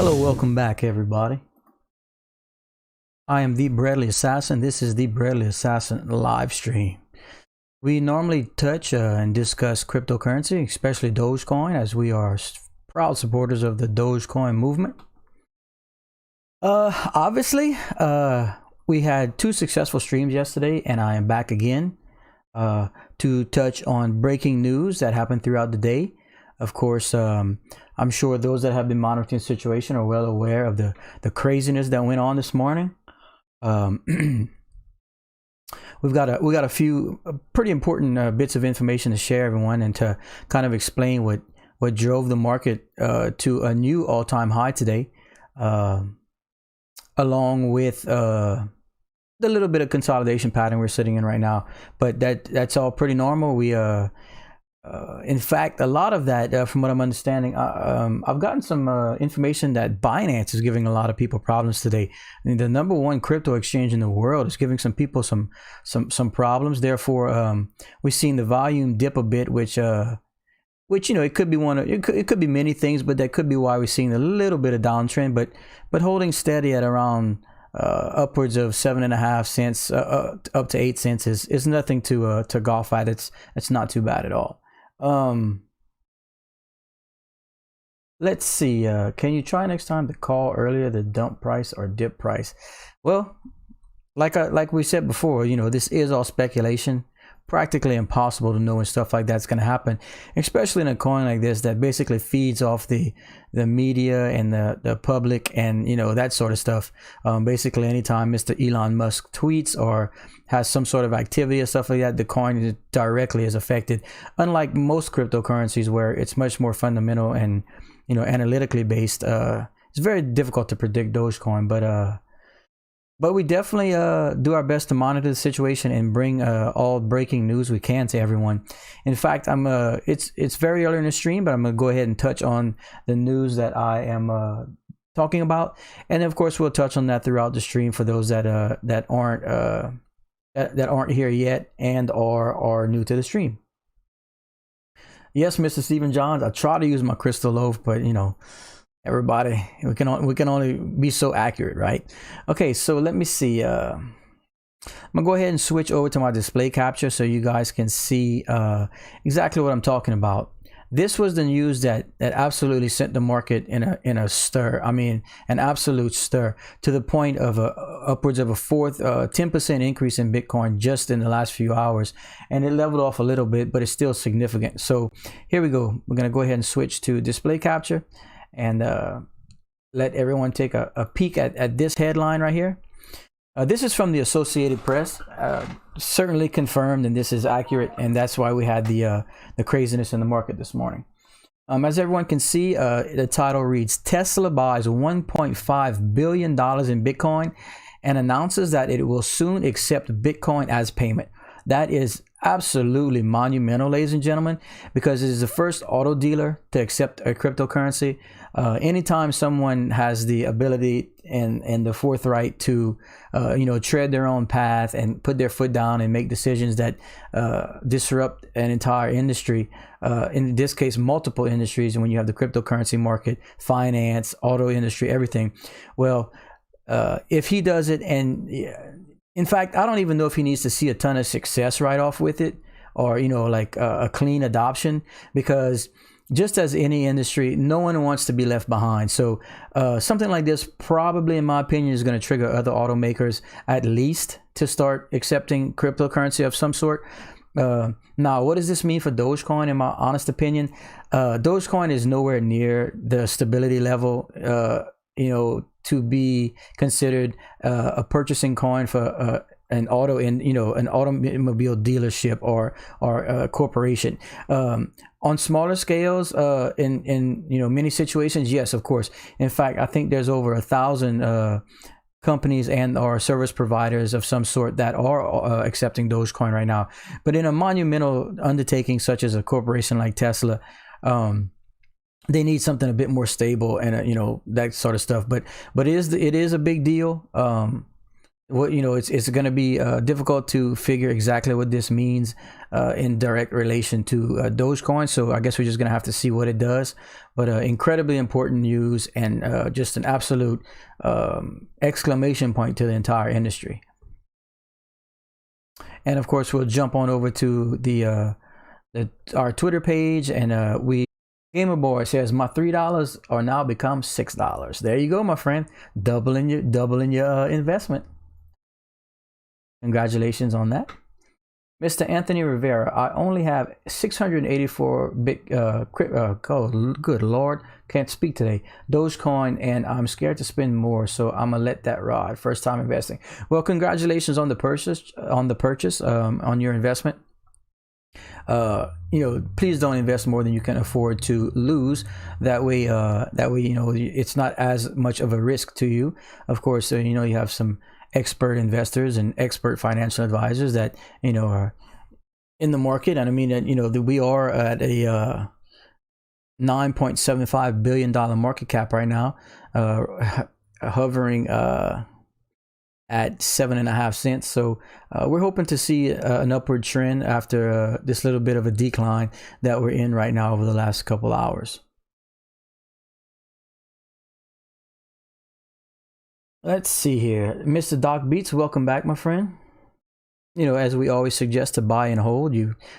Hello, welcome back everybody. I am the Bradley Assassin. This is the Bradley Assassin live stream. We normally touch and discuss cryptocurrency, especially Dogecoin, as we are proud supporters of the Dogecoin movement. Obviously, we had 2 successful streams yesterday, and I am back again to touch on breaking news that happened throughout the day. Of course, I'm sure those that have been monitoring the situation are well aware of the craziness that went on this morning. we got a few pretty important bits of information to share, everyone, and to kind of explain what drove the market to a new all-time high today, along with the little bit of consolidation pattern we're sitting in right now. But that's all pretty normal. In fact, a lot of that, from what I'm understanding, I've gotten some information that Binance is giving a lot of people problems today. I mean, the number one crypto exchange in the world is giving some people some problems. Therefore, we've seen the volume dip a bit, which it could be it could be many things, but that could be why we're seeing a little bit of downtrend. But holding steady at around upwards of 7.5 cents up to 8 cents is nothing to golf at. It's not too bad at all. Let's see, can you try next time to call earlier the dump price or dip price? Well, like we said before, this is all speculation. Practically impossible to know when stuff like that's going to happen, especially in a coin like this that basically feeds off the media and the public and that sort of stuff. Basically anytime Mr. Elon Musk tweets or has some sort of activity or stuff like that, the coin directly is affected, unlike most cryptocurrencies where it's much more fundamental and analytically based. It's very difficult to predict Dogecoin, but we definitely do our best to monitor the situation and bring all breaking news we can to everyone. In fact, it's very early in the stream, but I'm gonna go ahead and touch on the news that I am talking about, and of course we'll touch on that throughout the stream for those that aren't here yet and are new to the stream. Yes, Mr. Stephen Johns, I try to use my crystal loaf, but everybody, we can only be so accurate, right? Okay, so let me see. I'm gonna go ahead and switch over to my display capture so you guys can see exactly what I'm talking about. This was the news that absolutely sent the market in a stir. I mean, an absolute stir, to the point of upwards of a 10% increase in Bitcoin just in the last few hours, and it leveled off a little bit, but it's still significant. So here we go. We're gonna go ahead and switch to display capture and let everyone take a peek at this headline right here. This is from the Associated Press, certainly confirmed, and this is accurate, and that's why we had the craziness in the market this morning. As everyone can see, the title reads, Tesla buys $1.5 billion in Bitcoin and announces that it will soon accept Bitcoin as payment. That is absolutely monumental, ladies and gentlemen, because it is the first auto dealer to accept a cryptocurrency. Anytime someone has the ability and the forthright to tread their own path and put their foot down and make decisions that disrupt an entire industry, in this case multiple industries, and when you have the cryptocurrency market, finance, auto industry, everything, well, if he does it, and in fact, I don't even know if he needs to see a ton of success right off with it, or like a clean adoption, because just as any industry, no one wants to be left behind. So something like this probably, in my opinion, is going to trigger other automakers at least to start accepting cryptocurrency of some sort. Now, what does this mean for Dogecoin? In my honest opinion, Dogecoin is nowhere near the stability level to be considered a purchasing coin for an automobile dealership or a corporation. On smaller scales, in many situations, yes, of course. In fact, I think there's over 1,000 companies and or service providers of some sort that are accepting Dogecoin right now. But in a monumental undertaking such as a corporation like Tesla, they need something a bit more stable and that sort of stuff. But it is a big deal. what it's going to be difficult to figure exactly what this means in direct relation to Dogecoin. So I guess we're just going to have to see what it does. But incredibly important news, and just an absolute exclamation point to the entire industry. And of course, we'll jump on over to our Twitter page, and Gamerboy says my $3 are now become $6. There you go, my friend, doubling your investment. Congratulations on that. Mr. Anthony Rivera, I only have 684 good Lord, can't speak today, Dogecoin, and I'm scared to spend more, so I'm gonna let that ride. First time investing. Well, congratulations on the purchase, on your investment. Please don't invest more than you can afford to lose. That way, it's not as much of a risk to you. Of course, you have some expert investors and expert financial advisors that are in the market, and I mean that we are at a $9.75 billion market cap right now, hovering at 7.5 cents. So we're hoping to see an upward trend after this little bit of a decline that we're in right now over the last couple hours. Let's see here. Mr. Doc Beats, welcome back, my friend. As we always suggest, to buy and hold.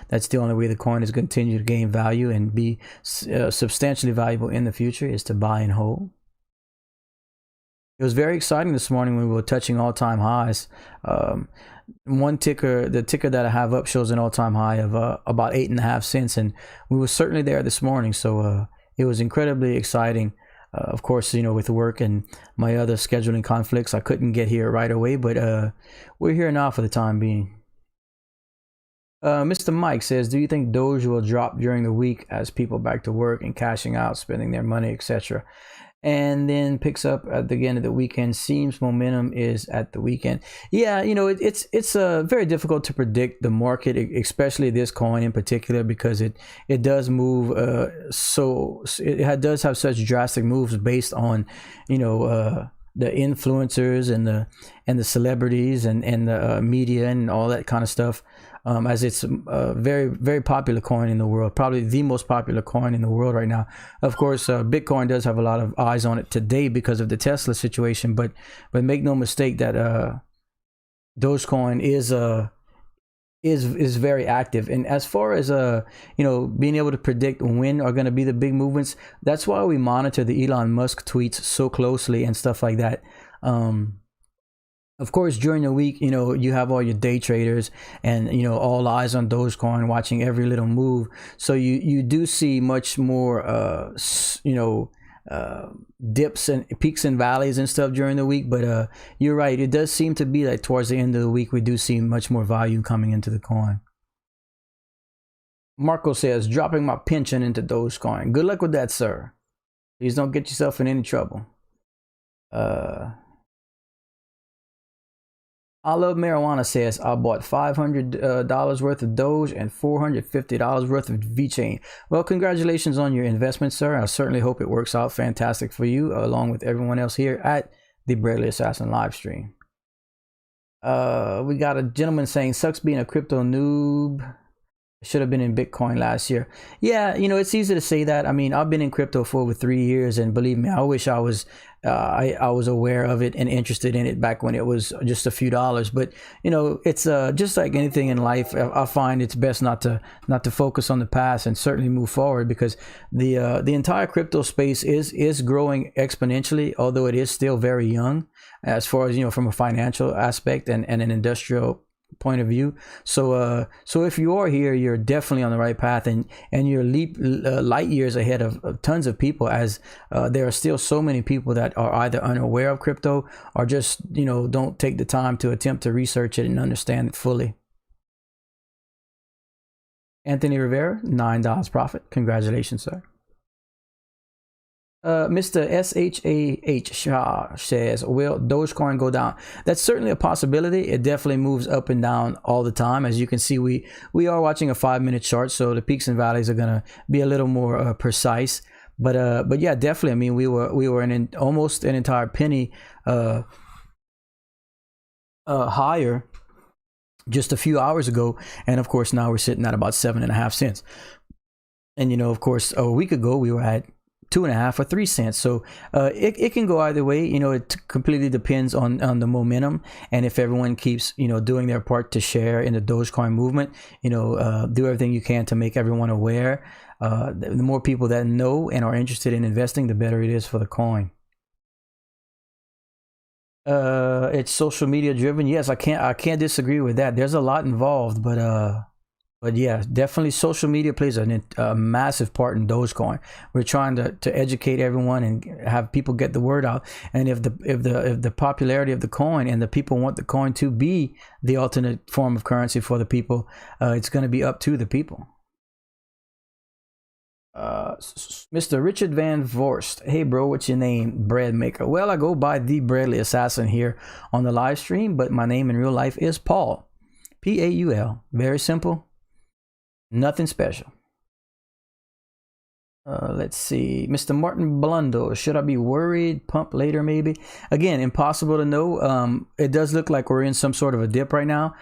That's the only way the coin is going to continue to gain value and be substantially valuable in the future, is to buy and hold. It was very exciting this morning when we were touching all-time highs. The ticker that I have up shows an all-time high of about 8.5 cents, and we were certainly there this morning. So it was incredibly exciting. Of course, with work and my other scheduling conflicts, I couldn't get here right away, but we're here now for the time being. Mr. Mike says, do you think Doge will drop during the week as people back to work and cashing out, spending their money, etc.? And then picks up at the end of the weekend. Seems momentum is at the weekend. Yeah, it's very difficult to predict the market, especially this coin in particular, because it does move. So it does have such drastic moves based on the influencers and the celebrities and the media and all that kind of stuff. As it's a very, very popular coin in the world, probably the most popular coin in the world right now. Of course, Bitcoin does have a lot of eyes on it today because of the Tesla situation, but make no mistake that Dogecoin is very active. And as far as being able to predict when are going to be the big movements, that's why we monitor the Elon Musk tweets so closely and stuff like that. Of course, during the week, you have all your day traders and, all eyes on Dogecoin, watching every little move. So you do see much more, dips and peaks and valleys and stuff during the week. But you're right. It does seem to be like towards the end of the week, we do see much more value coming into the coin. Marco says, dropping my pension into Dogecoin. Good luck with that, sir. Please don't get yourself in any trouble. I Love Marijuana says, I bought $500 worth of Doge and $450 worth of VeChain. Well, congratulations on your investment, sir. I certainly hope it works out fantastic for you, along with everyone else here at the Bradley Assassin live stream. We got a gentleman saying, sucks being a crypto noob. Should have been in Bitcoin last year. Yeah, it's easy to say that. I mean, I've been in crypto for over 3 years, and believe me, I wish I was I was aware of it and interested in it back when it was just a few dollars. But it's just like anything in life. I find it's best not to focus on the past and certainly move forward, because the entire crypto space is growing exponentially, although it is still very young as far as from a financial aspect and an industrial point of view. So if you are here, you're definitely on the right path, and you're light years ahead of tons of people, as there are still so many people that are either unaware of crypto or just don't take the time to attempt to research it and understand it fully. Anthony Rivera, $9 profit. Congratulations, sir. Mr. SHAH Shah says, will Dogecoin go down? That's certainly a possibility. It definitely moves up and down all the time. As you can see, we are watching a 5-minute chart, so the peaks and valleys are going to be a little more precise. But yeah, definitely. I mean, we were in almost an entire penny higher just a few hours ago, and of course now we're sitting at about 7.5 cents. And of course, a week ago we were at 2.5 or 3 cents. So it can go either way. It completely depends on the momentum, and if everyone keeps doing their part to share in the Dogecoin movement. Do everything you can to make everyone aware. The more people that know and are interested in investing, the better it is for the coin. It's social media driven. Yes, I can't disagree with that. There's a lot involved, but yeah, definitely social media plays a massive part in Dogecoin. We're trying to educate everyone and have people get the word out. And if the popularity of the coin and the people want the coin to be the alternate form of currency for the people, it's going to be up to the people. Mr. Richard Van Vorst. Hey bro, what's your name? Bread maker. Well, I go by the Breadly Assassin here on the live stream, but my name in real life is Paul. Paul. Very simple. Nothing special. Let's see. Mr. Martin Blundo. Should I be worried? Pump later maybe? Again, impossible to know. It does look like we're in some sort of a dip right now.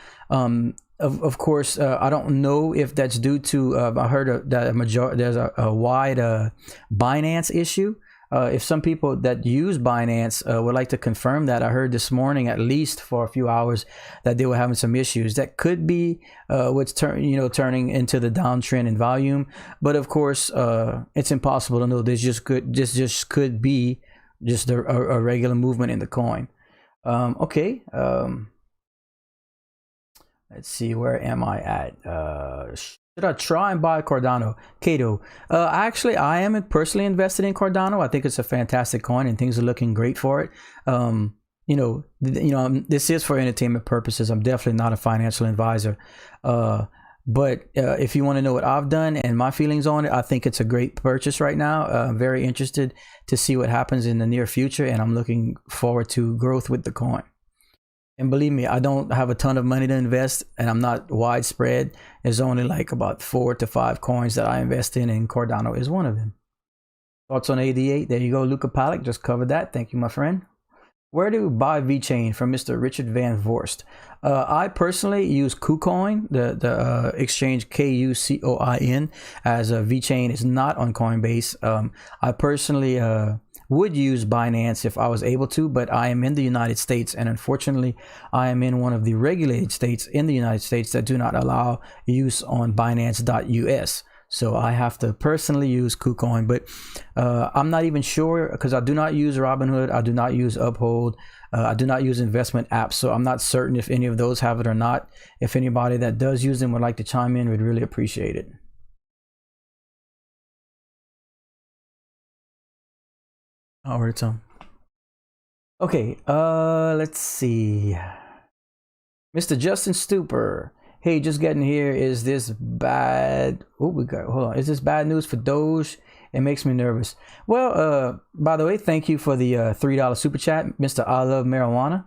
Of course, I don't know if that's due to, I heard that there's a wide Binance issue. If some people that use Binance would like to confirm that, I heard this morning, at least for a few hours, that they were having some issues. That could be what's turning into the downtrend in volume. But of course, it's impossible to know. This just could be just a regular movement in the coin. Okay. Let's see, where am I at? Should I try and buy Cardano? Kato. Actually, I am personally invested in Cardano. I think it's a fantastic coin and things are looking great for it. This is for entertainment purposes. I'm definitely not a financial advisor. But if you want to know what I've done and my feelings on it, I think it's a great purchase right now. I'm very interested to see what happens in the near future, and I'm looking forward to growth with the coin. And believe me, I don't have a ton of money to invest, and I'm not widespread. There's only like about 4 to 5 coins that I invest in, and Cardano is one of them. Thoughts on AD8? There you go, Luca Pollock, just covered that. Thank you, my friend. Where to buy VeChain? From Mr. Richard Van Vorst. I personally use KuCoin, the exchange KuCoin, as VeChain is not on Coinbase. I personally would use Binance if I was able to, but I am in the United States, and unfortunately I am in one of the regulated states in the United States that do not allow use on Binance.us. So I have to personally use KuCoin, but I'm not even sure, because I do not use Robinhood, I do not use Uphold, I do not use investment apps, so I'm not certain if any of those have it or not. If anybody that does use them would like to chime in, we'd really appreciate it. Alright, so okay, let's see. Mr. Justin Stupor. Hey, just getting here. Is this bad? Oh, hold on. Is this bad news for Doge? It makes me nervous. Well, by the way, thank you for the $3 super chat, Mr. I Love Marijuana.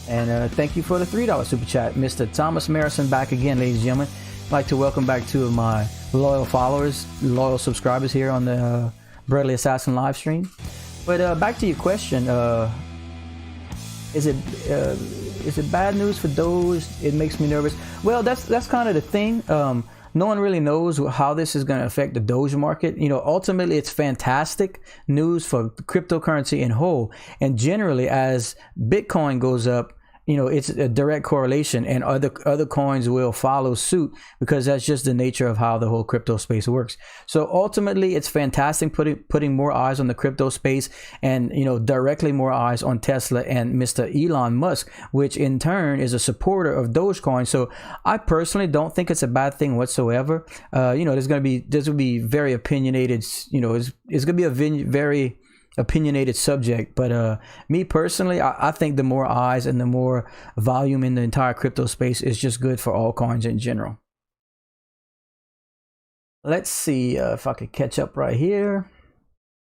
And thank you for the $3 super chat, Mr. Thomas Marison, back again, ladies and gentlemen. I'd like to welcome back two of my loyal followers, loyal subscribers here on the Breadly Assassin live stream. But back to your question, is it bad news for Doge? It makes me nervous. Well, that's kind of the thing. No one really knows how this is going to affect the Doge market. Ultimately, it's fantastic news for cryptocurrency in whole. And generally, as Bitcoin goes up, it's a direct correlation, and other coins will follow suit, because that's just the nature of how the whole crypto space works. So ultimately, it's fantastic putting more eyes on the crypto space, and directly more eyes on Tesla and Mr. Elon Musk, which in turn is a supporter of Dogecoin. So I personally don't think it's a bad thing whatsoever. There's going to be very opinionated. It's going to be a very opinionated subject, but me personally, I think the more eyes and the more volume in the entire crypto space is just good for all coins in general. Let's see if I could catch up right here.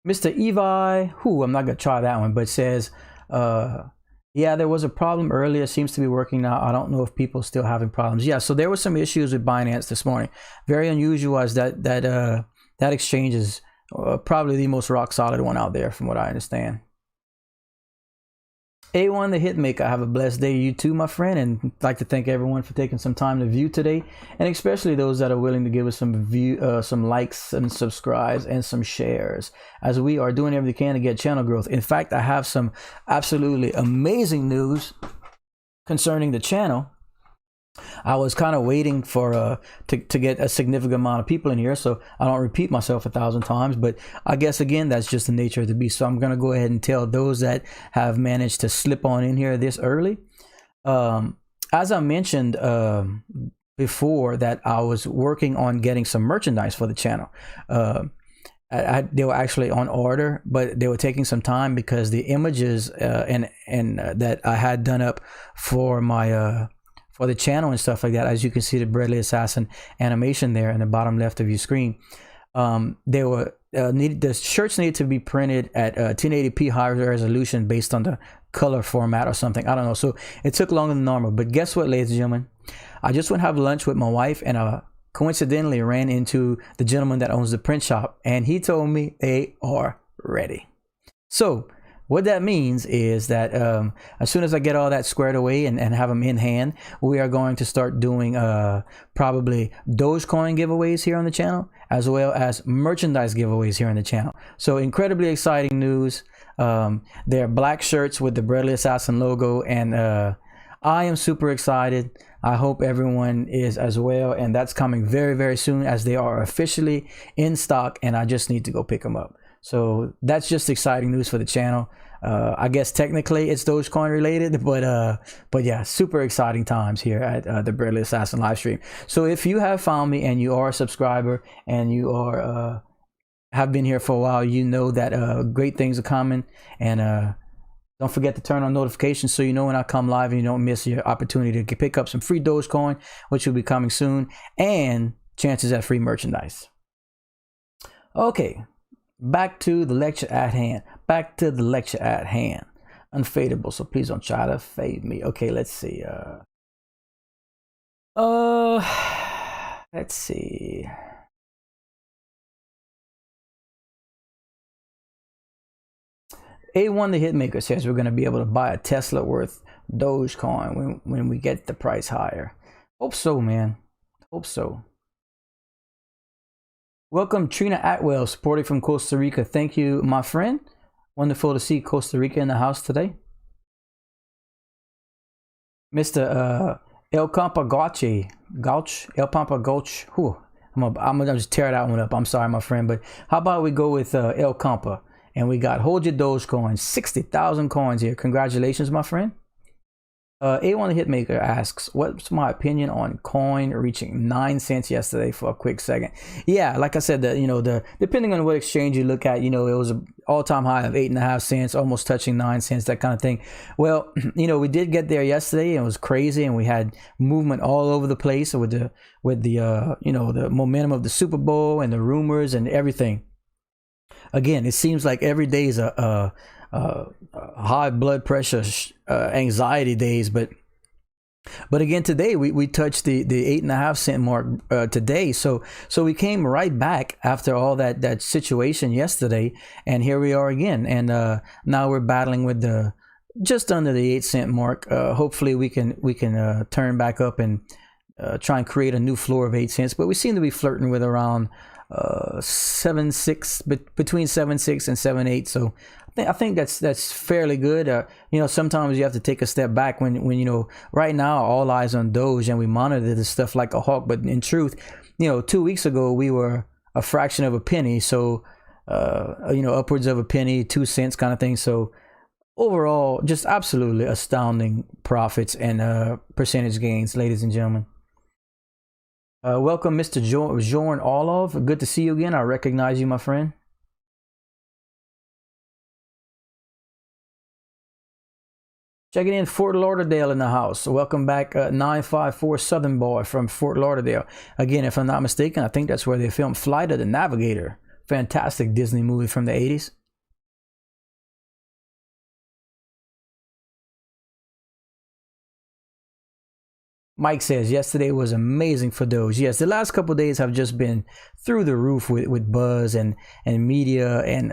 Mr. Evi, I'm not gonna try that one, but says yeah, there was a problem earlier, seems to be working now. I don't know if people still having problems. Yeah, so there were some issues with Binance this morning. Very unusual, as that exchange is probably the most rock solid one out there, from what I understand. A1 the Hitmaker, have a blessed day. You too, my friend, and I'd like to thank everyone for taking some time to view today, and especially those that are willing to give us some likes and subscribes and some shares, as we are doing everything we can to get channel growth. In fact, I have some absolutely amazing news concerning the channel. I was kind of waiting for to get a significant amount of people in here, so I don't repeat myself 1,000 times, but I guess again that's just the nature of the beast. So I'm gonna go ahead and tell those that have managed to slip on in here this early. As I mentioned before, that I was working on getting some merchandise for the channel. They were actually on order, but they were taking some time because the images and that I had done up for my for the channel and stuff like that, as you can see the Bradley Assassin animation there in the bottom left of your screen, they were the shirts needed to be printed at 1080p high resolution based on the color format or something, I don't know. So it took longer than normal, but guess what, ladies and gentlemen, I just went to have lunch with my wife, and coincidentally ran into the gentleman that owns the print shop, and he told me they are ready. So what that means is that as soon as I get all that squared away and have them in hand, we are going to start doing probably Dogecoin giveaways here on the channel, as well as merchandise giveaways here on the channel. So incredibly exciting news. They're black shirts with the Bradley Assassin logo, and I am super excited. I hope everyone is as well, and that's coming very, very soon, as they are officially in stock, and I just need to go pick them up. So that's just exciting news for the channel. I guess technically it's Dogecoin related, but yeah, super exciting times here at the Bradley Assassin live stream. So if you have found me and you are a subscriber and you are have been here for a while, you know that great things are coming, and don't forget to turn on notifications so you know when I come live and you don't miss your opportunity to pick up some free Dogecoin, which will be coming soon, and chances at free merchandise. Okay. Back to the lecture at hand. Back to the lecture at hand. Unfadable, so please don't try to fade me. Okay, let's see. Let's see. A1 the Hitmaker says we're going to be able to buy a Tesla worth Dogecoin when we get the price higher. Hope so, man. Hope so. Welcome, Trina Atwell, supporting from Costa Rica. Thank you, my friend. Wonderful to see Costa Rica in the house today. Mr. El Pampa Gauch, El Pampa Gauch. I'm gonna just tear that one up. I'm sorry, my friend, but how about we go with El Campa, and we got Hold Your Dogecoin, 60,000 coins here. Congratulations, my friend. A1 the Hitmaker asks, what's my opinion on coin reaching 9 cents yesterday for a quick second? Yeah, like I said, depending on what exchange you look at, it was an all-time high of 8.5 cents, almost touching 9 cents, that kind of thing. Well, we did get there yesterday, and it was crazy, and we had movement all over the place with the the momentum of the Super Bowl and the rumors and everything. Again, it seems like every day is a high blood pressure, anxiety days, but again today we touched the 8.5 cent mark today, so we came right back after all that situation yesterday, and here we are again, and now we're battling with the just under the 8 cent mark. Hopefully we can turn back up and try and create a new floor of 8 cents, but we seem to be flirting with around 7.6, between 7.6 and 7.8. So I think that's fairly good. Sometimes you have to take a step back when right now all eyes on Doge, and we monitor this stuff like a hawk. But in truth, 2 weeks ago we were a fraction of a penny, so upwards of a penny, 2 cents kind of thing. So overall, just absolutely astounding profits and percentage gains, ladies and gentlemen. Welcome, Mr. Jorn Orlov. Good to see you again. I recognize you, my friend. Checking in, Fort Lauderdale in the house. Welcome back, 954 Southern Boy from Fort Lauderdale. Again, if I'm not mistaken, I think that's where they filmed Flight of the Navigator. Fantastic Disney movie from the 80s. Mike says, yesterday was amazing for Doge. Yes, the last couple of days have just been through the roof with buzz and media and,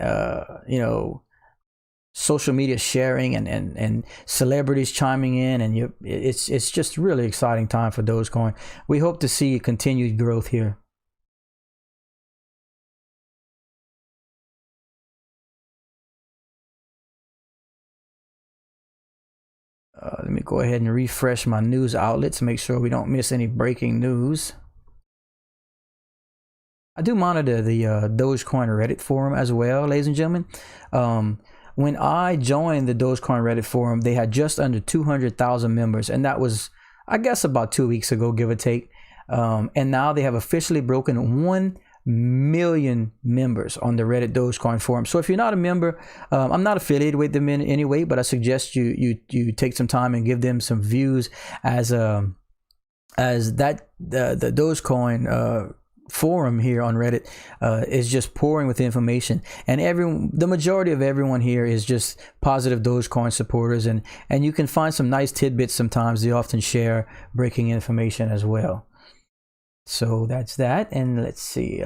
social media sharing and celebrities chiming in, and it's just really exciting time for Dogecoin. We hope to see continued growth here. Let me go ahead and refresh my news outlets, make sure we don't miss any breaking news. I do monitor the Dogecoin Reddit forum as well, ladies and gentlemen. When I joined the Dogecoin Reddit forum, they had just under 200,000 members, and that was, I guess, about 2 weeks ago, give or take. And now they have officially broken 1 million members on the Reddit Dogecoin forum. So if you're not a member, I'm not affiliated with them in any way, but I suggest you take some time and give them some views as that the Dogecoin forum here on Reddit is just pouring with information, and the majority of everyone here is just positive Dogecoin supporters, and you can find some nice tidbits sometimes. They often share breaking information as well. So that's that. And let's see,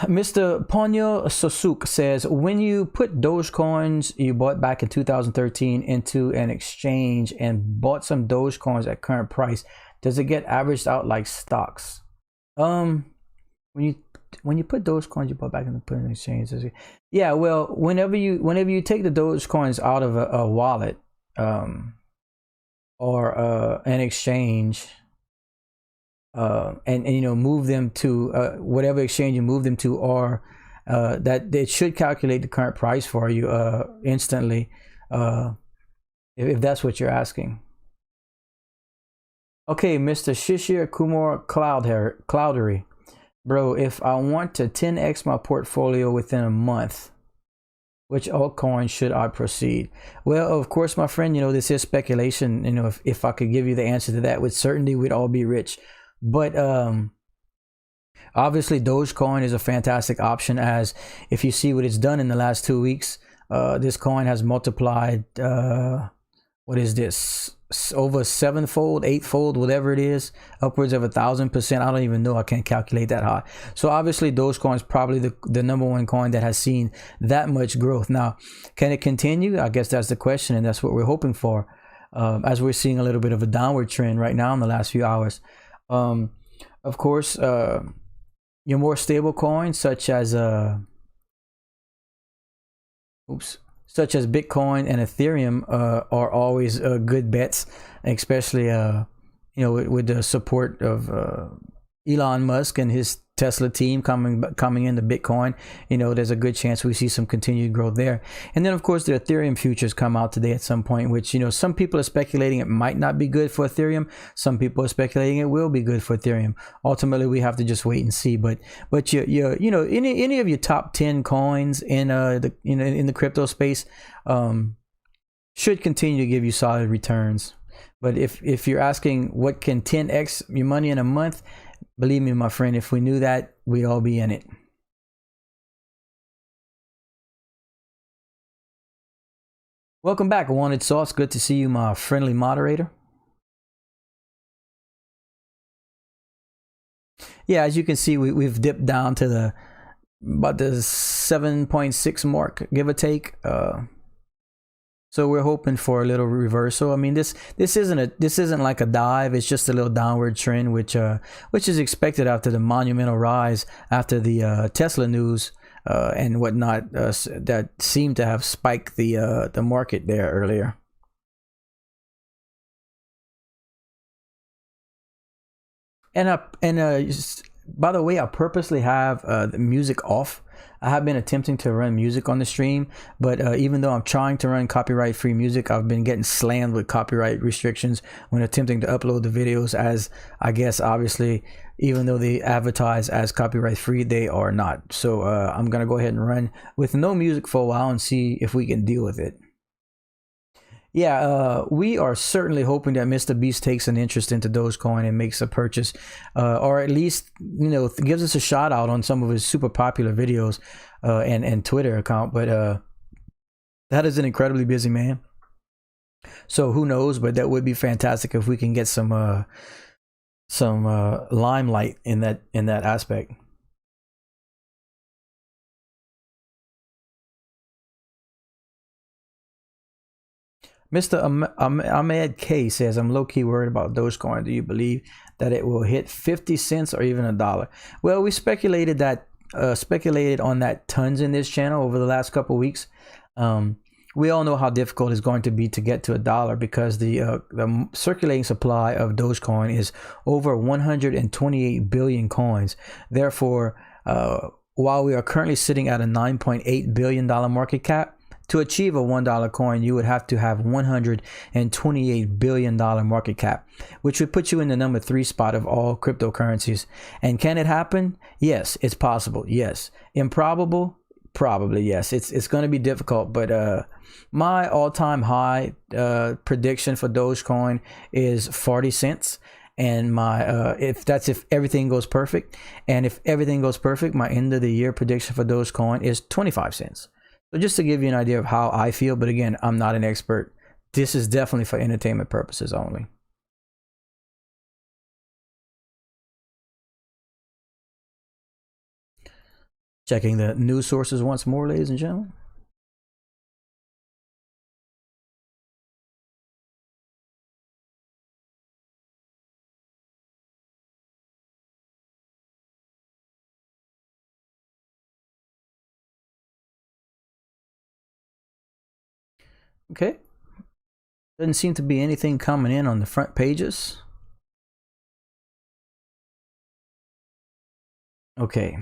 Mr. Ponyo Sosuk says, when you put Dogecoins you bought back in 2013 into an exchange and bought some Dogecoins at current price, does it get averaged out like stocks? When you put Dogecoins you bought back in the exchange, yeah, well, whenever you take the Dogecoins out of a wallet or an exchange, and you know, move them to whatever exchange you move them to, or that it should calculate the current price for you instantly, if that's what you're asking. Okay, Mr. Shishir Kumar Cloudery, bro, if I want to 10x my portfolio within a month, which altcoin should I proceed? Well, of course, my friend, you know, this is speculation. You know, if I could give you the answer to that with certainty, we'd all be rich. But obviously Dogecoin is a fantastic option, as if you see what it's done in the last 2 weeks, this coin has multiplied, what is this, over 7-fold, 8-fold, whatever it is, upwards of 1,000%. I don't even know, I can't calculate that high. So obviously Dogecoin is probably the number one coin that has seen that much growth. Now, can it continue? I guess that's the question, and that's what we're hoping for, as we're seeing a little bit of a downward trend right now in the last few hours. Of course, your more stable coins such as such as Bitcoin and Ethereum are always good bets, especially you know, with the support of Elon Musk and his Tesla team coming into Bitcoin. You know, there's a good chance we see some continued growth there. And then of course the Ethereum futures come out today at some point, which, you know, some people are speculating it might not be good for Ethereum, some people are speculating it will be good for Ethereum. Ultimately we have to just wait and see. But you know, any of your top 10 coins in in the crypto space should continue to give you solid returns. But if you're asking what can 10x your money in a month, believe me, my friend, if we knew that, we'd all be in it. Welcome back, Wanted Sauce. Good to see you, my friendly moderator. Yeah, as you can see, we've dipped down to about the 7.6 mark, give or take. So we're hoping for a little reversal. I mean, this isn't like a dive. It's just a little downward trend, which is expected after the monumental rise after the Tesla news and whatnot that seemed to have spiked the market there earlier. And by the way, I purposely have the music off. I have been attempting to run music on the stream, but even though I'm trying to run copyright-free music, I've been getting slammed with copyright restrictions when attempting to upload the videos, as I guess obviously, even though they advertise as copyright-free, they are not. So I'm gonna go ahead and run with no music for a while and see if we can deal with it. Yeah, we are certainly hoping that Mr. Beast takes an interest into Dogecoin and makes a purchase, or at least, you know, gives us a shout out on some of his super popular videos and Twitter account. But that is an incredibly busy man. So who knows? But that would be fantastic if we can get some limelight in that aspect. Mr. Ahmed K says, I'm low key worried about Dogecoin. Do you believe that it will hit 50 cents or even $1? Well, we speculated on that tons in this channel over the last couple weeks. We all know how difficult it's going to be to get to $1 because the circulating supply of Dogecoin is over 128 billion coins. Therefore, while we are currently sitting at a $9.8 billion market cap, to achieve a $1 coin, you would have to have $128 billion market cap, which would put you in the number 3 spot of all cryptocurrencies. And can it happen? Yes, it's possible. Yes. Improbable? Probably yes. It's going to be difficult, but my all-time high prediction for Dogecoin is 40 cents. And my if everything goes perfect, and if everything goes perfect, my end of the year prediction for Dogecoin is 25 cents. So just to give you an idea of how I feel, but again, I'm not an expert. This is definitely for entertainment purposes only. Checking the news sources once more, ladies and gentlemen. Okay. Doesn't seem to be anything coming in on the front pages. Okay.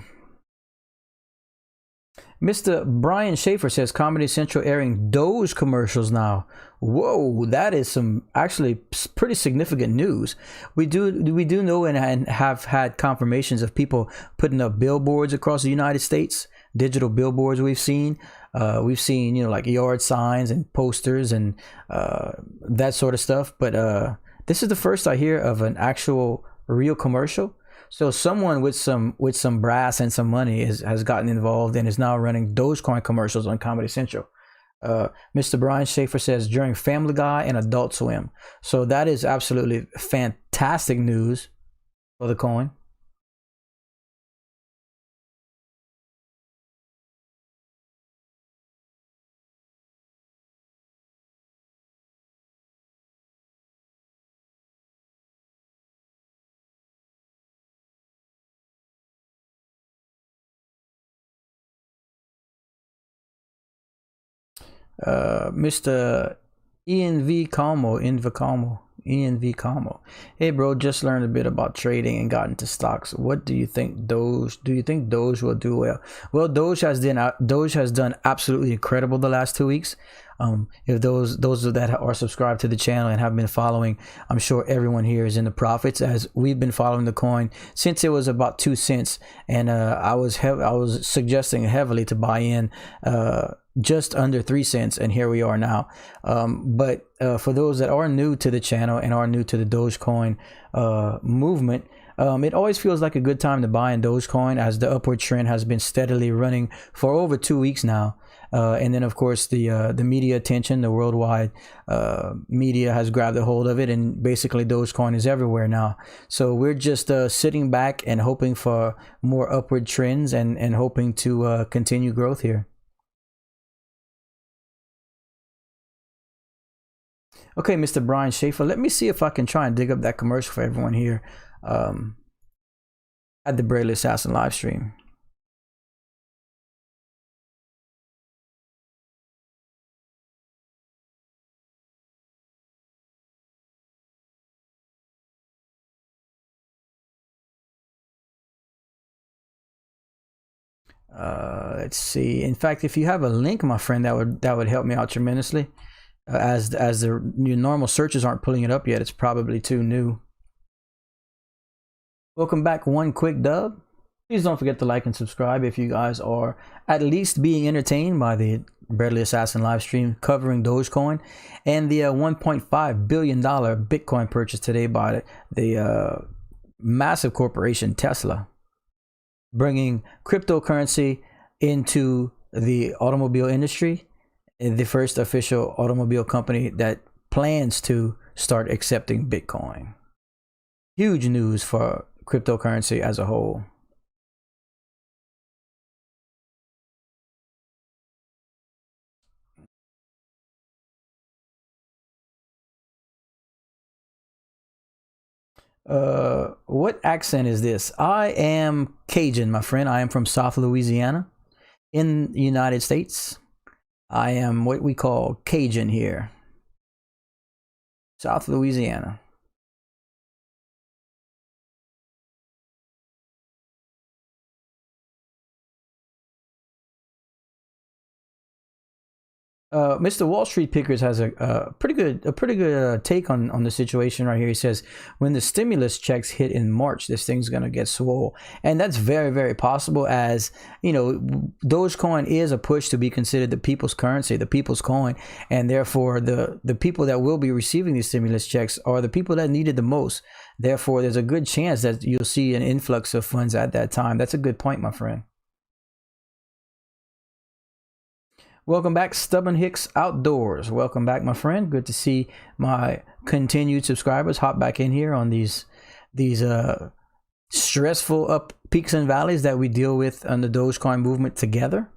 Mr. Brian Schaefer says Comedy Central airing Doge commercials now. Whoa, that is some actually pretty significant news. We do know and have had confirmations of people putting up billboards across the United States, digital billboards we've seen, like yard signs and posters and that sort of stuff. But this is the first I hear of an actual real commercial. So someone with some brass and some money has gotten involved and is now running Dogecoin commercials on Comedy Central. Mr. Brian Schaefer says during Family Guy and Adult Swim. So that is absolutely fantastic news for the coin. Mr. ENV Calmo. Hey bro, just learned a bit about trading and got into stocks. What do you think Doge will do well? Well, Doge has done absolutely incredible the last 2 weeks. If those that are subscribed to the channel and have been following, I'm sure everyone here is in the profits, as we've been following the coin since it was about 2 cents, and I was suggesting heavily to buy in just under 3 cents, and here we are now. But for those that are new to the channel and are new to the Dogecoin movement, it always feels like a good time to buy in Dogecoin, as the upward trend has been steadily running for over 2 weeks now. And then, of course, the media attention, the worldwide media has grabbed a hold of it, and basically Dogecoin is everywhere now. So we're just sitting back and hoping for more upward trends and hoping to continue growth here. Okay, Mr. Brian Schaefer, let me see if I can try and dig up that commercial for everyone here at the Bradley Assassin live stream. Let's see. In fact, if you have a link, my friend, that would help me out tremendously. As the normal searches aren't pulling it up yet, it's probably too new. Welcome back, One Quick Dub. Please don't forget to like and subscribe if you guys are at least being entertained by the Bradley Assassin live stream covering Dogecoin and the $1.5 billion Bitcoin purchase today by the massive corporation Tesla, bringing cryptocurrency into the automobile industry, the first official automobile company that plans to start accepting Bitcoin. Huge news for cryptocurrency as a whole. What accent is this? I am Cajun, my friend. I am from South Louisiana in the United States. I am what we call Cajun here. South Louisiana. Mr. Wall Street Pickers has a pretty good take on the situation right here. He says when the stimulus checks hit in March, this thing's gonna get swole, and that's very possible. As you know, Dogecoin is a push to be considered the people's currency, the people's coin, and therefore the people that will be receiving these stimulus checks are the people that need it the most. Therefore, there's a good chance that you'll see an influx of funds at that time. That's a good point, my friend. Welcome back, Stubborn Hicks Outdoors. Welcome back, my friend. Good to see my continued subscribers hop back in here on these stressful up peaks and valleys that we deal with on the Dogecoin movement together.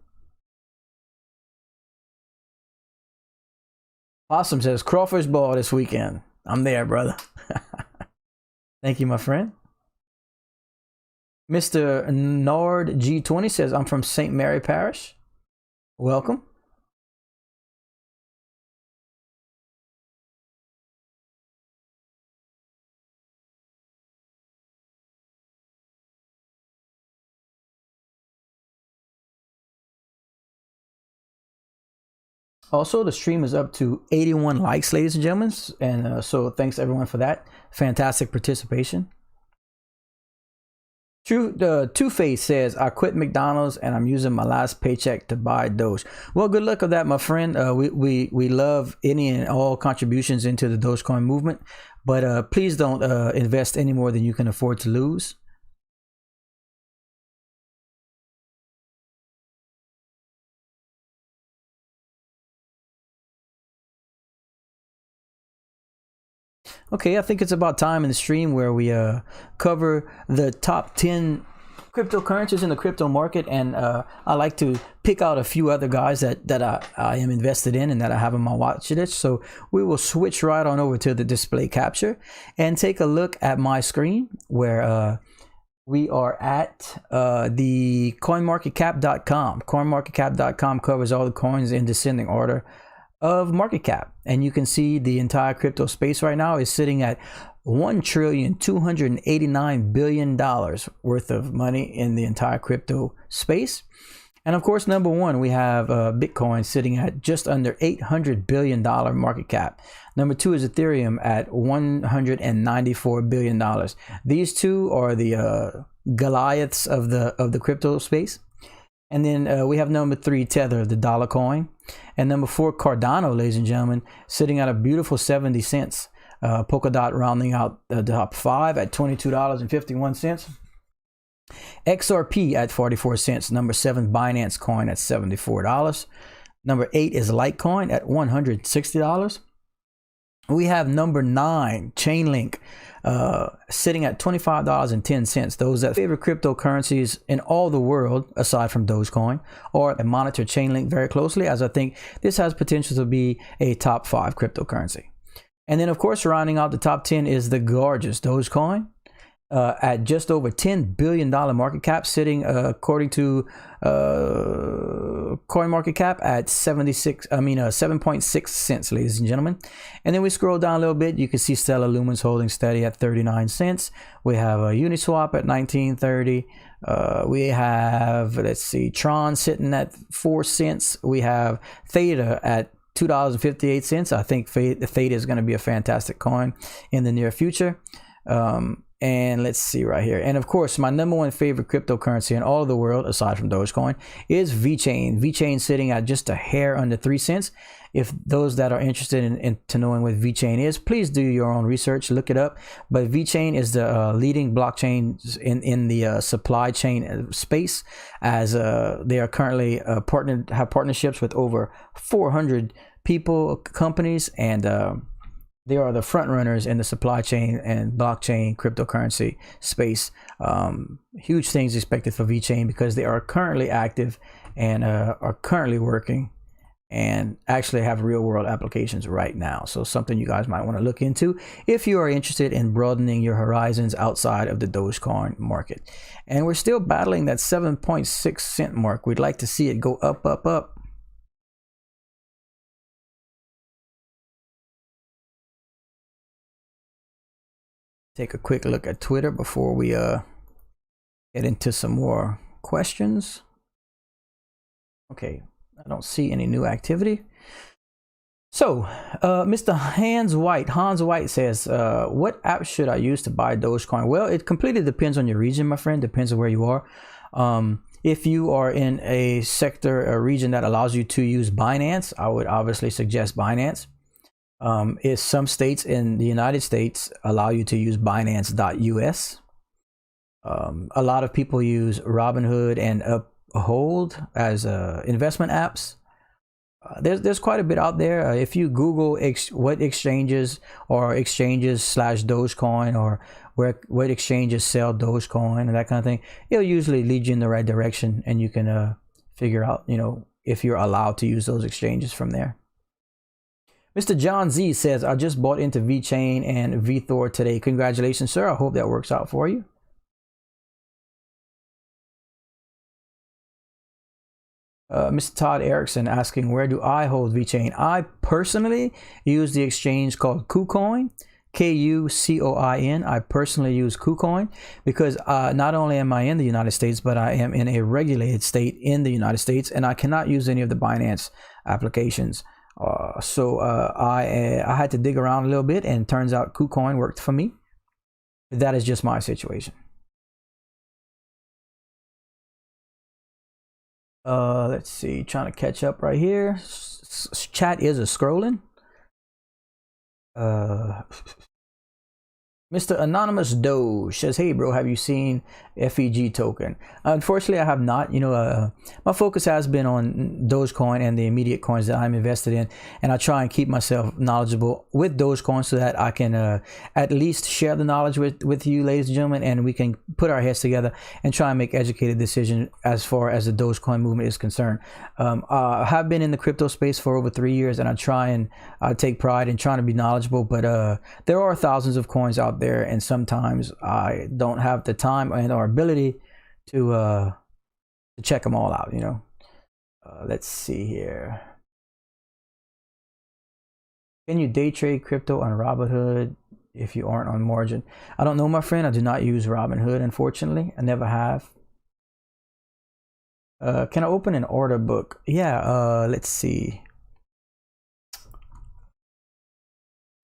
Awesome says crawfish ball this weekend. I'm there, brother. Thank you, my friend. Mr. Nord G20 says I'm from St. Mary Parish. Welcome. Also, the stream is up to 81 likes, ladies and gentlemen, and so thanks everyone for that fantastic participation. Two-Face says I quit McDonald's and I'm using my last paycheck to buy Doge. Well, good luck with that, my friend. We love any and all contributions into the Dogecoin movement, but please don't invest any more than you can afford to lose. Okay, I think it's about time in the stream where we cover the top 10 cryptocurrencies in the crypto market, and I like to pick out a few other guys that I am invested in and that I have on my watch list. So we will switch right on over to the display capture and take a look at my screen where we are at the coinmarketcap.com. Coinmarketcap.com covers all the coins in descending order of market cap, and you can see the entire crypto space right now is sitting at $1,289 billion worth of money in the entire crypto space. And of course, number one, we have Bitcoin sitting at just under $800 billion market cap. Number two is Ethereum at $194 billion. These two are the Goliaths of the crypto space. And then we have number three, Tether, the dollar coin. And number four, Cardano, ladies and gentlemen, sitting at a beautiful 70 cents. Polkadot rounding out the top five at $22.51. XRP at 44 cents. Number seven, Binance coin at $74. Number eight is Litecoin at $160. We have number nine, Chainlink, sitting at $25.10. Those that favorite cryptocurrencies in all the world, aside from Dogecoin, or monitor Chainlink very closely, as I think this has potential to be a top 5 cryptocurrency. And then, of course, rounding out the top 10 is the gorgeous Dogecoin, at just over $10 billion market cap, sitting according to CoinMarketCap at 7.6 cents, ladies and gentlemen. And then we scroll down a little bit, you can see Stellar Lumens holding steady at 39 cents. We have Uniswap at 19.30. We have, let's see, Tron sitting at 4 cents. We have Theta at $2.58. I think Theta is going to be a fantastic coin in the near future. And let's see right here. And of course, my number one favorite cryptocurrency in all of the world, aside from Dogecoin, is VeChain. VeChain sitting at just a hair under 3 cents. If those that are interested in knowing what VeChain is, please do your own research, look it up. But VeChain is the leading blockchain in the supply chain space, as they are currently have partnerships with over 400 people, companies, and they are the front runners in the supply chain and blockchain cryptocurrency space. Huge things expected for VeChain because they are currently active and are currently working. and actually have real world applications right now. So something you guys might want to look into if you are interested in broadening your horizons outside of the Dogecoin market. And we're still battling that 7.6 cent mark. We'd like to see it go up, up, up. Take a quick look at Twitter before we get into some more questions. Okay, I don't see any new activity. So, Mr. Hans White says, what app should I use to buy Dogecoin? Well, it completely depends on your region, my friend. Depends on where you are. If you are in a sector, a region that allows you to use Binance, I would obviously suggest Binance. Is some states in the United States allow you to use Binance.us. A lot of people use Robinhood and Uphold as investment apps. There's quite a bit out there. If you Google what exchanges or exchanges/Dogecoin or what exchanges sell Dogecoin and that kind of thing, it'll usually lead you in the right direction, and you can figure out, if you're allowed to use those exchanges from there. Mr. John Z says, I just bought into VeChain and VeThor today. Congratulations, sir. I hope that works out for you. Mr. Todd Erickson asking, where do I hold VeChain? I personally use the exchange called KuCoin, KuCoin. I personally use KuCoin because not only am I in the United States, but I am in a regulated state in the United States, and I cannot use any of the Binance applications. So I had to dig around a little bit, and it turns out KuCoin worked for me. That is just my situation. Let's see, trying to catch up right here. Chat is a scrolling. Mr. Anonymous Doge says, hey bro, have you seen FEG token? Unfortunately, I have not. My focus has been on Dogecoin and the immediate coins that I'm invested in, and I try and keep myself knowledgeable with Dogecoin so that I can at least share the knowledge with you, ladies and gentlemen, and we can put our heads together and try and make educated decisions as far as the Dogecoin movement is concerned. I have been in the crypto space for over 3 years, and I try and take pride in trying to be knowledgeable, but there are thousands of coins out there, and sometimes I don't have the time and or ability to check them all out. Let's see here. Can you day trade crypto on Robinhood if you aren't on margin? I don't know, my friend. I do not use Robinhood, unfortunately. I never have. Can I open an order book? Yeah, let's see.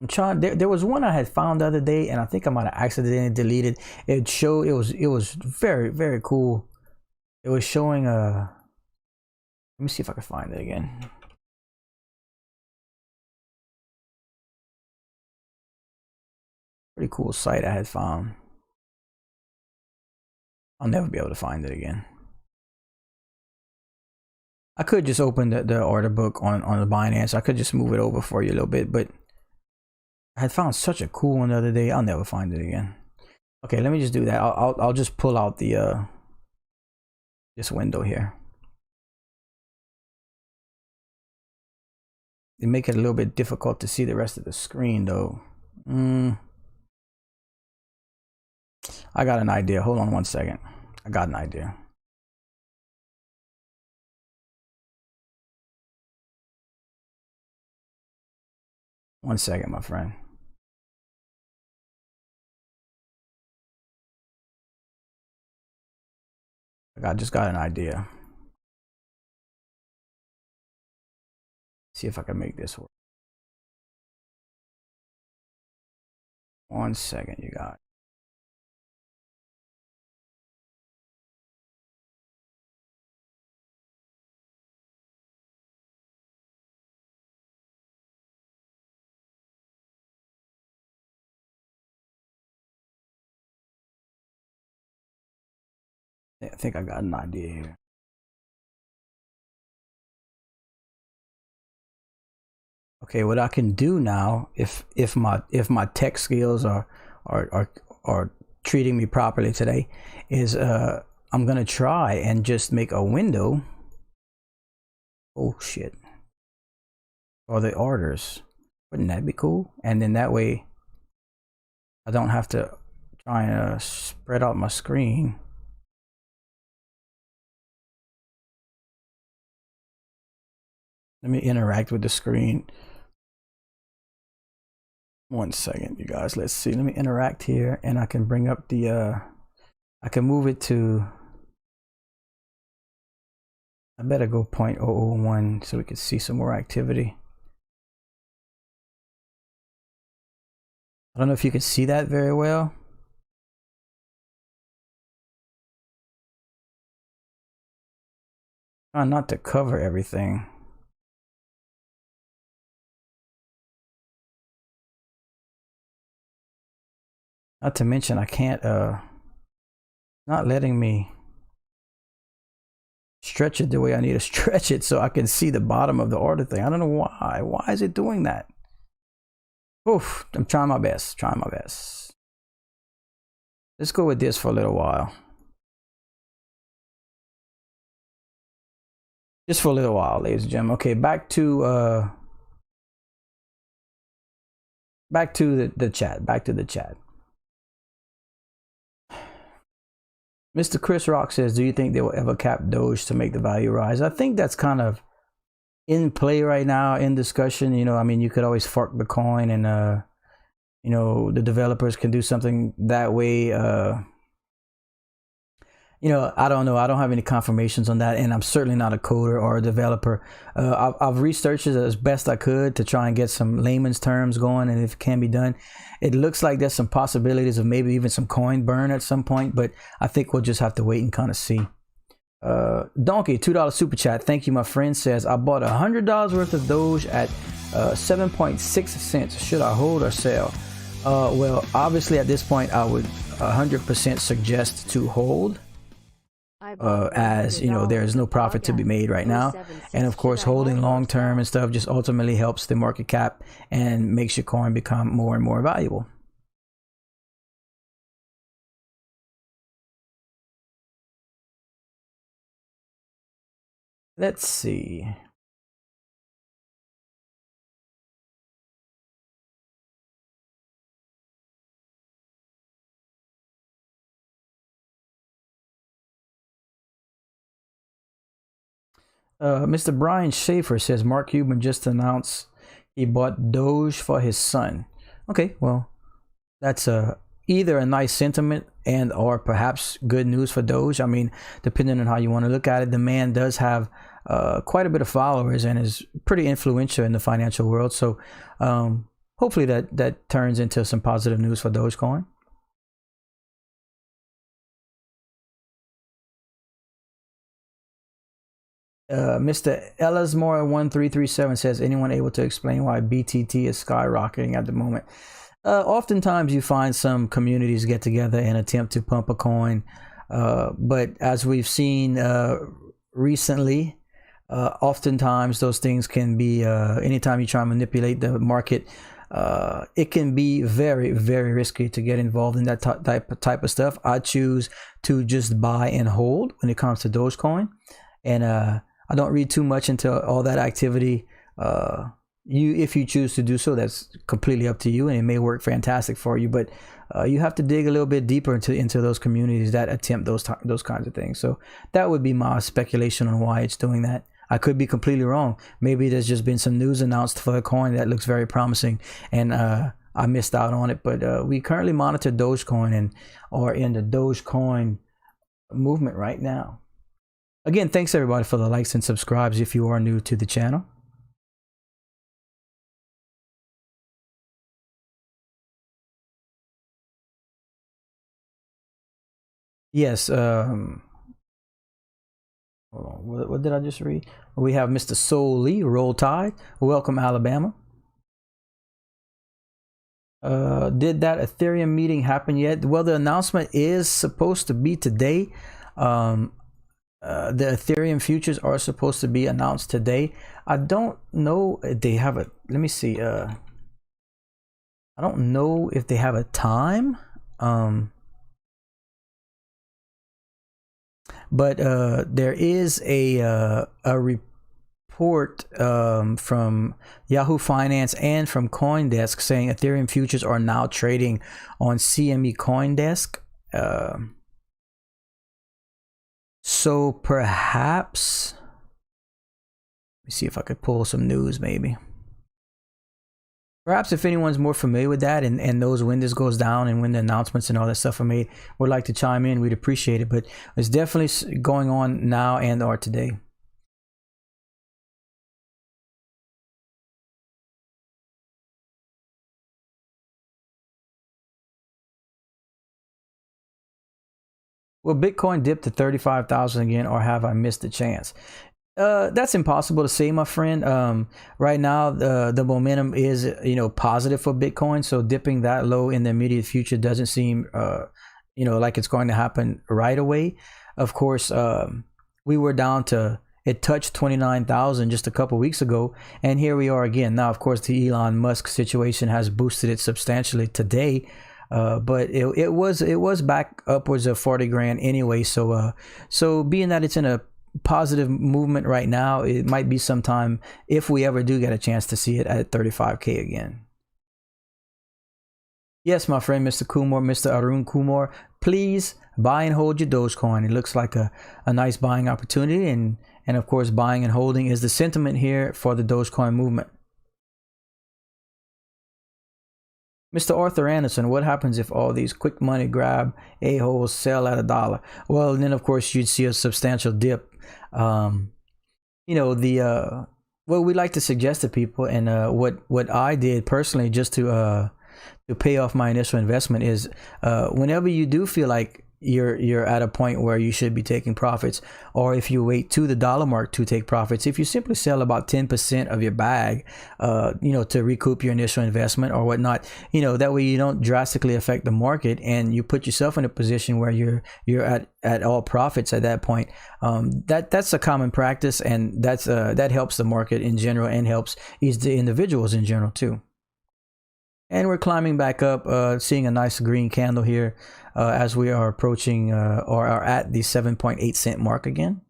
I'm trying. There was one I had found the other day, and I think I might have accidentally deleted. It showed it was very, very cool. It was showing let me see if I can find it again. Pretty cool site I had found. I'll never be able to find it again. I could just open the order book on the Binance. I could just move it over for you a little bit, but I had found such a cool one the other day. I'll never find it again. Okay, let me just do that. I'll just pull out the this window here. It make it a little bit difficult to see the rest of the screen though. I got an idea. Hold on one second. I got an idea. One second, my friend. I just got an idea. See if I can make this work. One second, you guys. I think I got an idea here. Okay, what I can do now, if my tech skills are treating me properly today, is I'm gonna try and just make a window. Oh shit! for the orders. Wouldn't that be cool? And then that way I don't have to try and spread out my screen. Let me interact with the screen. 1 second, you guys. Let's see. Let me interact here, and I can bring up the I can move it to, I better go 0.001 so we can see some more activity. I don't know if you can see that very well. Try not to cover everything. Not to mention I can't not letting me stretch it the way I need to stretch it so I can see the bottom of the order thing. I don't know why. Why is it doing that? Oof, I'm trying my best, Let's go with this for a little while. Just for a little while, ladies and gentlemen. Okay, back to the chat. Back to the chat. Mr. Chris Rock says, do you think they will ever cap Doge to make the value rise? I think that's kind of in play right now, in discussion. You know, I mean, you could always fork the coin, and you know, the developers can do something that way. You know, I don't know. I don't have any confirmations on that, and I'm certainly not a coder or a developer. I've researched it as best I could to try and get some layman's terms going, and if it can be done. It looks like there's some possibilities of maybe even some coin burn at some point, but I think we'll just have to wait and kind of see. Donkey, $2 super chat. Thank you, my friend. Says, I bought $100 worth of Doge at 7.6 cents. Should I hold or sell? Well, obviously at this point, I would 100% suggest to hold. As you know, there is no profit to be made right now, and of course holding long term and stuff just ultimately helps the market cap and makes your coin become more and more valuable. Let's see. Mr. Brian Schaefer says Mark Cuban just announced he bought Doge for his son. Okay, well, that's either a nice sentiment and or perhaps good news for Doge. I mean, depending on how you want to look at it, the man does have quite a bit of followers and is pretty influential in the financial world. So hopefully that turns into some positive news for Dogecoin. Mr. Ellismore1337 says, anyone able to explain why BTT is skyrocketing at the moment? Oftentimes you find some communities get together and attempt to pump a coin. But as we've seen recently, oftentimes those things can be, anytime you try and manipulate the market, it can be very, very risky to get involved in that type of stuff. I choose to just buy and hold when it comes to Dogecoin. And I don't read too much into all that activity. If you choose to do so, that's completely up to you, and it may work fantastic for you. But you have to dig a little bit deeper into those communities that attempt those kinds of things. So that would be my speculation on why it's doing that. I could be completely wrong. Maybe there's just been some news announced for a coin that looks very promising, and I missed out on it. But we currently monitor Dogecoin and are in the Dogecoin movement right now. Again, thanks everybody for the likes and subscribes if you are new to the channel. Yes, hold on, what did I just read? We have Mr. Soul Lee, Roll Tide. Welcome, Alabama. Did that Ethereum meeting happen yet? Well, the announcement is supposed to be today. The Ethereum futures are supposed to be announced today. I don't know if they have a, let me see. I don't know if they have a time. But there is a report report from Yahoo Finance and from CoinDesk saying Ethereum futures are now trading on CME CoinDesk. So perhaps, let me see if I could pull some news maybe. Perhaps if anyone's more familiar with that and knows when this goes down and when the announcements and all that stuff are made, would like to chime in, we'd appreciate it. But it's definitely going on now and or today. Will Bitcoin dip to 35,000 again, or have I missed the chance? That's impossible to say, my friend. Right now, the momentum is, positive for Bitcoin. So dipping that low in the immediate future doesn't seem, like it's going to happen right away. Of course, we were down to, it touched 29,000 just a couple weeks ago, and here we are again. Now, of course, the Elon Musk situation has boosted it substantially today. But it was back upwards of 40 grand anyway. So being that it's in a positive movement right now, it might be some time if we ever do get a chance to see it at 35K again. Yes, my friend, Mr. Kumar, Mr. Arun Kumar, please buy and hold your Dogecoin. It looks like a nice buying opportunity. And of course, buying and holding is the sentiment here for the Dogecoin movement. Mr. Arthur Anderson, what happens if all these quick money grab a-holes sell at $1? Well, then of course you'd see a substantial dip. What we like to suggest to people, and what I did personally just to pay off my initial investment is whenever you do feel like you're at a point where you should be taking profits, or if you wait to the dollar mark to take profits, if you simply sell about 10% of your bag, to recoup your initial investment or whatnot, that way you don't drastically affect the market and you put yourself in a position where you're at all profits at that point. That's a common practice, and that helps the market in general and helps the individuals in general too. And we're climbing back up, seeing a nice green candle here as we are approaching or are at the 7.8 cent mark again.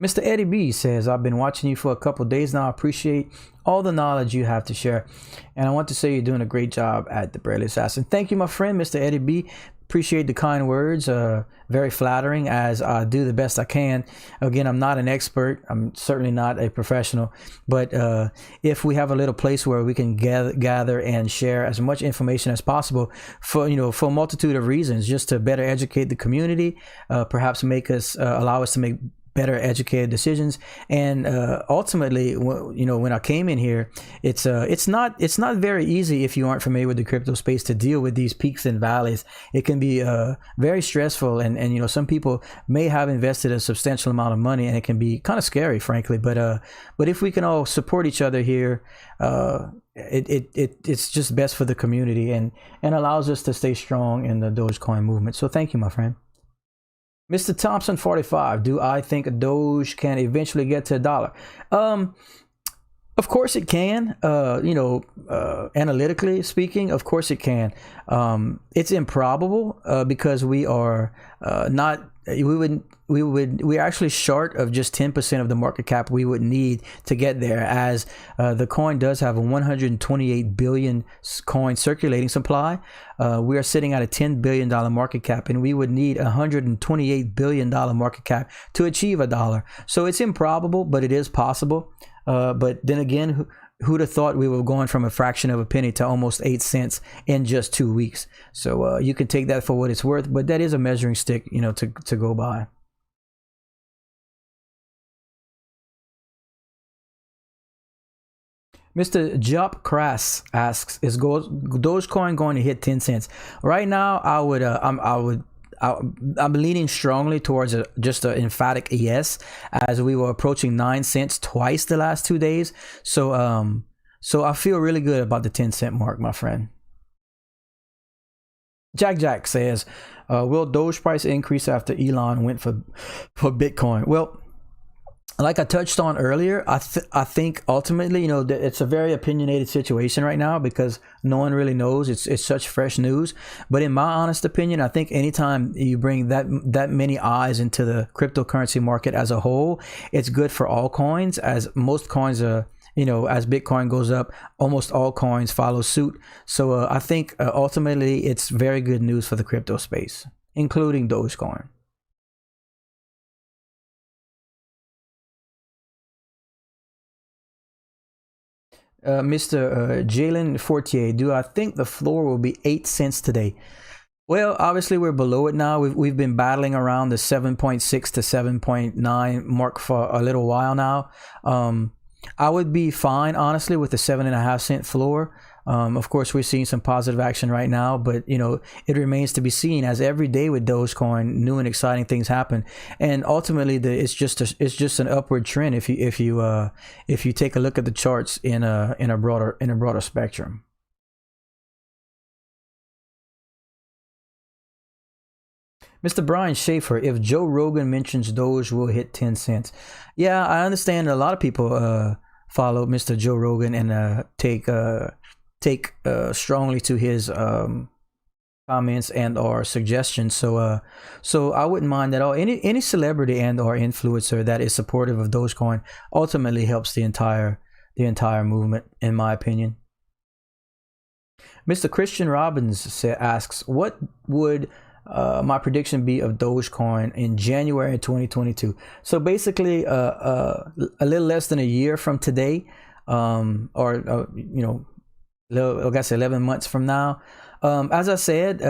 Mr. Eddie B says, I've been watching you for a couple days now. I appreciate all the knowledge you have to share. And I want to say you're doing a great job at the Barely Assassin. Thank you, my friend, Mr. Eddie B. Appreciate the kind words. Very flattering, as I do the best I can. Again, I'm not an expert. I'm certainly not a professional. But if we have a little place where we can gather and share as much information as possible for a multitude of reasons, just to better educate the community, perhaps allow us to make better educated decisions, and ultimately, when I came in here, it's not very easy if you aren't familiar with the crypto space to deal with these peaks and valleys. It can be very stressful, and some people may have invested a substantial amount of money, and it can be kind of scary, frankly. But if we can all support each other here, it's just best for the community and allows us to stay strong in the Dogecoin movement. So thank you, my friend. Mr. Thompson 45, do I think Doge can eventually get to $1? Of course it can. Analytically speaking, of course it can. It's improbable because we are not. We're actually short of just 10% of the market cap we would need to get there, as the coin does have a 128 billion coin circulating supply. We are sitting at a $10 billion market cap, and we would need a $128 billion market cap to achieve $1. So it's improbable, but it is possible. But then again, who'd have thought we were going from a fraction of a penny to almost 8 cents in just 2 weeks? So you can take that for what it's worth, but that is a measuring stick, to go by. Mr. Jop Crass asks, is Dogecoin going to hit 10 cents? Right now, I'm leaning strongly towards just an emphatic yes, as we were approaching 9 cents twice the last 2 days. So I feel really good about the 10 cent mark, my friend. Jack says, will Doge price increase after Elon went for Bitcoin? Well, like I touched on earlier, I think ultimately, it's a very opinionated situation right now because no one really knows. It's such fresh news. But in my honest opinion, I think anytime you bring that many eyes into the cryptocurrency market as a whole, it's good for all coins, as most coins are. As Bitcoin goes up, almost all coins follow suit. So I think ultimately it's very good news for the crypto space, including Dogecoin. Mr. Jalen Fortier, do I think the floor will be 8 cents today? Well, obviously we're below it now. We've been battling around the 7.6 to 7.9 mark for a little while now. I would be fine, honestly, with the 7.5 cent floor. Of course, we're seeing some positive action right now, but it remains to be seen, as every day with Dogecoin, new and exciting things happen, and ultimately, it's just an upward trend if you take a look at the charts in a broader spectrum. Mr. Brian Schaefer, if Joe Rogan mentions Doge, will hit 10 cents. Yeah, I understand a lot of people follow Mr. Joe Rogan and take strongly to his comments and or suggestions. So I wouldn't mind at all. Any celebrity and or influencer that is supportive of Dogecoin ultimately helps the entire movement, in my opinion. Mr. Christian Robbins asks, what would my prediction be of Dogecoin in January 2022? So basically, a little less than a year from today, I guess 11 months from now. As I said,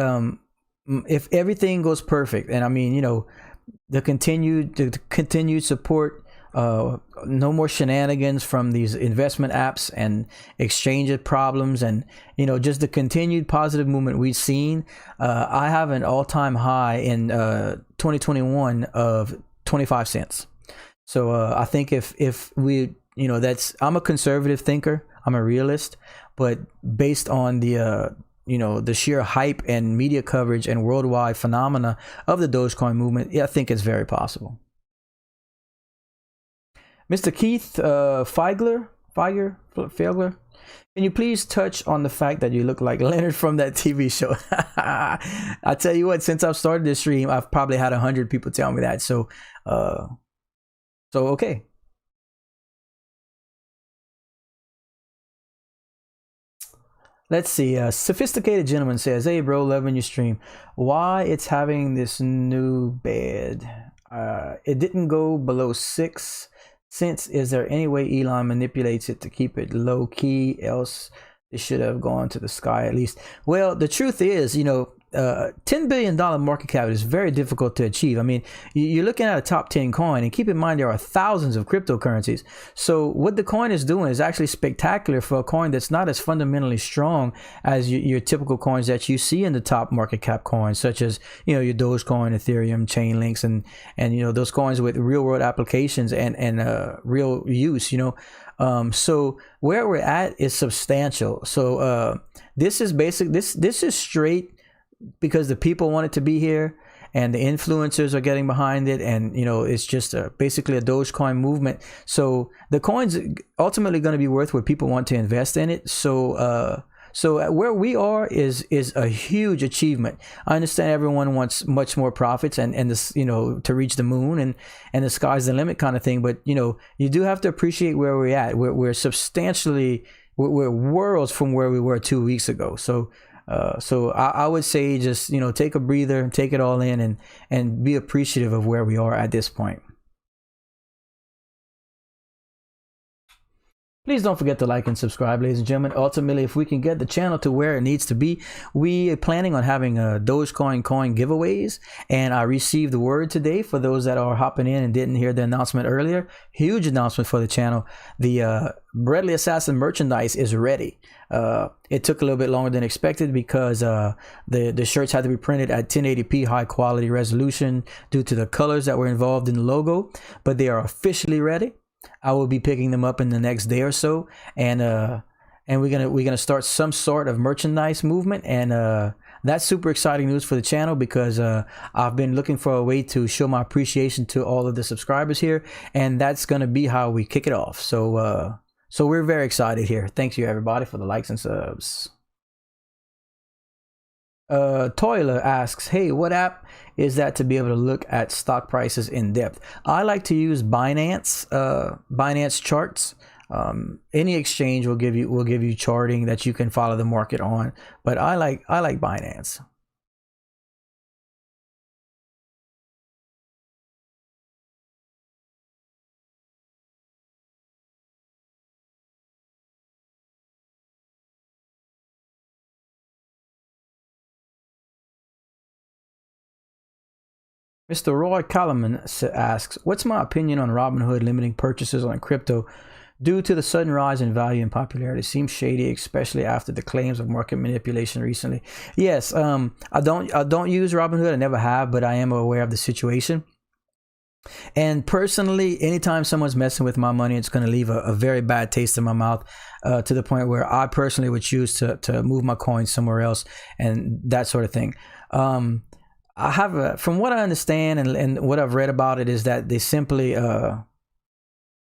if everything goes perfect, and I mean, the continued support, no more shenanigans from these investment apps and exchange problems, and just the continued positive movement we've seen. I have an all-time high in 2021 of 25 cents. So I think if we, I'm a conservative thinker, I'm a realist, but based on the sheer hype and media coverage and worldwide phenomena of the Dogecoin movement, I think it's very possible. Mr. Keith Feigler, can you please touch on the fact that you look like Leonard from that TV show? I tell you what, since I've started this stream, I've probably had 100 people tell me that. So okay. Let's see. Sophisticated Gentleman says, hey, bro, loving your stream. Why it's having this new bed? It didn't go below 6 cents. Is there any way Elon manipulates it to keep it low key? Else it should have gone to the sky at least. Well, the truth is, $10 billion market cap is very difficult to achieve. I mean, you're looking at a top 10 coin, and keep in mind there are thousands of cryptocurrencies. So what the coin is doing is actually spectacular for a coin that's not as fundamentally strong as your typical coins that you see in the top market cap coins, such as your Dogecoin, Ethereum, Chainlinks, and those coins with real world applications and real use. So where we're at is substantial. So this is basic. This is straight because the people want it to be here, and the influencers are getting behind it, and it's just basically a Dogecoin movement. So the coin's ultimately going to be worth what people want to invest in it. So where we are is a huge achievement. I understand everyone wants much more profits and this, to reach the moon and the sky's the limit kind of thing. But you do have to appreciate where we're at. We're substantially, we're worlds from where we were 2 weeks ago. So I would say just, take a breather, take it all in, and be appreciative of where we are at this point. Please don't forget to like and subscribe, ladies and gentlemen. Ultimately, if we can get the channel to where it needs to be, we are planning on having Dogecoin coin giveaways. And I received the word today for those that are hopping in and didn't hear the announcement earlier. Huge announcement for the channel. The Bradley Assassin merchandise is ready. It took a little bit longer than expected because the shirts had to be printed at 1080p high quality resolution due to the colors that were involved in the logo, but they are officially ready. I will be picking them up in the next day or so, and we're gonna start some sort of merchandise movement, and that's super exciting news for the channel, because I've been looking for a way to show my appreciation to all of the subscribers here, and that's going to be how we kick it off. So so we're very excited here. Thank you everybody for the likes and subs. Toiler asks, hey, what app is that to be able to look at stock prices in depth? I like to use Binance, Binance charts. Any exchange will give you charting that you can follow the market on, but I like Binance. Mr. Roy Kalaman asks, what's my opinion on Robinhood limiting purchases on crypto due to the sudden rise in value and popularity? Seems shady, especially after the claims of market manipulation recently. Yes, I don't use Robinhood. I never have, but I am aware of the situation. And personally, anytime someone's messing with my money, it's going to leave a very bad taste in my mouth, to the point where I personally would choose to move my coins somewhere else and that sort of thing. I have from what I understand and what I've read about it, is that they simply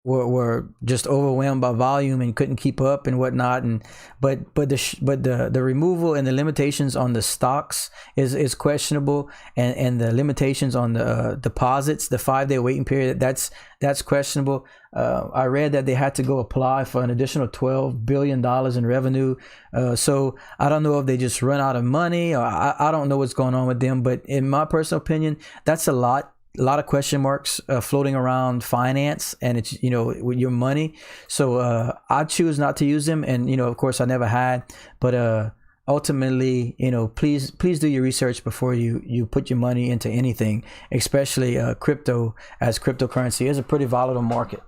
were just overwhelmed by volume and couldn't keep up and whatnot. And but the removal and the limitations on the stocks is questionable, and the limitations on the deposits, the 5-day waiting period, that's questionable. I read that they had to go apply for an additional $12 billion in revenue. So I don't know if they just run out of money, or I don't know what's going on with them. But in my personal opinion, that's a lot of question marks floating around finance, and it's, with your money. So I choose not to use them, and of course I never had, but ultimately, please do your research before you put your money into anything, especially crypto, as cryptocurrency is a pretty volatile market.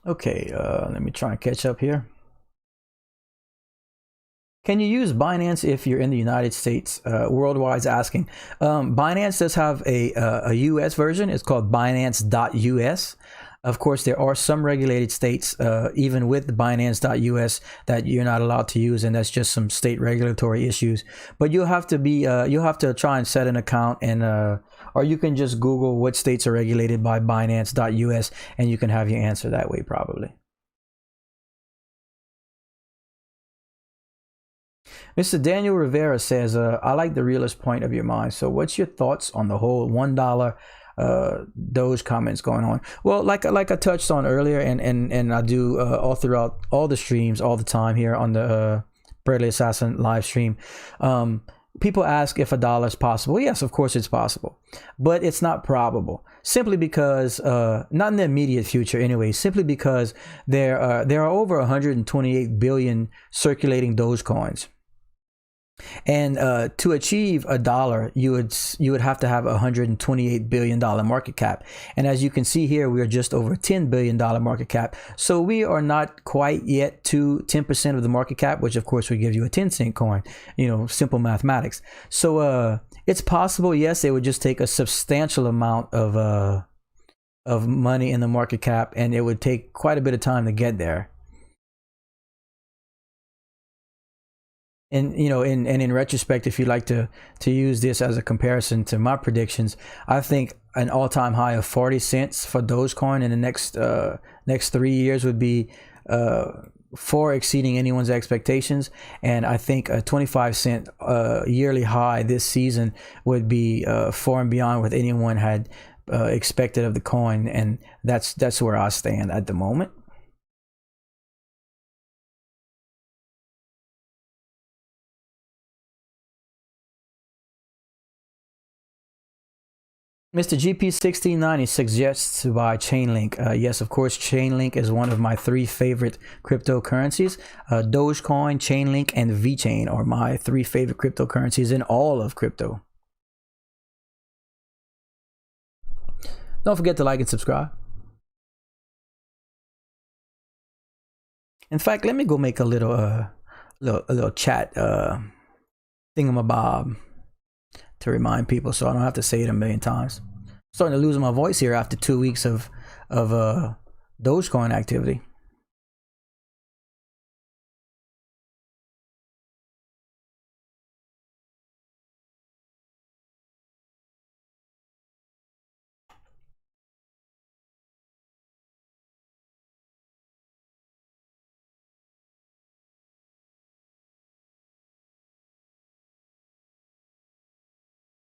Okay, let me try and catch up here. Can you use Binance if you're in the United States? Worldwide's asking. Binance does have a US version. It's called Binance.us. Of course, there are some regulated states, even with Binance.us, that you're not allowed to use, and that's just some state regulatory issues. But you'll have to try and set an account, and or you can just Google what states are regulated by Binance.us, and you can have your answer that way probably. Mr. Daniel Rivera says, I like the realist point of your mind. So what's your thoughts on the whole $1 Doge comments going on? Well, like I touched on earlier, and I do all throughout all the streams all the time here on the Bradley Assassin live stream. People ask if $1 is possible. Yes, of course it's possible, but it's not probable, simply because not in the immediate future anyway, simply because there are over 128 billion circulating Dogecoins. And to achieve $1, you would have to have a $128 billion market cap. And as you can see here, we are just over a $10 billion market cap. So we are not quite yet to 10% of the market cap, which of course would give you a 10-cent coin, simple mathematics. So it's possible, yes. It would just take a substantial amount of money in the market cap, and it would take quite a bit of time to get there. And in retrospect, if you like to use this as a comparison to my predictions, I think an all-time high of 40 cents for Dogecoin in the next 3 years would be far exceeding anyone's expectations. And I think a 25-cent yearly high this season would be far and beyond what anyone had expected of the coin. And that's where I stand at the moment. Mr. GP1690 suggests to buy Chainlink. Yes, of course, Chainlink is one of my 3 favorite cryptocurrencies. Dogecoin, Chainlink, and VeChain are my 3 favorite cryptocurrencies in all of crypto. Don't forget to like and subscribe. In fact, let me go make a little chat thingamabob to remind people, so I don't have to say it a million times. Starting to lose my voice here after 2 weeks of Dogecoin activity.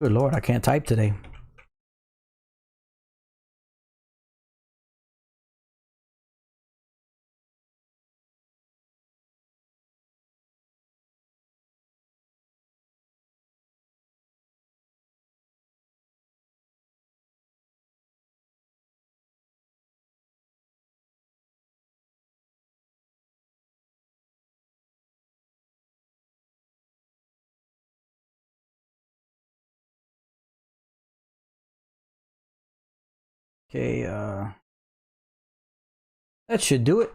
Good Lord, I can't type today. Okay, that should do it.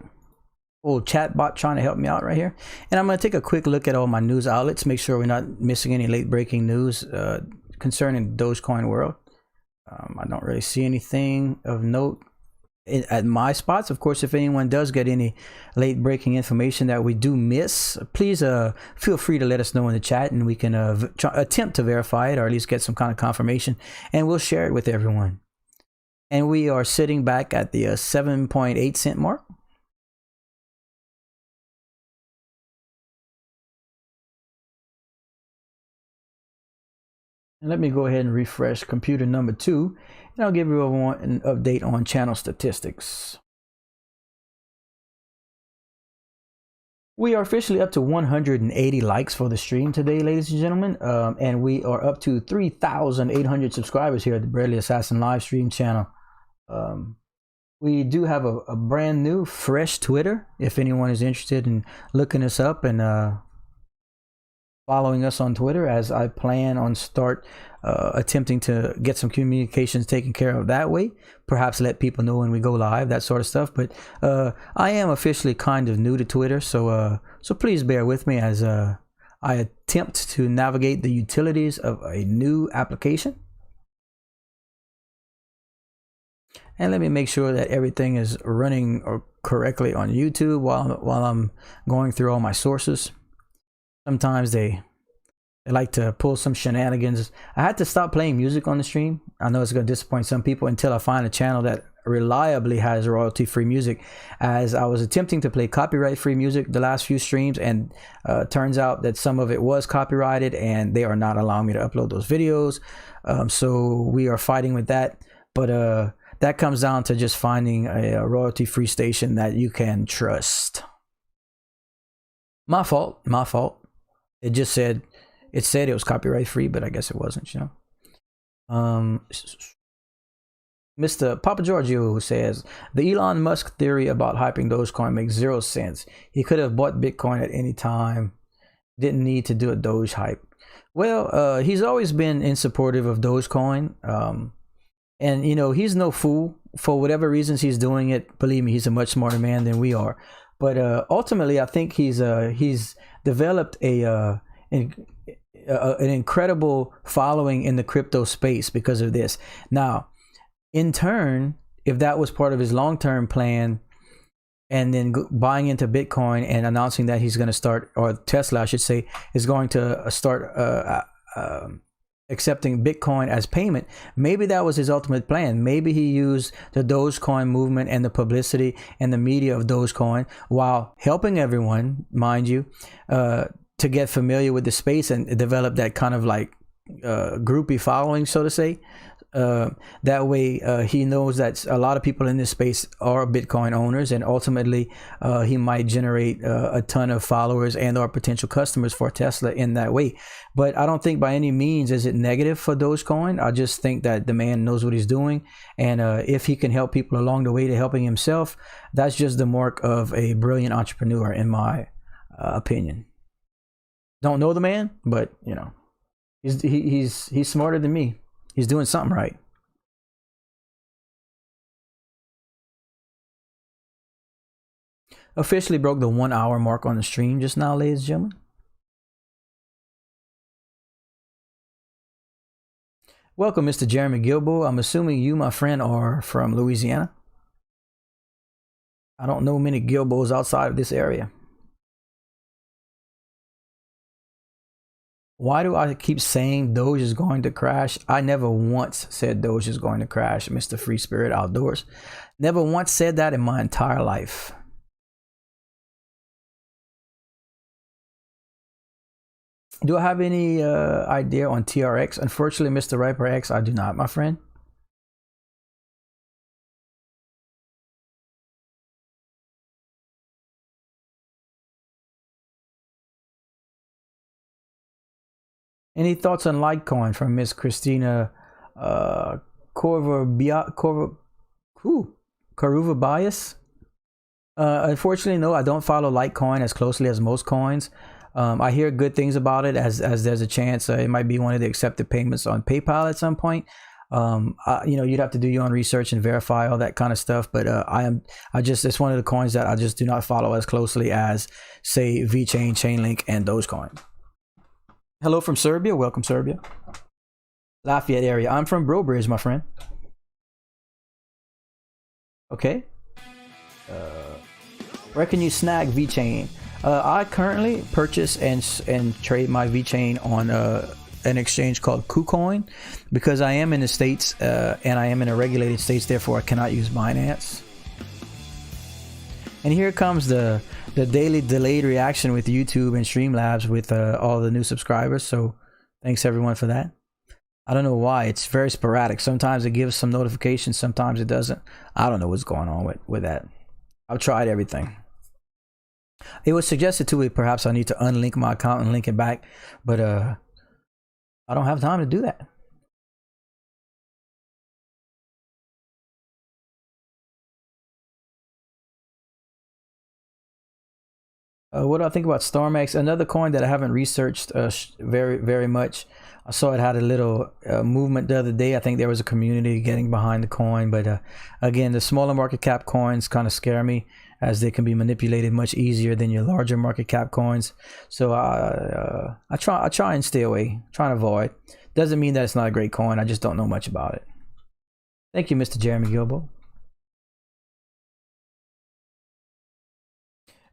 Old chatbot trying to help me out right here. And I'm going to take a quick look at all my news outlets, make sure we're not missing any late breaking news concerning the Dogecoin world. I don't really see anything of note at my spots. Of course, if anyone does get any late breaking information that we do miss, please feel free to let us know in the chat, and we can attempt to verify it, or at least get some kind of confirmation, and we'll share it with everyone. And we are sitting back at the 7.8 cent mark. And let me go ahead and refresh computer number 2, and I'll give you an update on channel statistics. We are officially up to 180 likes for the stream today, ladies and gentlemen, and we are up to 3,800 subscribers here at the Bradley Assassin live stream channel. We do have a brand new, fresh Twitter. If anyone is interested in looking us up and following us on Twitter, as I plan on attempting to get some communications taken care of that way, perhaps let people know when we go live, that sort of stuff. But I am officially kind of new to Twitter, so please bear with me as I attempt to navigate the utilities of a new application. And let me make sure that everything is running correctly on YouTube while I'm going through all my sources. Sometimes they like to pull some shenanigans. I had to stop playing music on the stream. I know it's going to disappoint some people until I find a channel that reliably has royalty-free music, as I was attempting to play copyright-free music the last few streams, and turns out that some of it was copyrighted and they are not allowing me to upload those videos. So we are fighting with that. But that comes down to just finding a royalty-free station that you can trust. My fault. It just said it was copyright free, but I guess it wasn't, you know. Mr. Papa Giorgio says the Elon Musk theory about hyping Dogecoin makes 0 sense. He could have bought Bitcoin at any time. Didn't need to do a Doge hype. Well, he's always been in supportive of Dogecoin. And you know, he's no fool. For whatever reasons he's doing it, believe me, he's a much smarter man than we are. But ultimately, I think he's developed an incredible following in the crypto space because of this. Now, in turn, if that was part of his long-term plan, and then buying into Bitcoin and announcing that he's going to start, or Tesla, I should say, is going to start accepting Bitcoin as payment, maybe that was his ultimate plan. Maybe he used the Dogecoin movement and the publicity and the media of Dogecoin, while helping everyone, mind you, to get familiar with the space and develop that kind of like groupie following, so to say. That way he knows that a lot of people in this space are Bitcoin owners, and ultimately he might generate a ton of followers and or potential customers for Tesla in that way. But I don't think by any means is it negative for Dogecoin. I just think that the man knows what he's doing, and if he can help people along the way to helping himself, that's just the mark of a brilliant entrepreneur, in my opinion. Don't know the man, but you know, he's smarter than me. He's doing something right. Officially broke the 1 hour mark on the stream just now, ladies and gentlemen. Welcome, Mr. Jeremy Gilbo. I'm assuming you, my friend, are from Louisiana. I don't know many Gilbos outside of this area. Why do I keep saying Doge is going to crash? I never once said Doge is going to crash, Mr. Free Spirit Outdoors. Never once said that in my entire life. Do I have any idea on TRX? Unfortunately, Mr. Riper X, I do not, my friend. Any thoughts on Litecoin from Miss Christina Corva Bias? Unfortunately, no, I don't follow Litecoin as closely as most coins. I hear good things about it, as there's a chance it might be one of the accepted payments on PayPal at some point. You'd have to do your own research and verify all that kind of stuff. But it's one of the coins that I just do not follow as closely as, say, VeChain, Chainlink, and Dogecoin. Hello from Serbia. Welcome, Serbia. Lafayette area. I'm from Brobridge, my friend. Okay. Where can you snag VeChain? I currently purchase and trade my VeChain on an exchange called KuCoin, because I am in the States and I am in a regulated states, therefore I cannot use Binance. And here comes the daily delayed reaction with YouTube and Streamlabs with all the new subscribers. So thanks everyone for that. I don't know why. It's very sporadic. Sometimes it gives some notifications, sometimes it doesn't. I don't know what's going on with that. I've tried everything. It was suggested to me perhaps I need to unlink my account and link it back, but I don't have time to do that. What do I think about StormX? Another coin that I haven't researched very much. I saw it had a little movement the other day. I think there was a community getting behind the coin, but again, the smaller market cap coins kind of scare me, as they can be manipulated much easier than your larger market cap coins. So I try and stay away, try and avoid. Doesn't mean that it's not a great coin. I just don't know much about it. Thank you, Mr. Jeremy Gilbo.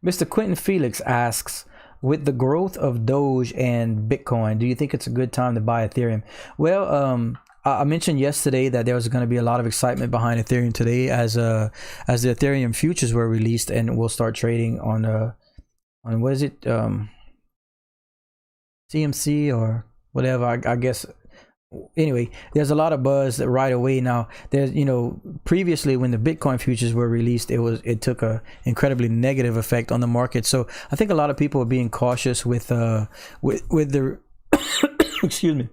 Mr. Quentin Felix asks, with the growth of Doge and Bitcoin, do you think it's a good time to buy Ethereum? Well, I mentioned yesterday that there was going to be a lot of excitement behind Ethereum today, as the Ethereum futures were released, and we'll start trading on what is it, CMC or whatever. I guess. Anyway, there's a lot of buzz right away now. There's, previously when the Bitcoin futures were released, it took a incredibly negative effect on the market. So I think a lot of people are being cautious with the excuse me,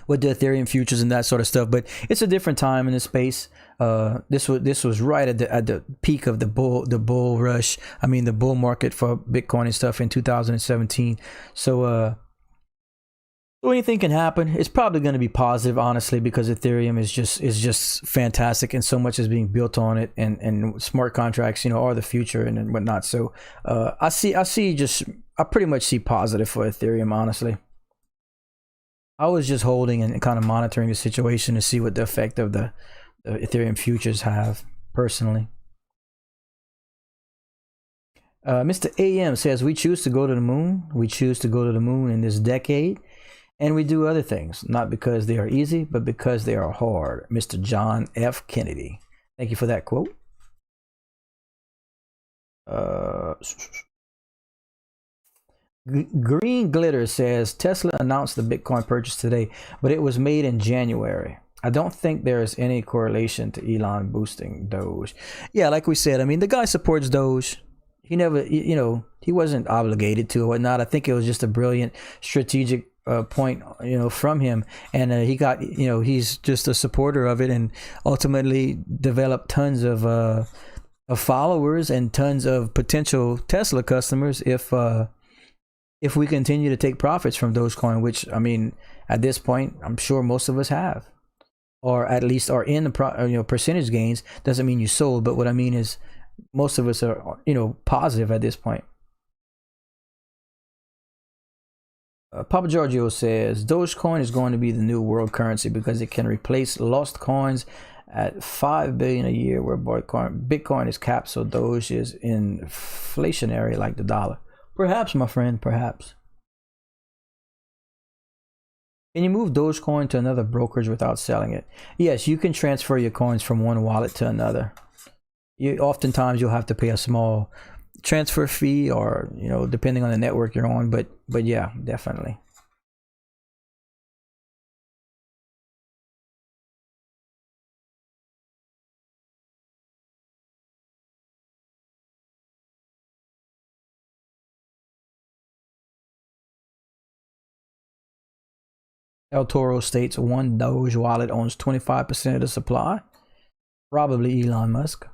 with the Ethereum futures and that sort of stuff. But it's a different time in the space. This was right at the peak of the bull rush. I mean, the bull market for Bitcoin and stuff in 2017. So anything can happen. It's probably going to be positive, honestly, because Ethereum is just fantastic, and so much is being built on it, and smart contracts, are the future and whatnot. So I pretty much see positive for Ethereum, honestly. I was just holding and kind of monitoring the situation to see what the effect of the Ethereum futures have, personally. Mr. AM says, we choose to go to the moon. We choose to go to the moon in this decade. And we do other things, not because they are easy, but because they are hard. Mr. John F. Kennedy. Thank you for that quote. Green Glitter says, Tesla announced the Bitcoin purchase today, but it was made in January. I don't think there is any correlation to Elon boosting Doge. Yeah, like we said, I mean, the guy supports Doge. He never, he wasn't obligated to or whatnot. I think it was just a brilliant strategic point, from him, and he got, he's just a supporter of it, and ultimately developed tons of followers and tons of potential Tesla customers if we continue to take profits from Dogecoin, which, I mean, at this point, I'm sure most of us have, or at least are in the percentage gains. Doesn't mean you sold, but what I mean is most of us are, positive at this point. Papa Giorgio says, Dogecoin is going to be the new world currency because it can replace lost coins at 5 billion a year, where Bitcoin is capped, so Doge is inflationary like the dollar. Perhaps, my friend, perhaps. Can you move Dogecoin to another brokerage without selling it? Yes, you can transfer your coins from one wallet to another. Oftentimes you'll have to pay a small transfer fee, or depending on the network you're on. But yeah, definitely. El Toro states one Doge wallet owns 25% of the supply. Probably Elon Musk.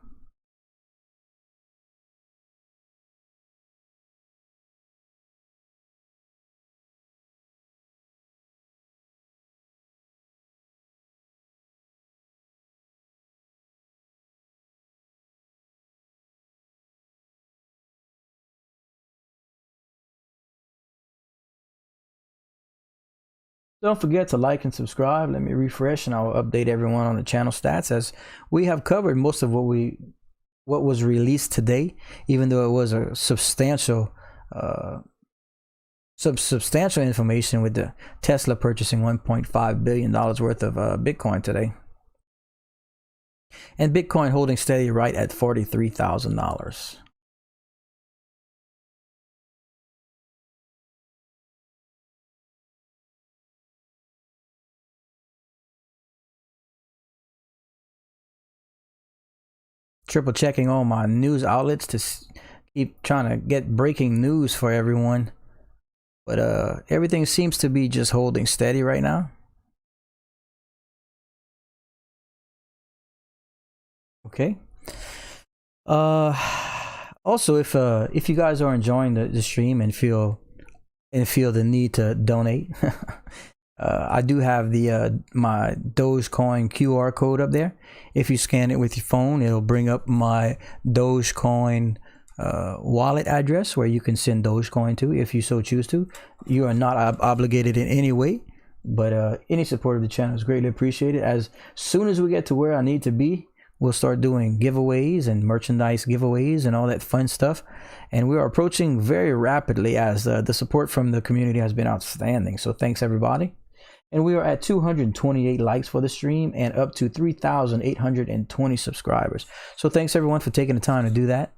Don't forget to like and subscribe. Let me refresh and I'll update everyone on the channel stats, as we have covered most of what was released today, even though it was a substantial substantial information with the Tesla purchasing $1.5 billion worth of Bitcoin today. And Bitcoin holding steady right at $43,000. Triple checking all my news outlets to keep trying to get breaking news for everyone, but everything seems to be just holding steady right now. Okay. Also, if you guys are enjoying the stream and feel the need to donate, I do have the my Dogecoin QR code up there. If you scan it with your phone, it'll bring up my Dogecoin wallet address where you can send Dogecoin to if you so choose to. You are not obligated in any way, but any support of the channel is greatly appreciated. As soon as we get to where I need to be, we'll start doing giveaways and merchandise giveaways and all that fun stuff. And we are approaching very rapidly, as the support from the community has been outstanding. So thanks everybody. And we are at 228 likes for the stream and up to 3,820 subscribers. So thanks everyone for taking the time to do that.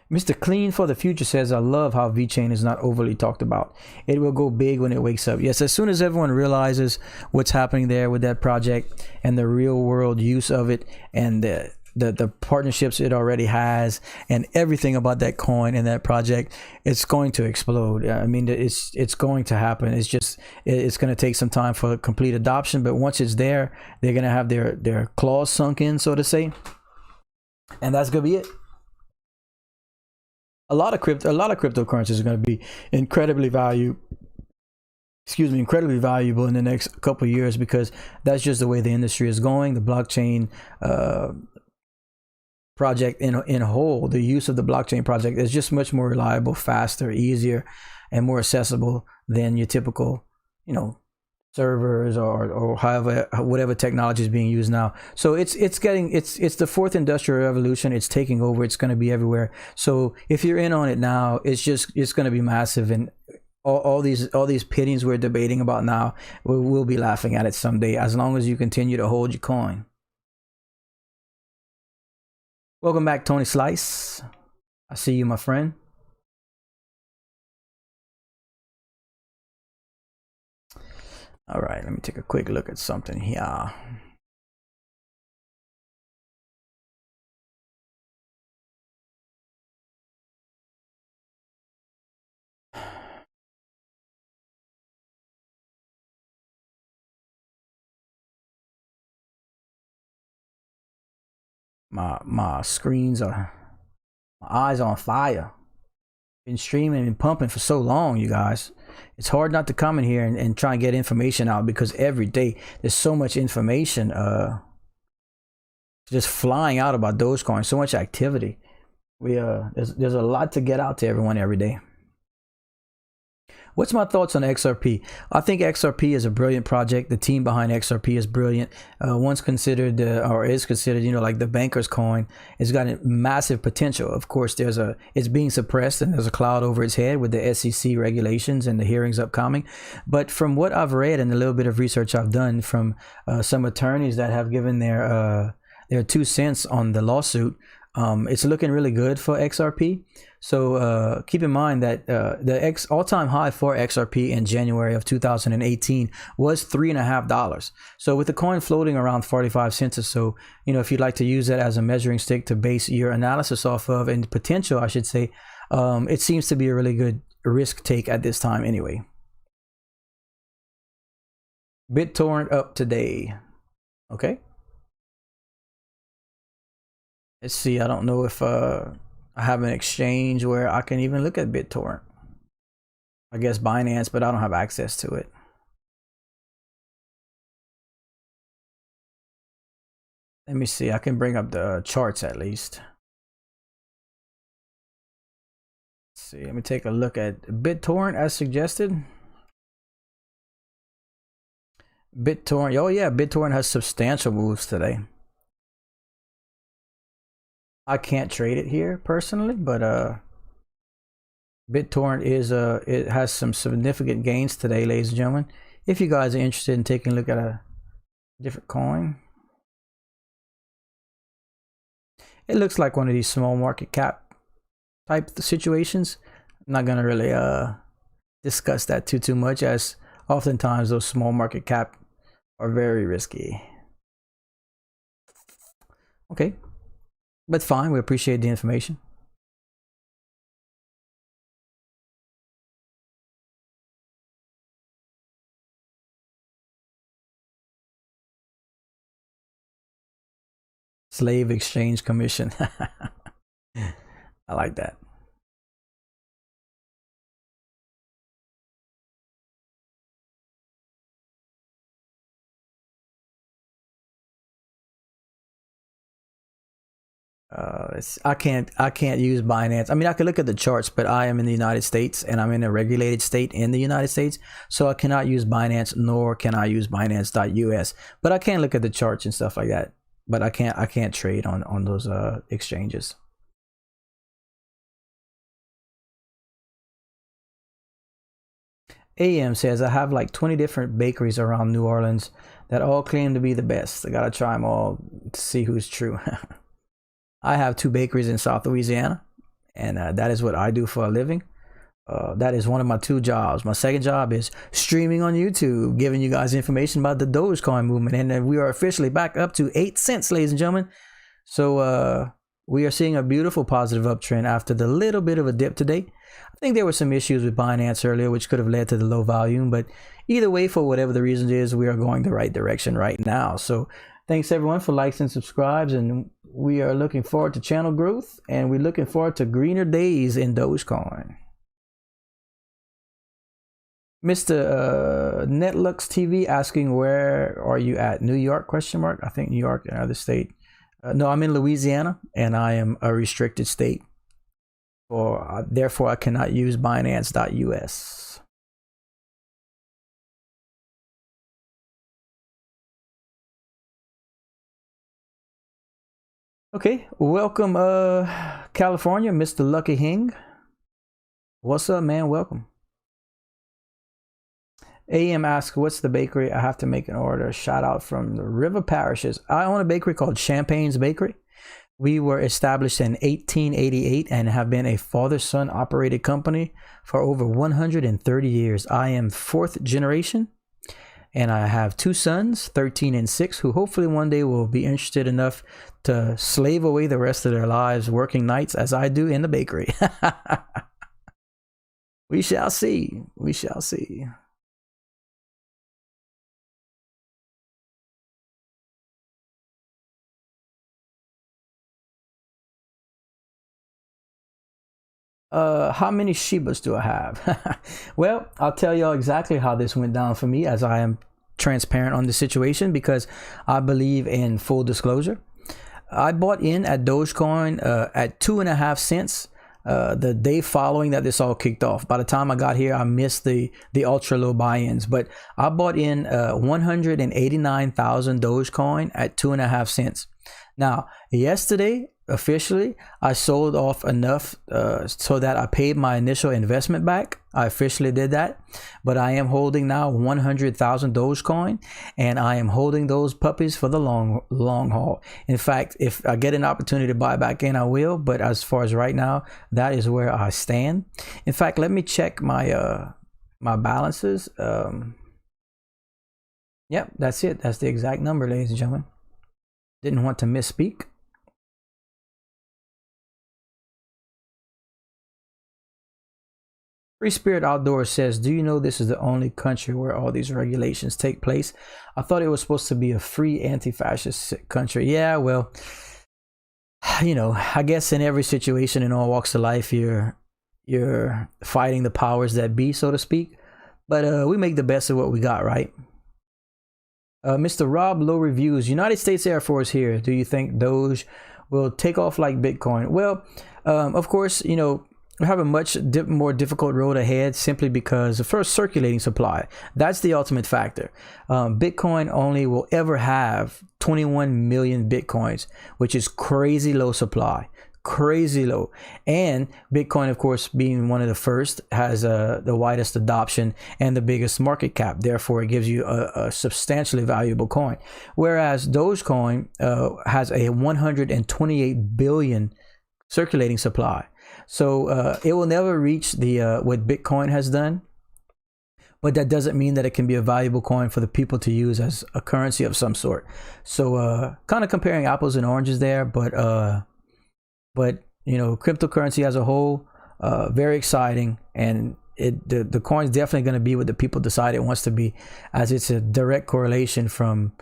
Mr. Clean for the Future says, I love how VeChain is not overly talked about. It will go big when it wakes up. Yes, as soon as everyone realizes what's happening there with that project and the real world use of it, and the partnerships it already has, and everything about that coin and that project, it's going to explode. I mean, it's going to happen. It's just, it's going to take some time for complete adoption, but once it's there, they're going to have their claws sunk in, so to say, and that's going to be it. A lot of cryptocurrencies are going to be incredibly valuable in the next couple of years, because that's just the way the industry is going. The blockchain project in whole, the use of the blockchain project is just much more reliable, faster, easier, and more accessible than your typical, servers or whatever technology is being used now. So it's the fourth industrial revolution. It's taking over. It's going to be everywhere. So if you're in on it now, it's going to be massive. And all these pittings we're debating about now, we'll be laughing at it someday, as long as you continue to hold your coin. Welcome back, Tony Slice. I see you, my friend. All right, let me take a quick look at something here. My screens are, my eyes are on fire. Been streaming and pumping for so long, you guys. It's hard not to come in here and try and get information out, because every day there's so much information just flying out about Dogecoin, so much activity. There's a lot to get out to everyone every day. What's my thoughts on XRP? I think XRP is a brilliant project. The team behind XRP is brilliant. Once considered, or is considered, like the banker's coin, it's got a massive potential. Of course, it's being suppressed, and there's a cloud over its head with the SEC regulations and the hearings upcoming. But from what I've read and a little bit of research I've done from some attorneys that have given their their 2 cents on the lawsuit. It's looking really good for XRP. So keep in mind that the all-time high for XRP in January of 2018 was $3.50. So with the coin floating around 45 cents or so, if you'd like to use that as a measuring stick to base your analysis off of, and potential, I should say, it seems to be a really good risk take at this time anyway. BitTorrent up today. Okay. Let's see. I don't know if I have an exchange where I can even look at BitTorrent. I guess Binance, but I don't have access to it. Let me see. I can bring up the charts at least. Let's see. Let me take a look at BitTorrent as suggested. BitTorrent. Oh yeah, BitTorrent has substantial moves today. I can't trade it here personally, but BitTorrent is it has some significant gains today, ladies and gentlemen. If you guys are interested in taking a look at a different coin, it looks like one of these small market cap type situations. I'm not gonna really discuss that too much, as oftentimes those small market cap are very risky. Okay. But fine, we appreciate the information. Slave Exchange Commission. I like that. I can't use Binance. I mean, I can look at the charts, but I am in the United States and I'm in a regulated state in the United States, so I cannot use Binance, nor can I use Binance.us. But I can look at the charts and stuff like that. But I can't trade on those exchanges. AM says, I have like 20 different bakeries around New Orleans that all claim to be the best. I gotta try them all to see who's true. I have 2 bakeries in South Louisiana, and that is what I do for a living. That is one of my 2 jobs. My second job is streaming on YouTube, giving you guys information about the Dogecoin movement. And we are officially back up to 8 cents, ladies and gentlemen. So we are seeing a beautiful positive uptrend after the little bit of a dip today. I think there were some issues with Binance earlier, which could have led to the low volume. But either way, for whatever the reason is, we are going the right direction right now. So thanks everyone for likes and subscribes, and we are looking forward to channel growth, and we're looking forward to greener days in Dogecoin. Mr. Netlux TV asking, where are you at? New York, question mark? I think New York, another state. No, I'm in Louisiana, and I am a restricted state. Therefore, I cannot use Binance.us. Okay, welcome California, Mr. Lucky Hing. What's up, man? Welcome. AM asks, what's the bakery? I have to make an order. Shout out from the River Parishes. I own a bakery called Champagne's Bakery. We were established in 1888 and have been a father-son operated company for over 130 years. I am 4th generation. And I have 2 sons, 13 and 6, who hopefully one day will be interested enough to slave away the rest of their lives working nights as I do in the bakery. We shall see. We shall see. How many Shibas do I have? Well, I'll tell y'all exactly how this went down for me, as I am transparent on the situation because I believe in full disclosure. I bought in at Dogecoin at 2.5 cents the day following that this all kicked off. By the time I got here, I missed the ultra low buy-ins, but I bought in 189,000 Dogecoin at 2.5 cents. Now, yesterday, officially, I sold off enough so that I paid my initial investment back. I officially did that, but I am holding now 100,000 Dogecoin, and I am holding those puppies for the long haul. In fact, if I get an opportunity to buy back in, I will. But as far as right now, that is where I stand. In fact, let me check my my balances. Yep, that's it. That's the exact number, ladies and gentlemen. Didn't want to misspeak. Free Spirit Outdoors says, do you know this is the only country where all these regulations take place? I thought it was supposed to be a free anti-fascist country. Yeah, well, you know, I guess in every situation in all walks of life, you're fighting the powers that be, so to speak. But we make the best of what we got, right? Mr. Rob Low Reviews, United States Air Force here. Do you think Doge will take off like Bitcoin? Well, of course, you know, we have a much more difficult road ahead simply because the first circulating supply, that's the ultimate factor. Bitcoin only will ever have 21 million Bitcoins, which is crazy low supply. Crazy low. And Bitcoin, of course, being one of the first, has the widest adoption and the biggest market cap. Therefore, it gives you a substantially valuable coin. Whereas Dogecoin has a 128 billion circulating supply. So it will never reach the what Bitcoin has done. But that doesn't mean that it can be a valuable coin for the people to use as a currency of some sort. So kind of comparing apples and oranges there, but you know, cryptocurrency as a whole, very exciting, and the coin's definitely going to be what the people decide it wants to be, as it's a direct correlation from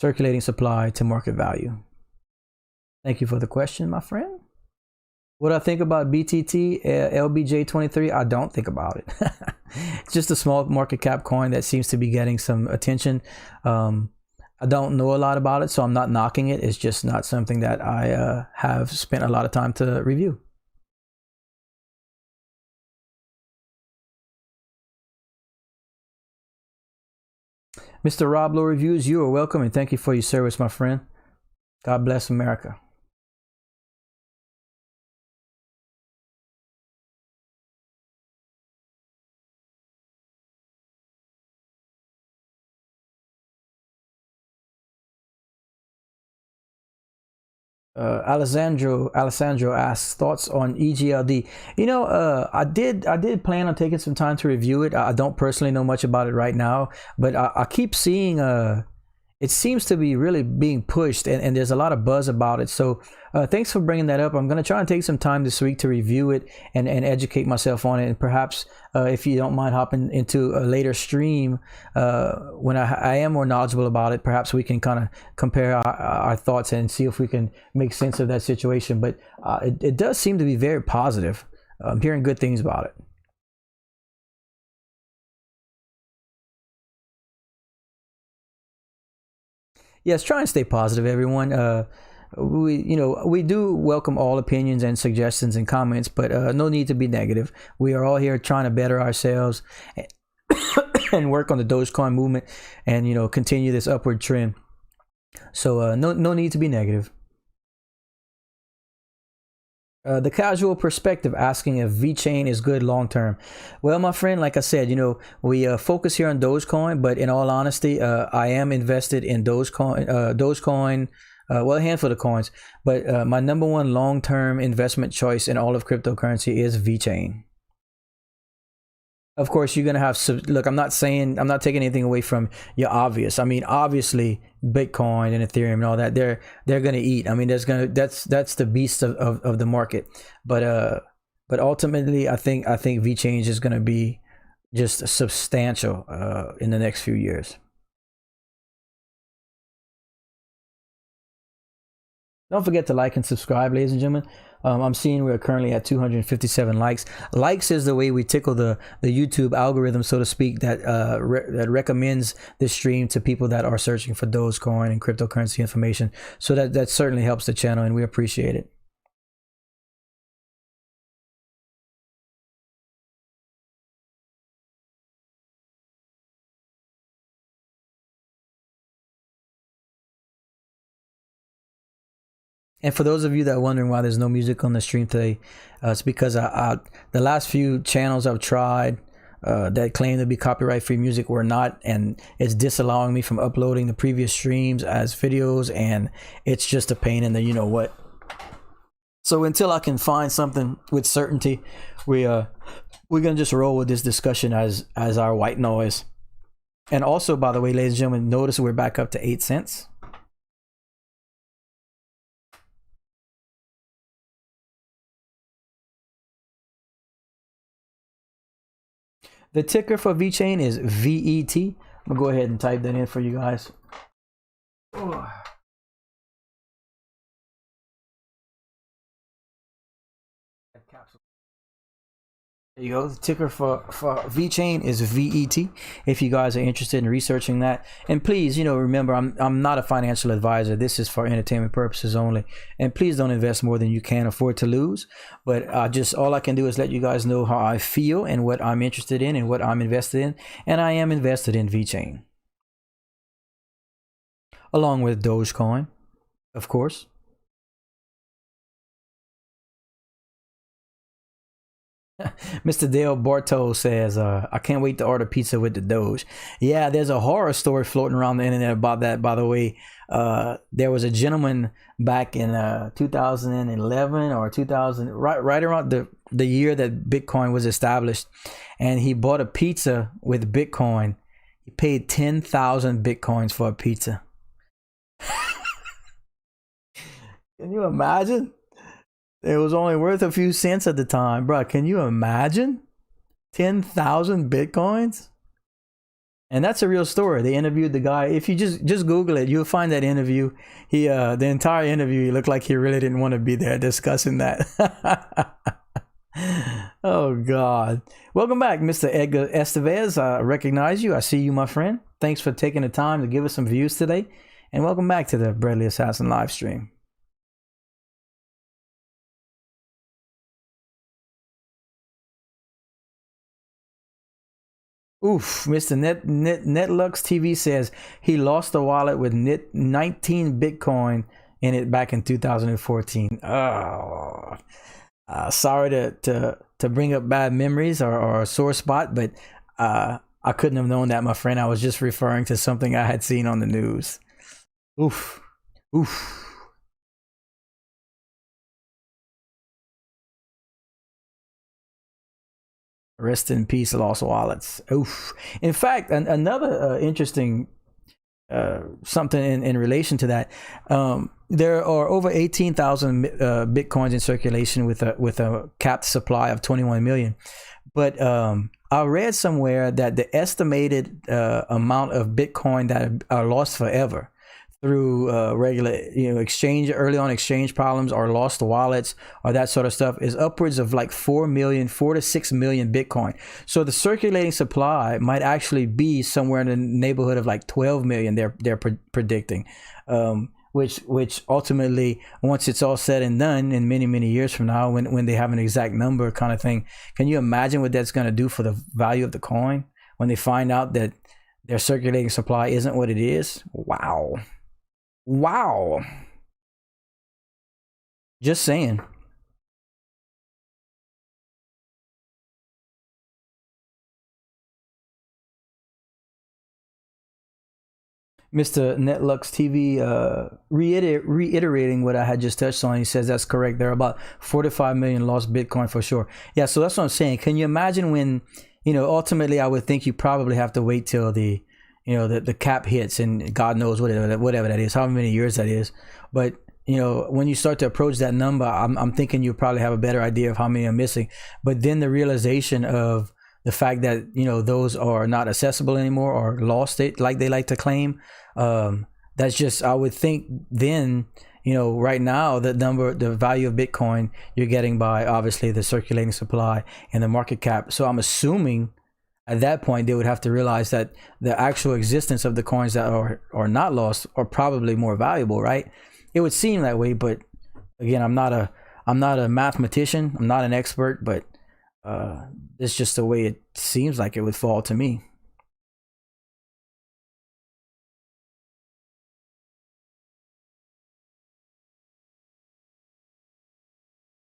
circulating supply to market value. Thank you for the question, my friend. What I think about BTT LBJ23, I don't think about it. It's just a small market cap coin that seems to be getting some attention. I don't know a lot about it, so I'm not knocking it. It's just not something that I have spent a lot of time to review. Mr. Rob Low Reviews, you are welcome, and thank you for your service, my friend. God bless America. Alessandro asks thoughts on EGLD. You know, I did plan on taking some time to review it. I don't personally know much about it right now, but I keep seeing it seems to be really being pushed, and there's a lot of buzz about it. So thanks for bringing that up. I'm going to try and take some time this week to review it and educate myself on it. And perhaps if you don't mind hopping into a later stream when I am more knowledgeable about it, perhaps we can kind of compare our thoughts and see if we can make sense of that situation. But it does seem to be very positive. I'm hearing good things about it. Yes, try and stay positive, everyone. We do welcome all opinions and suggestions and comments, but no need to be negative. We are all here trying to better ourselves and work on the Dogecoin movement, and continue this upward trend. So no need to be negative. The casual perspective asking if VeChain is good long term. Well, my friend, like I said, we focus here on Dogecoin, but in all honesty, I am invested in Dogecoin, well, a handful of coins, but my number one long term investment choice in all of cryptocurrency is VeChain. Of course, you're gonna have look. I'm not taking anything away from your obvious. I mean, obviously, Bitcoin and Ethereum and all that, they're gonna eat. I mean, that's the beast of the market. But ultimately, I think VeChain is gonna be just substantial in the next few years. Don't forget to like and subscribe, ladies and gentlemen. I'm seeing we're currently at 257 likes. Likes is the way we tickle the YouTube algorithm, so to speak, that that recommends this stream to people that are searching for Dogecoin and cryptocurrency information. So that certainly helps the channel, and we appreciate it. And for those of you that are wondering why there's no music on the stream today, it's because the last few channels I've tried that claim to be copyright free music were not, and it's disallowing me from uploading the previous streams as videos, and it's just a pain in the you know what. So until I can find something with certainty, we're gonna just roll with this discussion as our white noise. And also, by the way, ladies and gentlemen, notice we're back up to 8 cents. The ticker for VeChain is VET. I'm gonna go ahead and type that in for you guys. Oh. There you go. The ticker for VeChain is VET. If you guys are interested in researching that, and please, remember, I'm not a financial advisor. This is for entertainment purposes only. And please don't invest more than you can afford to lose. But all I can do is let you guys know how I feel and what I'm interested in and what I'm invested in. And I am invested in VeChain, along with Dogecoin, of course. Mr. Dale Barto says, I can't wait to order pizza with the Doge. Yeah, there's a horror story floating around the internet about that, by the way. There was a gentleman back in 2011 or 2000, right around the year that Bitcoin was established, and he bought a pizza with Bitcoin. He paid 10,000 Bitcoins for a pizza. Can you imagine? It was only worth a few cents at the time, bro. Can you imagine 10,000 Bitcoins? And that's a real story. They interviewed the guy. If you just Google it, you'll find that interview. He the entire interview, he looked like he really didn't want to be there discussing that. Oh God! Welcome back, Mr. Edgar Estevez. I recognize you. I see you, my friend. Thanks for taking the time to give us some views today, and welcome back to the Bradley Assassin live stream. Oof, Mr. Netlux TV says he lost a wallet with 19 Bitcoin in it back in 2014. Oh, sorry to bring up bad memories or a sore spot, but I couldn't have known that, my friend. I was just referring to something I had seen on the news. Oof, oof. Rest in peace, lost wallets. Oof. In fact, another interesting something in relation to that, there are over 18,000 Bitcoins in circulation with a capped supply of 21 million. But I read somewhere that the estimated amount of Bitcoin that are lost forever through regular exchange problems or lost wallets or that sort of stuff is upwards of like 4 to 6 million Bitcoin. So the circulating supply might actually be somewhere in the neighborhood of like 12 million. They're predicting, which ultimately, once it's all said and done in many years from now, when they have an exact number kind of thing, can you imagine what that's going to do for the value of the coin when they find out that their circulating supply isn't what it is? Wow. Just saying. Mr. Netlux TV reiterating what I had just touched on. He says that's correct. There are about 4 to 5 million lost Bitcoin for sure. Yeah, so that's what I'm saying. Can you imagine when, ultimately I would think you probably have to wait till the cap hits, and God knows whatever that is, however many years that is. But when you start to approach that number, I'm thinking you probably have a better idea of how many are missing. But then the realization of the fact that those are not accessible anymore or lost, like they like to claim, that's just, I would think then, right now the value of Bitcoin you're getting by obviously the circulating supply and the market cap. So I'm assuming at that point they would have to realize that the actual existence of the coins that are not lost are probably more valuable, right? It would seem that way, but again, I'm not a mathematician, I'm not an expert, but it's just the way it seems like it would fall to me.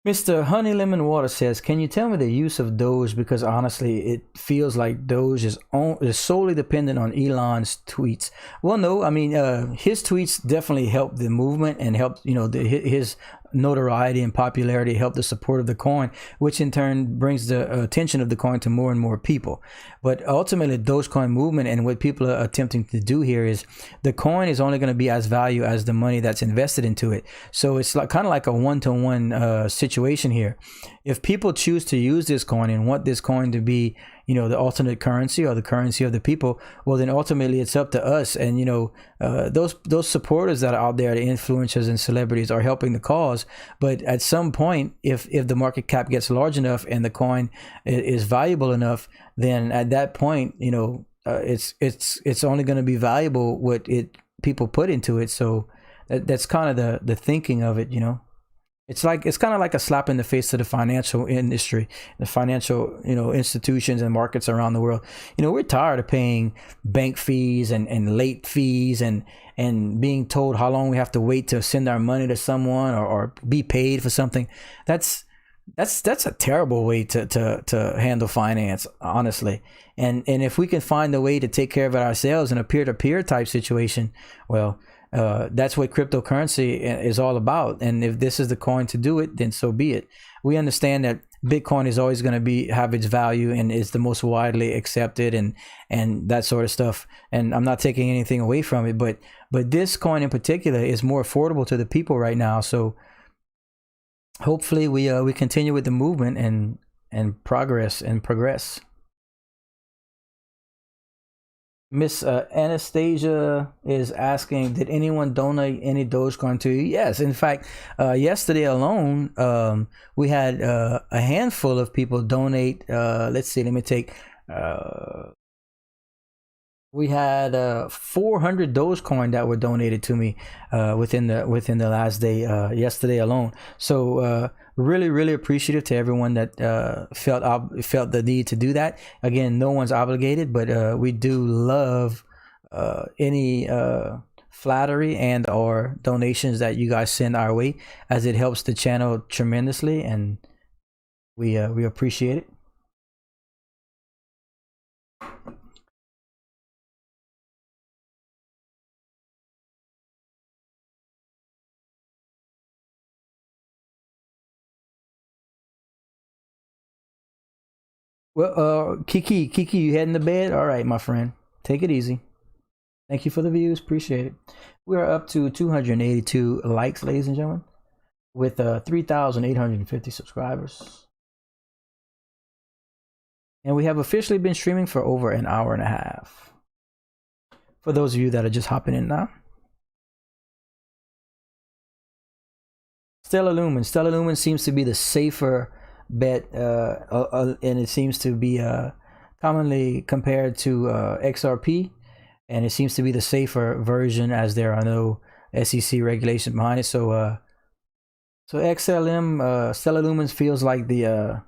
Mr. Honey Lemon Water says, "Can you tell me the use of Doge? Because honestly, it feels like Doge is solely dependent on Elon's tweets." Well, no, I mean his tweets definitely helped the movement and helped his notoriety and popularity help the support of the coin, which in turn brings the attention of the coin to more and more people. But ultimately, the Dogecoin movement and what people are attempting to do here is the coin is only going to be as value as the money that's invested into it. So it's like kind of like a one-to-one situation here. If people choose to use this coin and want this coin to be, the alternate currency or the currency of the people, well, then ultimately it's up to us. And those supporters that are out there, the influencers and celebrities, are helping the cause. But at some point, if the market cap gets large enough and the coin is valuable enough, then at that point, it's only going to be valuable what people put into it. So that's kind of the thinking of it. It's kind of like a slap in the face to the financial industry, the financial institutions and markets around the world. We're tired of paying bank fees and late fees and being told how long we have to wait to send our money to someone or be paid for something. That's a terrible way to handle finance, honestly. And if we can find a way to take care of it ourselves in a peer-to-peer type situation, well, that's what cryptocurrency is all about. And if this is the coin to do it, then so be it. We understand that Bitcoin is always going to have its value and is the most widely accepted and that sort of stuff. And I'm not taking anything away from it, but this coin in particular is more affordable to the people right now. So hopefully we continue with the movement and progress. Miss Anastasia is asking, did anyone donate any Dogecoin to you? Yes, in fact, yesterday alone, we had a handful of people donate. Let's see, let me take. We had 400 Dogecoin that were donated to me within the last day, yesterday alone. So really appreciative to everyone that felt the need to do that. Again, no one's obligated, but we do love any flattery and or donations that you guys send our way, as it helps the channel tremendously, and we appreciate it. Well, Kiki, you heading to bed? All right, my friend, take it easy. Thank you for the views, appreciate it. We are up to 282 likes, ladies and gentlemen, with 3,850 subscribers, and we have officially been streaming for over an hour and a half. For those of you that are just hopping in now, Stellar Lumen seems to be the safer bet, and it seems to be commonly compared to XRP, and it seems to be the safer version, as there are no SEC regulations behind it. So XLM, Stellar Lumens feels like the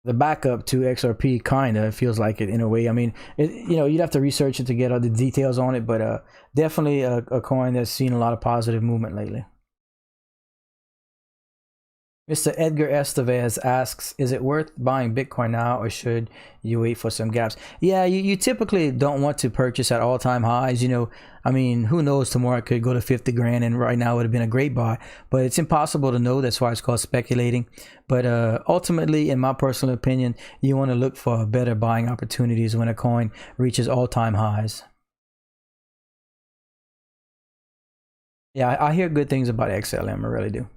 backup to XRP, kind of feels like it in a way. I mean, you'd have to research it to get all the details on it, but definitely a coin that's seen a lot of positive movement lately. Mr. Edgar Estevez asks, is it worth buying Bitcoin now, or should you wait for some gaps? Yeah, you typically don't want to purchase at all-time highs. I mean, who knows, tomorrow it could go to 50 grand, and right now it would have been a great buy, but it's impossible to know. That's why it's called speculating. But ultimately, in my personal opinion, you want to look for better buying opportunities when a coin reaches all-time highs. Yeah, I hear good things about XLM, I really do.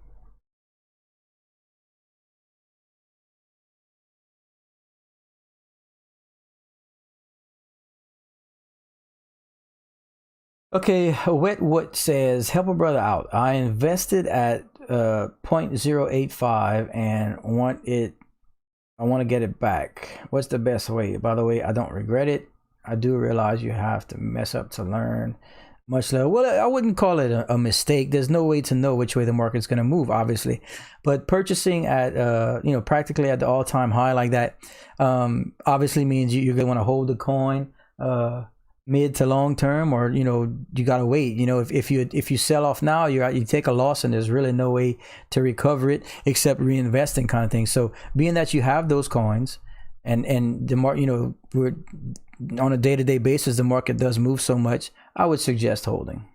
Okay, what says, help a brother out. I invested at 0.085 and I want to get it back. What's the best way? By the way, I don't regret it. I do realize you have to mess up to learn. Much less. Well, I wouldn't call it a mistake. There's no way to know which way the market's going to move, obviously. But purchasing at practically at the all-time high like that obviously means you're going to want to hold the coin. mid to long term, or you got to wait. If you sell off now, you take a loss, and there's really no way to recover it except reinvesting, kind of thing. So being that you have those coins, and the market, we're on a day-to-day basis, the market does move so much, I would suggest holding.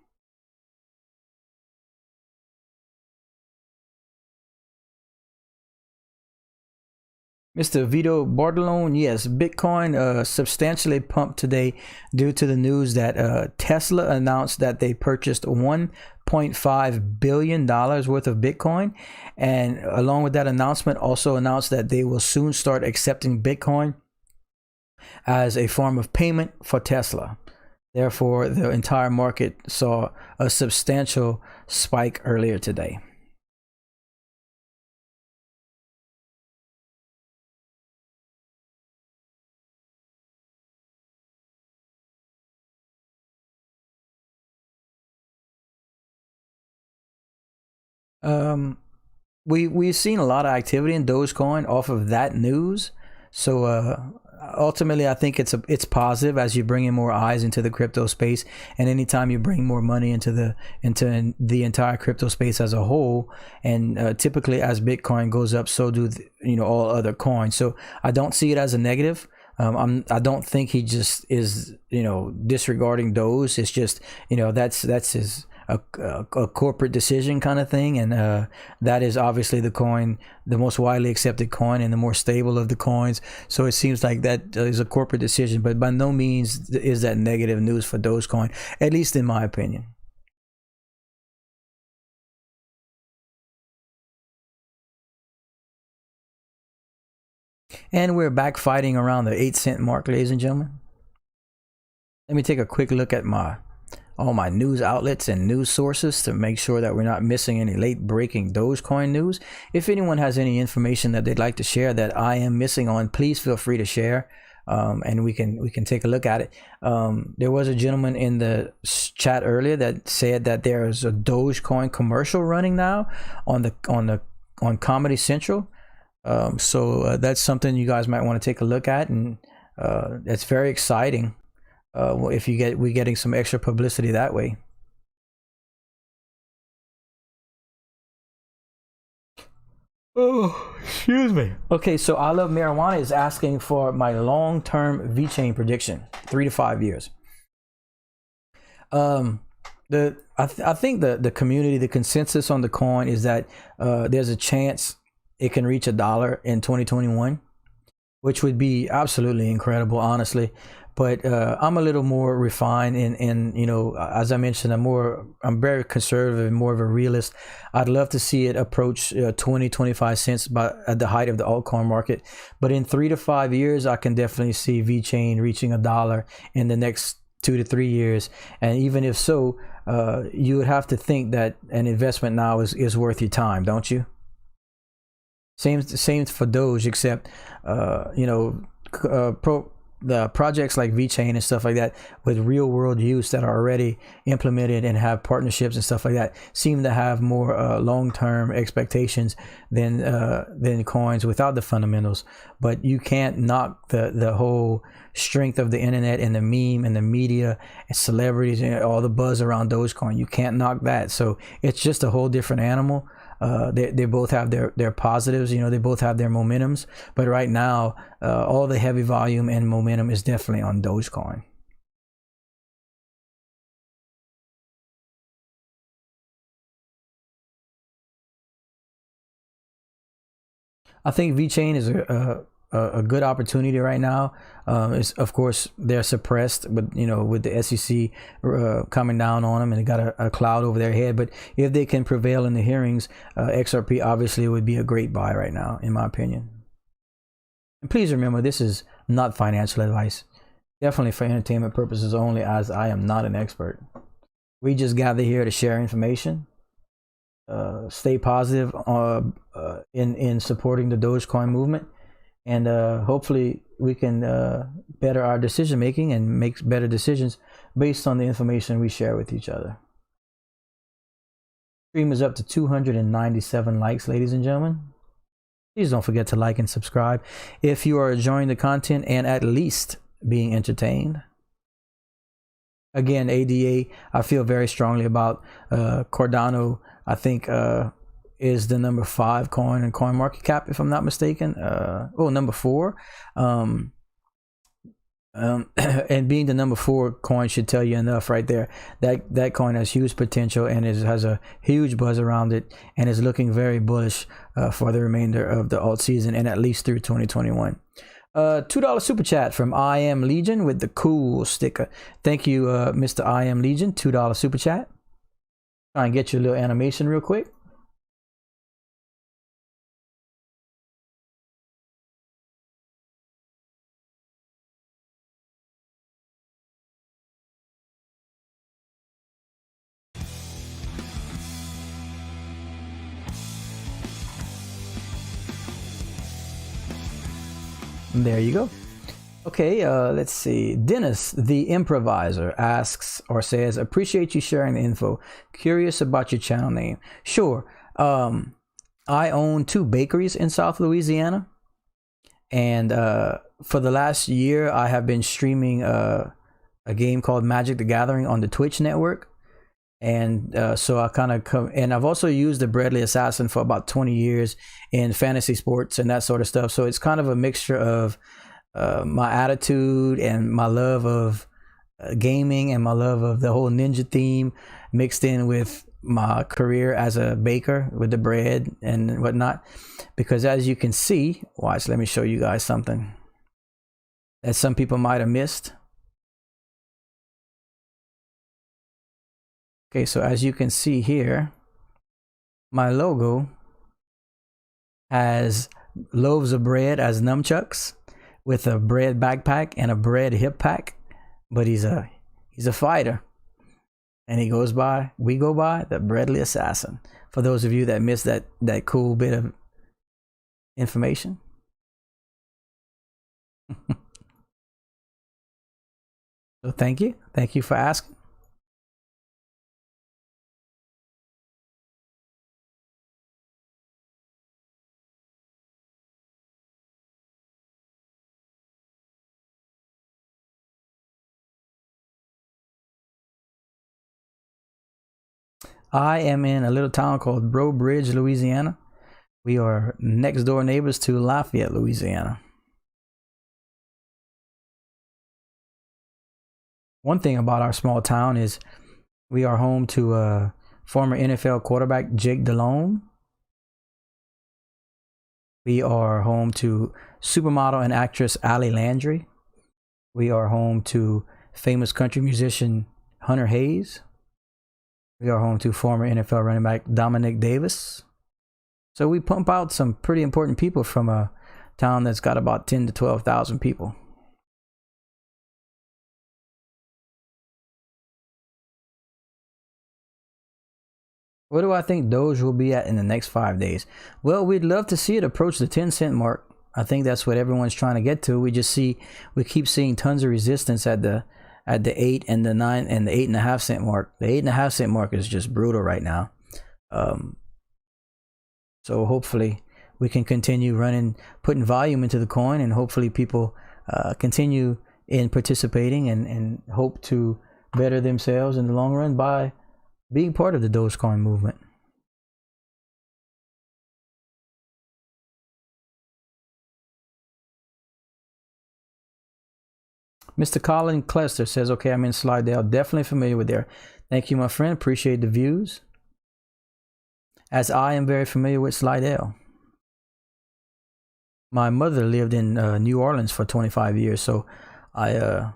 Mr. Vito Bartolone, yes, Bitcoin substantially pumped today due to the news that Tesla announced that they purchased $1.5 billion worth of Bitcoin. And along with that announcement, also announced that they will soon start accepting Bitcoin as a form of payment for Tesla. Therefore, the entire market saw a substantial spike earlier today. We've seen a lot of activity in Dogecoin off of that news. So ultimately, I think it's positive as you bring in more eyes into the crypto space, and anytime you bring more money into the entire crypto space as a whole, and typically as Bitcoin goes up, so do all other coins. So I don't see it as a negative. I don't think he just is disregarding Doge. It's just that's his a corporate decision kind of thing, and that is obviously the most widely accepted coin and the more stable of the coins. So it seems like that is a corporate decision, but by no means is that negative news for Dogecoin, at least in my opinion. And we're back fighting around the 8 cent mark, ladies and gentlemen. Let me take a quick look at all my news outlets and news sources to make sure that we're not missing any late breaking Dogecoin news. If anyone has any information that they'd like to share that I am missing on, please feel free to share, and we can take a look at it. There was a gentleman in the chat earlier that said that there's a Dogecoin commercial running now on Comedy Central. So that's something you guys might want to take a look at, and that's very exciting. If we're getting some extra publicity that way. Oh, excuse me. Okay, so I Love Marijuana is asking for my long-term VeChain prediction, 3 to 5 years. I think the community, the consensus on the coin is that there's a chance it can reach $1 in 2021, which would be absolutely incredible, honestly. But I'm a little more refined, and as I mentioned, I'm very conservative and more of a realist. I'd love to see it approach 20-25 cents at the height of the altcoin market. But in 3 to 5 years, I can definitely see VeChain reaching $1 in the next 2 to 3 years. And even if so, you would have to think that an investment now is worth your time, don't you? Same for Doge, except the projects like VeChain and stuff like that with real world use that are already implemented and have partnerships and stuff like that seem to have more long-term expectations than coins without the fundamentals. But you can't knock the whole strength of the internet and the meme and the media and celebrities and all the buzz around Dogecoin. You can't knock that. So it's just a whole different animal. They both have their positives, they both have their momentums, but right now all the heavy volume and momentum is definitely on Dogecoin. I think VeChain is a good opportunity right now. It's, of course, they're suppressed, but with the SEC coming down on them, and they got a cloud over their head. But if they can prevail in the hearings, XRP obviously would be a great buy right now, in my opinion. And please remember, this is not financial advice. Definitely for entertainment purposes only, as I am not an expert. We just gather here to share information. Stay positive in supporting the Dogecoin movement. And hopefully we can better our decision making and make better decisions based on the information we share with each other. Stream is up to 297 likes, ladies and gentlemen. Please don't forget to like and subscribe if you are enjoying the content and at least being entertained. Again, ADA, I feel very strongly about. Cardano, I think, is the number 5 coin in coin market cap, if I'm not mistaken. Number 4. And being the number 4 coin should tell you enough right there. That coin has huge potential and has a huge buzz around it, and is looking very bullish for the remainder of the alt season and at least through 2021. $2 super chat from I Am Legion with the cool sticker. Thank you, Mr. I Am Legion. $2 super chat. Try and get your little animation real quick. There you go. Okay, let's see. Dennis, the improviser, asks or says, appreciate you sharing the info. Curious about your channel name. Sure. I own 2 bakeries in South Louisiana. And for the last year, I have been streaming a game called Magic the Gathering on the Twitch network. And so I kind of come, and I've also used the Breadly Assassin for about 20 years in fantasy sports and that sort of stuff. So it's kind of a mixture of my attitude and my love of gaming and my love of the whole ninja theme mixed in with my career as a baker with the bread and whatnot. Because as you can see, watch, let me show you guys something that some people might have missed. Okay, so as you can see here, my logo has loaves of bread as nunchucks with a bread backpack and a bread hip pack, but he's a fighter, and we go by the Breadly Assassin. For those of you that missed that cool bit of information. So thank you for asking. I am in a little town called Breaux Bridge, Louisiana. We are next door neighbors to Lafayette, Louisiana. One thing about our small town is we are home to former NFL quarterback Jake Delhomme. We are home to supermodel and actress Allie Landry. We are home to famous country musician Hunter Hayes. We are home to former NFL running back Dominic Davis. So we pump out some pretty important people from a town that's got about 10 to 12,000 people. What do I think Doge will be at in the next 5 days? Well, we'd love to see it approach the 10-cent mark. I think that's what everyone's trying to get to. We keep seeing tons of resistance at the 8 and the 9 and the 8.5 cent mark. The 8.5 cent mark is just brutal right now. So hopefully we can continue putting volume into the coin, and hopefully people continue in participating and hope to better themselves in the long run by being part of the Dogecoin movement. Mr. Colin Clester says, okay, I'm in Slidell. Definitely familiar with there. Thank you, my friend. Appreciate the views. As I am very familiar with Slidell. My mother lived in New Orleans for 25 years, so I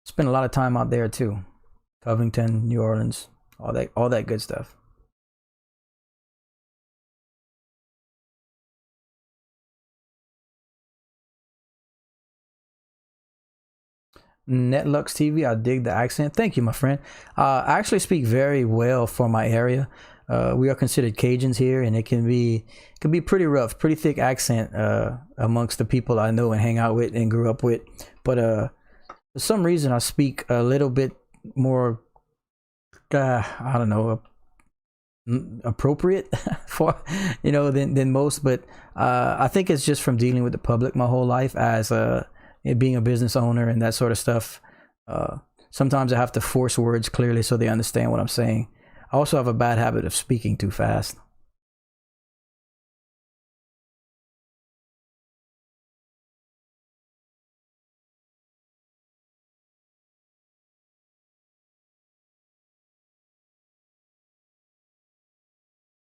spent a lot of time out there too. Covington, New Orleans, all that good stuff. Netlux TV, I dig the accent. Thank you, my friend. I actually speak very well for my area. We are considered Cajuns here, and it can be pretty rough, pretty thick accent amongst the people I know and hang out with and grew up with. But for some reason, I speak a little bit more, I don't know, appropriate for than most. But I think it's just from dealing with the public my whole life as being a business owner and that sort of stuff. sometimes I have to force words clearly so they understand what I'm saying. I also have a bad habit of speaking too fast.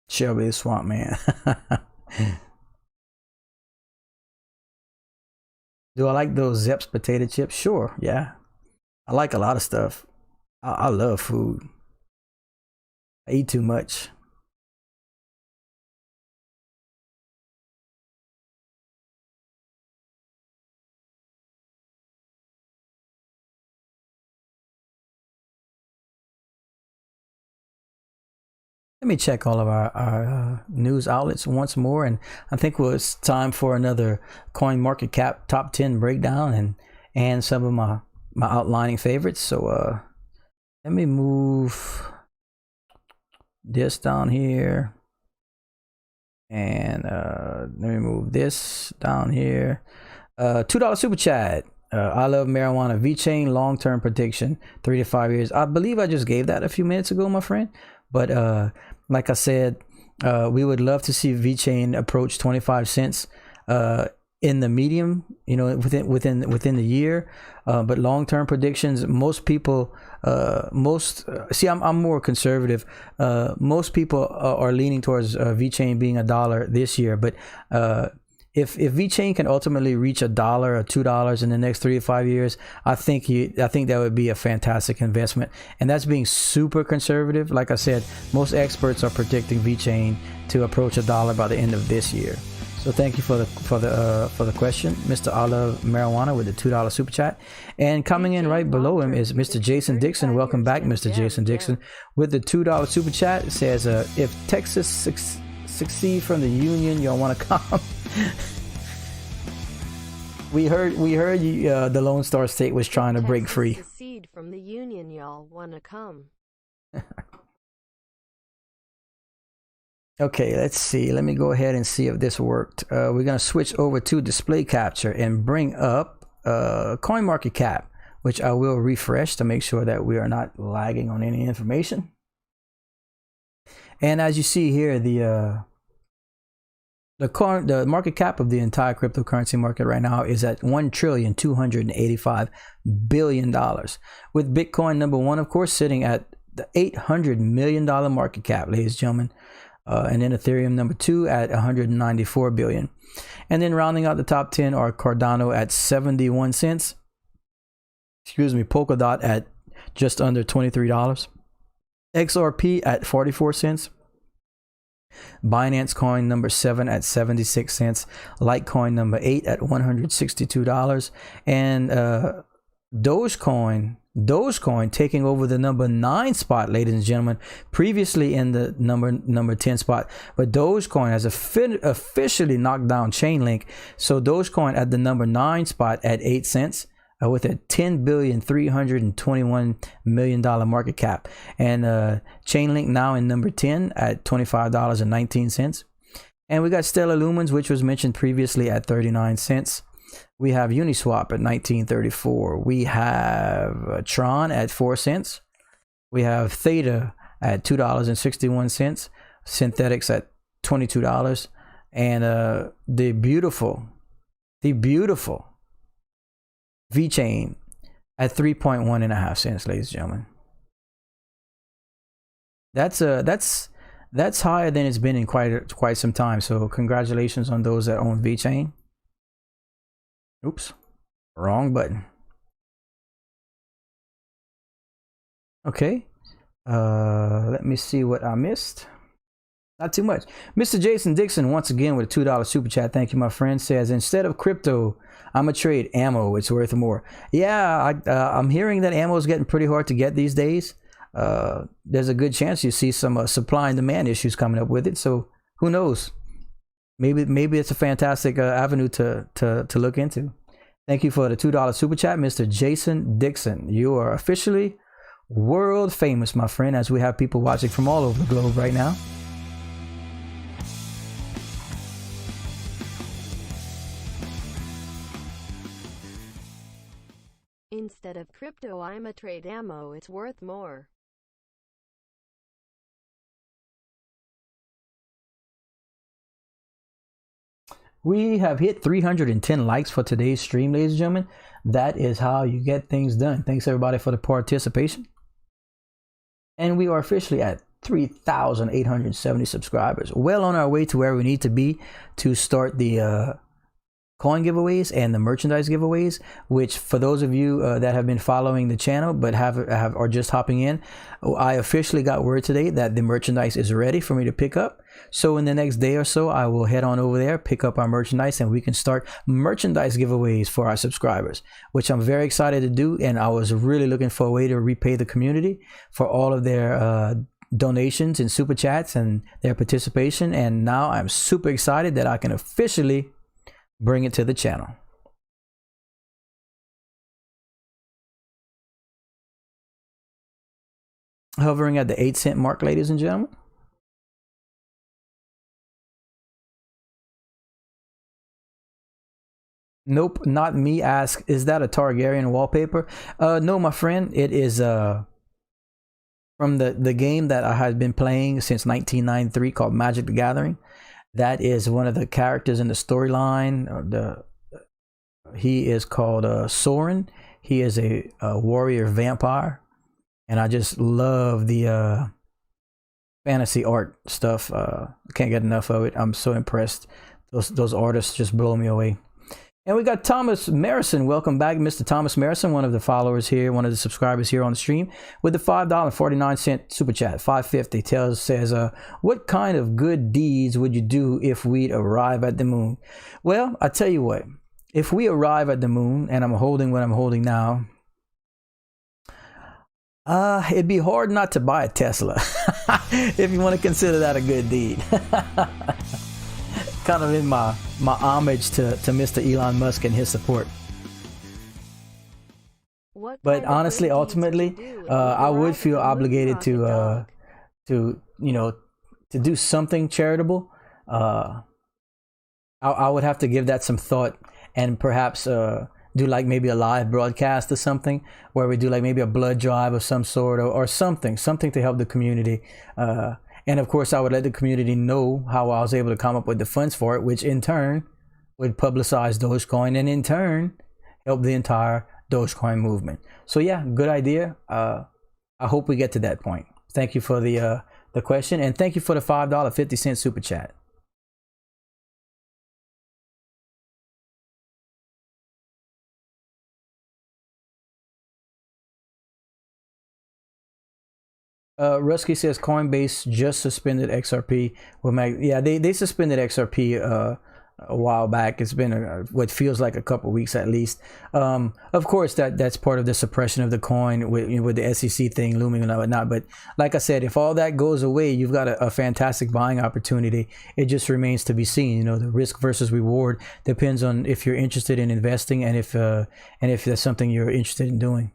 Shelby the Swamp Man. Do I like those Zepp's potato chips? Sure, yeah. I like a lot of stuff. I love food. I eat too much. Let me check all of our news outlets once more, and I think it's time for another Coin Market Cap top 10 breakdown and some of my outlining favorites. So let me move this down here, and let me move this down here. $2 super chat. I love marijuana. VeChain long-term prediction, 3 to 5 years. I believe I just gave that a few minutes ago, my friend. But like I said, we would love to see VeChain approach 25 cents in the medium, you know, within the year. But long-term predictions, most people, I'm more conservative. Most people are leaning towards VeChain being $1 this year. But if VeChain can ultimately reach $1 or $2 in the next 3 to 5 years, I think that would be a fantastic investment. And that's being super conservative. Like I said, most experts are predicting VeChain to approach $1 by the end of this year. So thank you for the question, Mr. I Love Marijuana, with the $2 super chat. And coming in right below him is Mr. Jason Dixon. Welcome back, Mr. Jason Dixon, with the $2 super chat. It says, if Texas succeed from the union, y'all want to come? we heard you, the Lone Star State was trying to break free. Secede from the union, y'all want to come? Okay, let's see. Let me go ahead and see if this worked. We're going to switch over to display capture and bring up CoinMarketCap, which I will refresh to make sure that we are not lagging on any information. And as you see here, the market cap of the entire cryptocurrency market right now is at $1,285 billion, with Bitcoin number one, of course, sitting at the $800 million market cap, ladies and gentlemen. And then Ethereum number two at 194 billion. And then rounding out the top 10 are Cardano at 71 cents. Polkadot at just under $23. XRP at 44 cents. Binance Coin number 7 at 76 cents. Litecoin number 8 at $162. And Dogecoin taking over the number 9 spot, ladies and gentlemen, previously in the number 10 spot. But Dogecoin has officially knocked down Chainlink. So Dogecoin at the number 9 spot at 8 cents. With a $10,321 million market cap. And Chainlink now in number 10 at $25.19. And we got Stellar Lumens, which was mentioned previously, at 39 cents. We have Uniswap at 1934. We have Tron at 4 cents. We have Theta at $2.61. Synthetics at $22. And the beautiful VeChain at 3.1 cents, ladies and gentlemen. That's higher than it's been in quite some time. So congratulations on those that own VeChain. Oops, wrong button. Okay, let me see what I missed. Not too much. Mr. Jason Dixon, once again with a $2 super chat. Thank you, my friend. Says, instead of crypto, I'm a trade ammo. It's worth more. Yeah, I'm hearing that ammo is getting pretty hard to get these days. There's a good chance you see some supply and demand issues coming up with it. So who knows? Maybe it's a fantastic avenue to look into. Thank you for the $2 super chat, Mr. Jason Dixon. You are officially world famous, my friend, as we have people watching from all over the globe right now. Instead of crypto, I'm a trade ammo. It's worth more. We have hit 310 likes for today's stream, ladies and gentlemen. That is how you get things done. Thanks everybody for the participation. And we are officially at 3,870 subscribers. Well on our way to where we need to be to start the coin giveaways and the merchandise giveaways, which for those of you that have been following the channel but are just hopping in, I officially got word today that the merchandise is ready for me to pick up. So in the next day or so, I will head on over there, pick up our merchandise, and we can start merchandise giveaways for our subscribers, which I'm very excited to do. And I was really looking for a way to repay the community for all of their donations and super chats and their participation. And now I'm super excited that I can officially bring it to the channel. Hovering at the 8-cent mark, ladies and gentlemen. Nope, not me. Ask, is that a Targaryen wallpaper? No, my friend, it is from the game that I had been playing since 1993 called Magic the Gathering. That is one of the characters in the storyline. He is called Soren. He is a warrior vampire, and I just love the fantasy art stuff. Can't get enough of it. I'm so impressed. Those artists just blow me away. And we got Thomas Marison. Welcome back, Mr. Thomas Marison, one of the followers here, one of the subscribers here on the stream, with the $5.49 super chat. 550 says, what kind of good deeds would you do if we'd arrive at the moon? Well, I tell you what, if we arrive at the moon, and I'm holding what I'm holding now, it'd be hard not to buy a Tesla, if you want to consider that a good deed. Kind of in my homage to Mr. Elon Musk and his support. But honestly, ultimately, I would feel obligated to do something charitable. I would have to give that some thought, and perhaps do like maybe a live broadcast or something, where we do like maybe a blood drive of some sort, or something to help the community. And of course, I would let the community know how I was able to come up with the funds for it, which in turn would publicize Dogecoin, and in turn help the entire Dogecoin movement. So yeah, good idea. I hope we get to that point. Thank you for the question, and thank you for the $5.50 super chat. Rusky says Coinbase just suspended XRP. Yeah, they suspended XRP a while back. It's been what feels like a couple weeks at least. Of course, that's part of the suppression of the coin with the SEC thing looming and whatnot. But like I said, if all that goes away, you've got a fantastic buying opportunity. It just remains to be seen. The risk versus reward depends on if you're interested in investing, and if that's something you're interested in doing.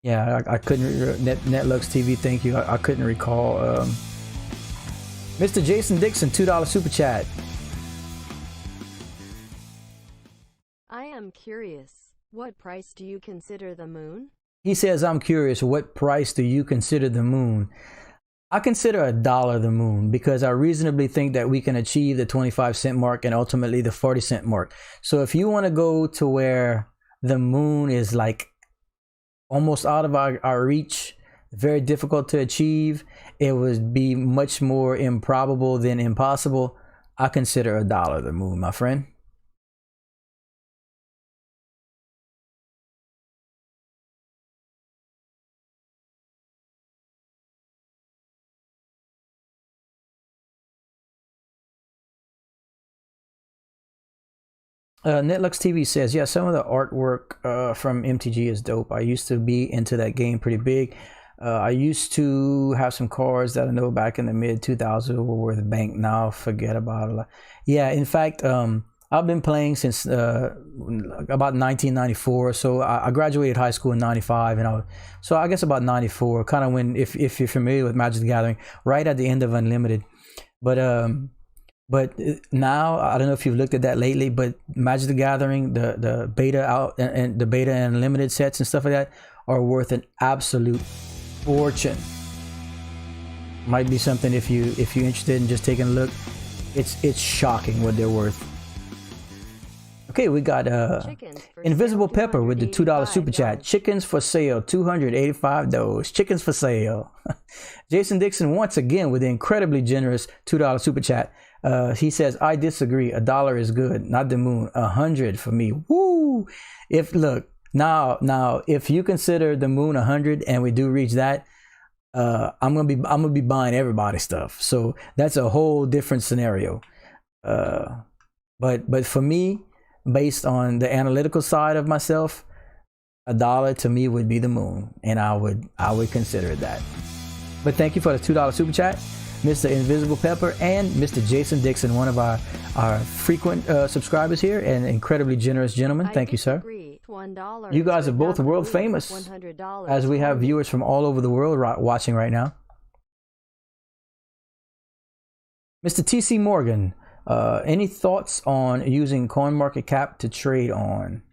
Yeah, I couldn't. Netlux TV, thank you. I couldn't recall. Mr. Jason Dixon, $2 super chat. I am curious. What price do you consider the moon? He says, I'm curious. What price do you consider the moon? I consider $1 the moon, because I reasonably think that we can achieve the 25-cent mark and ultimately the 40-cent mark. So if you want to go to where the moon is like almost out of our reach, very difficult to achieve, it would be much more improbable than impossible, I consider $1 the moon, my friend. Netlux TV says, yeah, some of the artwork from MTG is dope. I used to be into that game pretty big. I used to have some cards that I know back in the mid 2000s were worth bank. Now forget about it. Yeah, in fact, I've been playing since about 1994. So I graduated high school in 95, and so I guess about 94, kind of when, if you're familiar with Magic the Gathering, right at the end of Unlimited. But But now, I don't know if you've looked at that lately, but Magic the Gathering, the beta out and the beta and limited sets and stuff like that are worth an absolute fortune. Might be something if you're interested in just taking a look. It's shocking what they're worth. Okay, we got Invisible Pepper with the $2 super chat. Chickens for sale, $285. Chickens for sale. Jason Dixon once again with the incredibly generous $2 super chat. He says, I disagree. $1 is good, not the moon. 100 for me. Woo! If you consider the moon 100 and we do reach that, I'm gonna be buying everybody's stuff. So that's a whole different scenario. But for me, based on the analytical side of myself, $1 to me would be the moon, and I would consider that. But thank you for the $2 super chat, Mr. Invisible Pepper and Mr. Jason Dixon, one of our frequent subscribers here, and incredibly generous gentleman. Thank you, sir. You guys are both world famous, as we have viewers from all over the world watching right now. Mr. TC Morgan, any thoughts on using CoinMarketCap to trade on?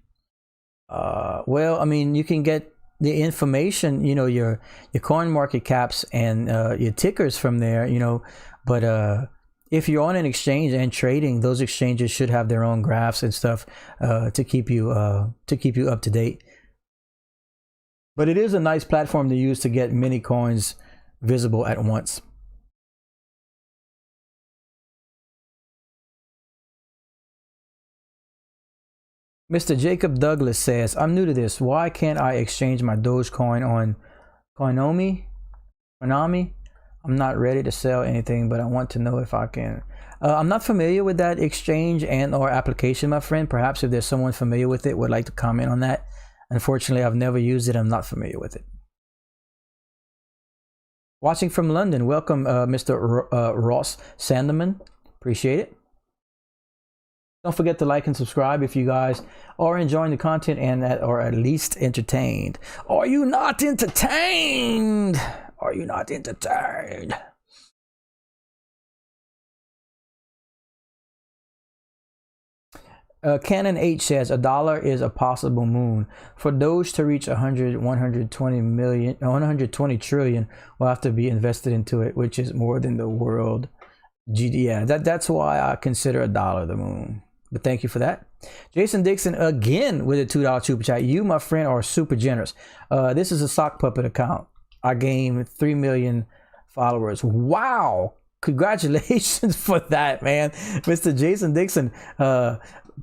Well, I mean, you can get the information, your CoinMarketCaps and your tickers from there, but if you're on an exchange and trading, those exchanges should have their own graphs and stuff to keep you up to date. But it is a nice platform to use to get many coins visible at once. Mr. Jacob Douglas says, I'm new to this. Why can't I exchange my Dogecoin on Konami? I'm not ready to sell anything, but I want to know if I can. I'm not familiar with that exchange and or application, my friend. Perhaps if there's someone familiar with it, would like to comment on that. Unfortunately, I've never used it. I'm not familiar with it. Watching from London, welcome, Mr. Ross Sanderman. Appreciate it. Don't forget to like and subscribe if you guys are enjoying the content and or at least entertained. Are you not entertained? Are you not entertained? Canon H says $1 is a possible moon. For Doge to reach 120 trillion will have to be invested into it, which is more than the world GDP. Yeah, that's why I consider $1 the moon. But thank you for that. Jason Dixon again with a $2 super chat. You, my friend, are super generous. This is a sock puppet account. I gained 3 million followers. Wow. Congratulations for that, man. Mr. Jason Dixon,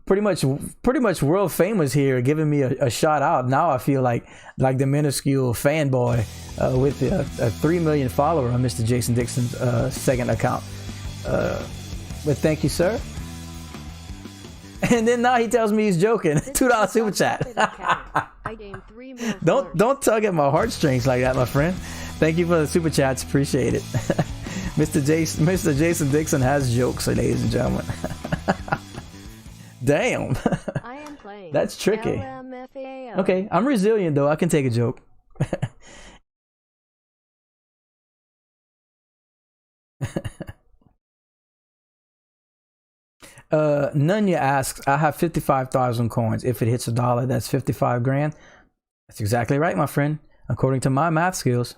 pretty much world famous here, giving me a shout out. Now I feel like the minuscule fanboy with a 3 million follower on Mr. Jason Dixon's second account. But thank you, sir. And then now he tells me he's joking. $2 super chat. Don't tug at my heartstrings like that, my friend. Thank you for the super chats. Appreciate it. Mr. Jason Dixon has jokes, ladies and gentlemen. Damn. I am playing. That's tricky. LMFAO. Okay, I'm resilient though. I can take a joke. Nunya asks, I have 55,000 coins. If it hits $1, that's 55 grand. That's exactly right, my friend, according to my math skills.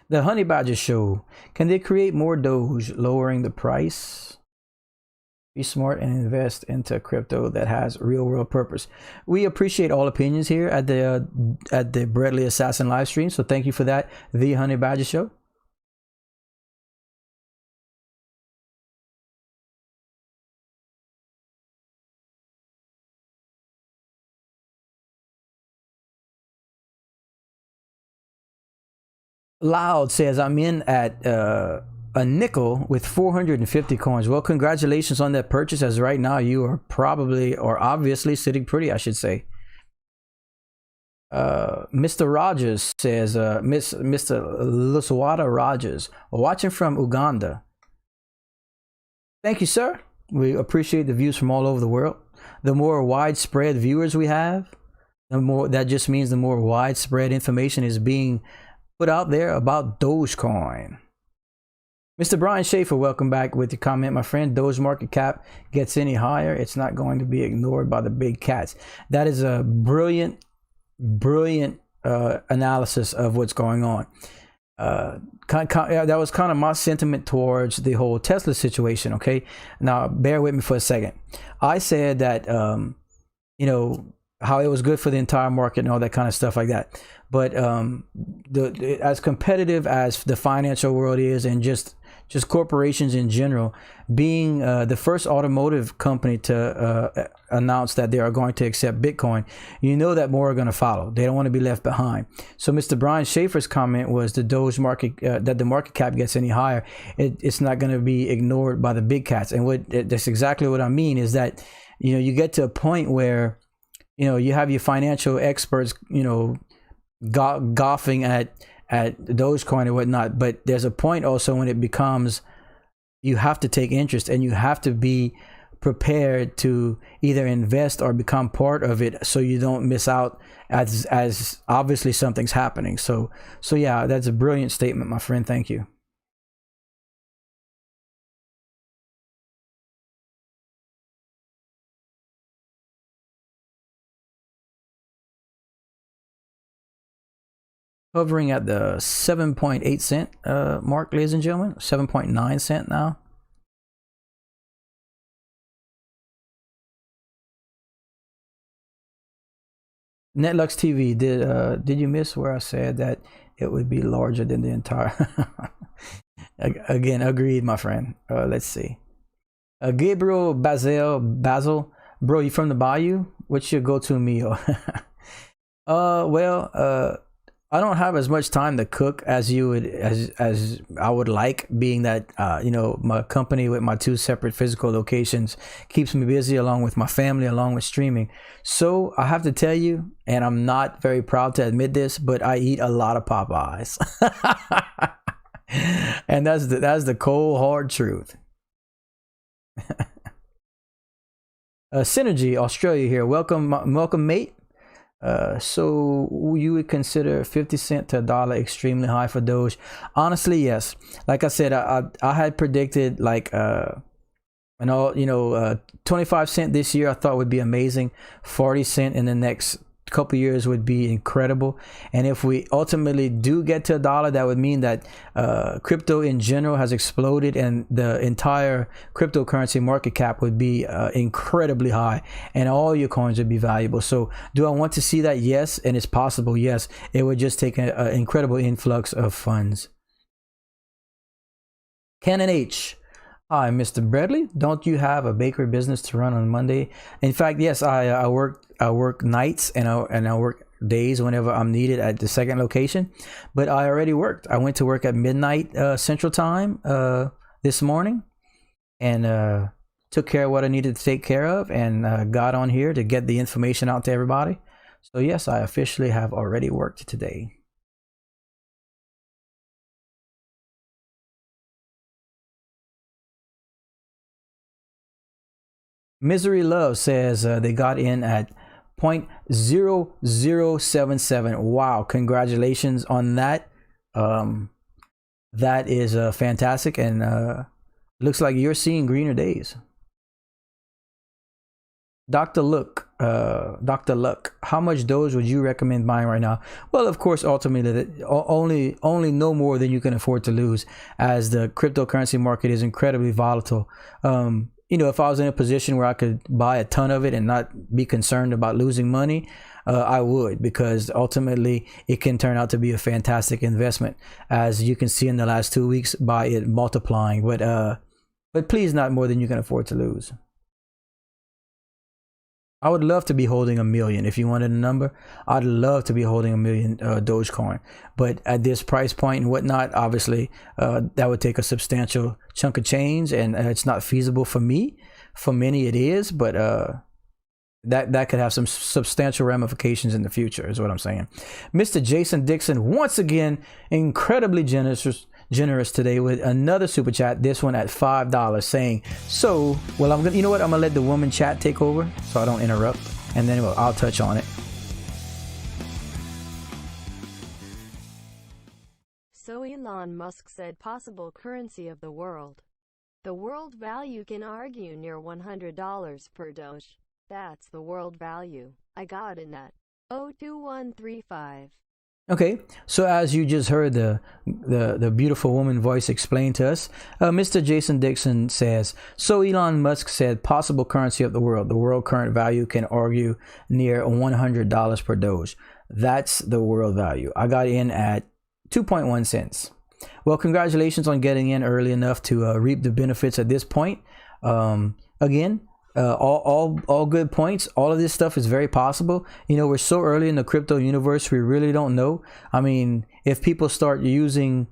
The Honey Badger Show. Can they create more Doge, lowering the price? Be smart and invest into crypto that has real world purpose. We appreciate all opinions here at the Bradley Assassin live stream. So thank you for that, The Honey Badger Show. Loud says, I'm in at a nickel with 450 coins. Well, congratulations on that purchase, as right now you are probably, or obviously, sitting pretty, I should say. Mr. Rogers says, Mr. Luswada Rogers, watching from Uganda. Thank you, sir. We appreciate the views from all over the world. The more widespread viewers we have, the more that just means the more widespread information is being put out there about Dogecoin. Mr. Brian Schaefer, welcome back with your comment, my friend. Doge market cap gets any higher, it's not going to be ignored by the big cats. That is a brilliant analysis of what's going on. That was kind of my sentiment towards the whole Tesla situation. Okay, now bear with me for a second. I said that you know, how it was good for the entire market and all that kind of stuff like that, but as competitive as the financial world is, and just corporations in general, being the first automotive company to announce that they are going to accept Bitcoin, you know that more are going to follow. They don't want to be left behind. So Mr. Brian Schaefer's comment was the Doge market, that the market cap gets any higher, it's not going to be ignored by the big cats. And that's exactly what I mean, is that, you know, you get to a point where, you know, you have your financial experts, you know, golfing at Dogecoin and whatnot, but there's a point also when it becomes, you have to take interest and you have to be prepared to either invest or become part of it, so you don't miss out as obviously something's happening. So yeah, that's a brilliant statement, my friend. Thank you. Hovering at the 7.8 cent mark, ladies and gentlemen. 7.9 cent now. Netlux TV, did you miss where I said that it would be larger than the entire? Again, agreed, my friend. Let's see. Gabriel Basil, bro, you from the Bayou? What's your go-to meal? Well, I don't have as much time to cook as I would like, being that you know, my company with my 2 separate physical locations keeps me busy, along with my family, along with streaming. So I have to tell you, and I'm not very proud to admit this, but I eat a lot of Popeyes. And that's the cold hard truth. Synergy Australia here, welcome mate. So you would consider 50 cent to $1 extremely high for Doge? Honestly, yes. Like I said, I had predicted like 25 cent this year I thought would be amazing. 40 cent in the next couple years would be incredible. And if we ultimately do get to $1, that would mean that crypto in general has exploded, and the entire cryptocurrency market cap would be incredibly high, and all your coins would be valuable. So do I want to see that? Yes. And it's possible. Yes. It would just take an incredible influx of funds. Canon H, hi, Mr. Bradley. Don't you have a bakery business to run on Monday? In fact, yes, I work nights and I work days whenever I'm needed at the second location. But I already worked. I went to work at midnight Central Time this morning, and took care of what I needed to take care of, and got on here to get the information out to everybody. So yes, I officially have already worked today. Misery Love says they got in at 0.0077. Wow, congratulations on that. That is fantastic, and looks like you're seeing greener days. Dr. Luck, how much Doge would you recommend buying right now? Well, of course, ultimately, only no more than you can afford to lose, as the cryptocurrency market is incredibly volatile. You know, if I was in a position where I could buy a ton of it and not be concerned about losing money, I would, because ultimately it can turn out to be a fantastic investment, as you can see in the last 2 weeks by it multiplying. But please, not more than you can afford to lose. I would love to be holding 1 million. If you wanted a number, I'd love to be holding 1 million Dogecoin. But at this price point and whatnot, obviously, that would take a substantial chunk of change, and it's not feasible for me. For many, it is, but that could have some substantial ramifications in the future, is what I'm saying. Mr. Jason Dixon, once again, incredibly generous today with another super chat, this one at $5, saying, so, well, you know what, I'm gonna let the woman chat take over so I don't interrupt, and then I'll touch on it. Elon Musk said possible currency of the world. The world value can argue near $100 per Doge. That's the world value. I got in that. 02135. Okay, so as you just heard the beautiful woman voice explain to us, Mr. Jason Dixon says, so Elon Musk said possible currency of the world current value can argue near $100 per Doge. That's the world value. I got in at 2.1 cents. Well, congratulations on getting in early enough to reap the benefits at this point. Again, all good points. All of this stuff is very possible. You know, we're so early in the crypto universe, we really don't know. I mean, if people start using,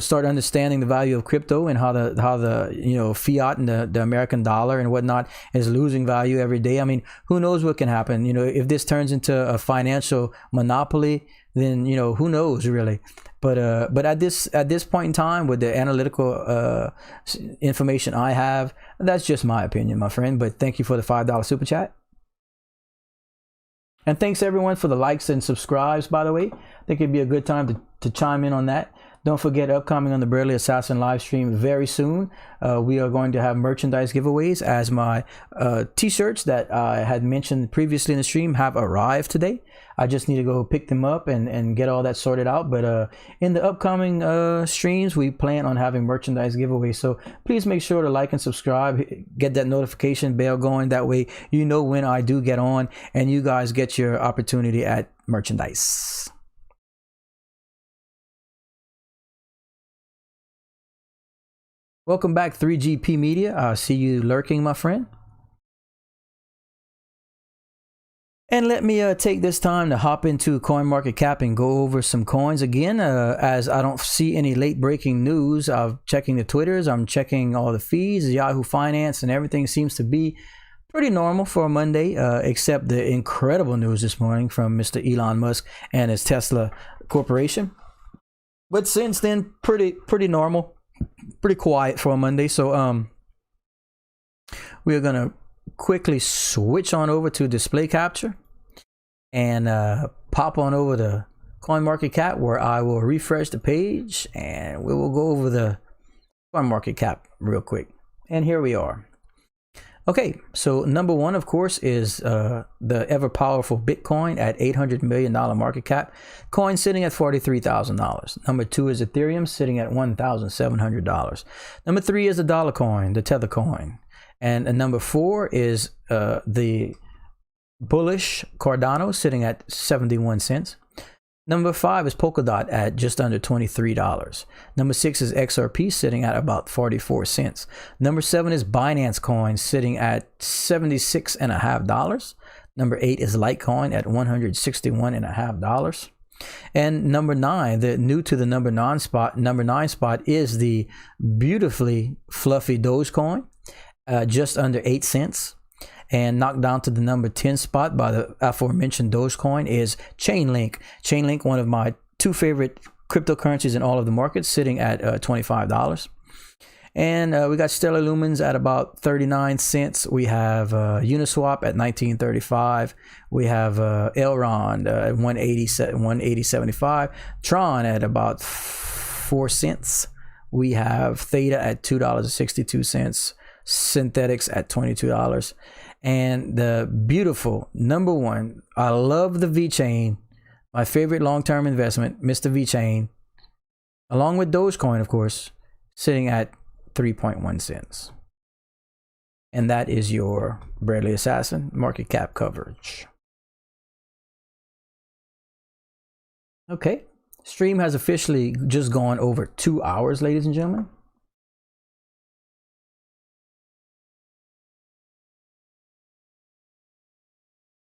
start understanding the value of crypto and how the fiat and the American dollar and whatnot is losing value every day. I mean, who knows what can happen? If this turns into a financial monopoly, then who knows really. But at this point in time, with the analytical information I have, that's just my opinion, my friend. But thank you for the $5 super chat. And thanks everyone for the likes and subscribes, by the way. I think it'd be a good time to chime in on that. Don't forget, upcoming on the Barely Assassin live stream very soon, we are going to have merchandise giveaways, as my t-shirts that I had mentioned previously in the stream have arrived today. I just need to go pick them up and get all that sorted out. But in the upcoming streams, we plan on having merchandise giveaways. So please make sure to like and subscribe, get that notification bell going. That way you know when I do get on and you guys get your opportunity at merchandise. Welcome back, 3GP Media. I see you lurking, my friend. And let me take this time to hop into CoinMarketCap and go over some coins again. As I don't see any late breaking news, I'm checking the Twitters, I'm checking all the feeds, Yahoo Finance, and everything seems to be pretty normal for a Monday, except the incredible news this morning from Mr. Elon Musk and his Tesla corporation. But since then, pretty normal, pretty quiet for a Monday. So we are gonna quickly switch on over to display capture and pop on over to CoinMarketCap, where I will refresh the page and we will go over the CoinMarketCap real quick. And here we are. Okay, so number one, of course, is the ever powerful Bitcoin at $800 million market cap. Coin sitting at $43,000. Number two is Ethereum sitting at $1,700. Number three is the dollar coin, the Tether coin. And number four is the bullish Cardano sitting at 71 cents. Number five is Polkadot at just under $23. Number six is XRP sitting at about 44 cents. Number seven is Binance Coin sitting at $76.50. Number eight is Litecoin at $161.50. And number nine, the new to the number nine spot is the beautifully fluffy Dogecoin, just under 8 cents. And knocked down to the number 10 spot by the aforementioned Dogecoin is Chainlink. Chainlink, one of my two favorite cryptocurrencies in all of the markets, sitting at $25. And we got Stellar Lumens at about 39 cents. We have Uniswap at 19.35. We have Elrond at 180.75. Tron at about 4 cents. We have Theta at $2.62. Synthetics at $22. And the beautiful number one, I love the VeChain, my favorite long-term investment, Mr. VeChain, along with Dogecoin, of course, sitting at 3.1 cents. And that is your Bradley Assassin market cap coverage. Okay, stream has officially just gone over 2 hours, ladies and gentlemen.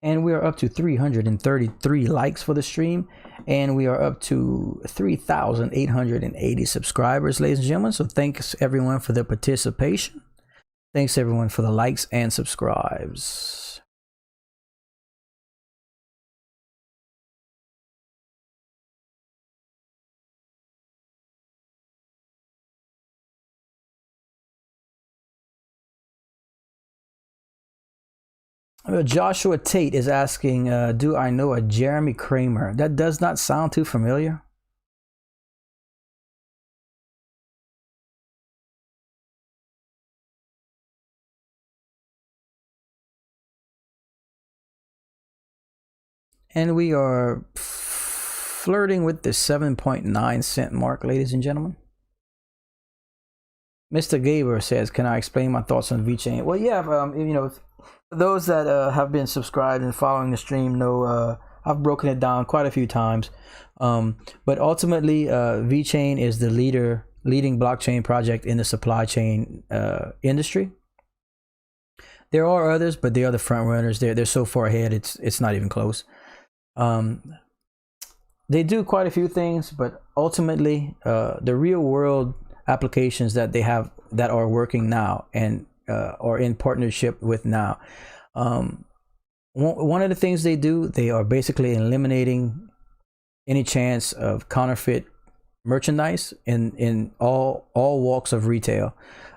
And we are up to 333 likes for the stream. And we are up to 3,880 subscribers, ladies and gentlemen. So thanks everyone for the participation. Thanks everyone for the likes and subscribes. Joshua Tate is asking, do I know a Jeremy Kramer? That does not sound too familiar. And we are flirting with the 7.9 cent mark, ladies and gentlemen. Mr. Gaber says, "Can I explain my thoughts on VeChain?" Well, yeah, for those that have been subscribed and following the stream know I've broken it down quite a few times. But ultimately, VeChain is the leading blockchain project in the supply chain industry. There are others, but they are the front runners. They're so far ahead, it's not even close. They do quite a few things, but ultimately, the real world applications that they have that are working now and are in partnership with now. One of the things they do, they are basically eliminating any chance of counterfeit merchandise in all walks of retail.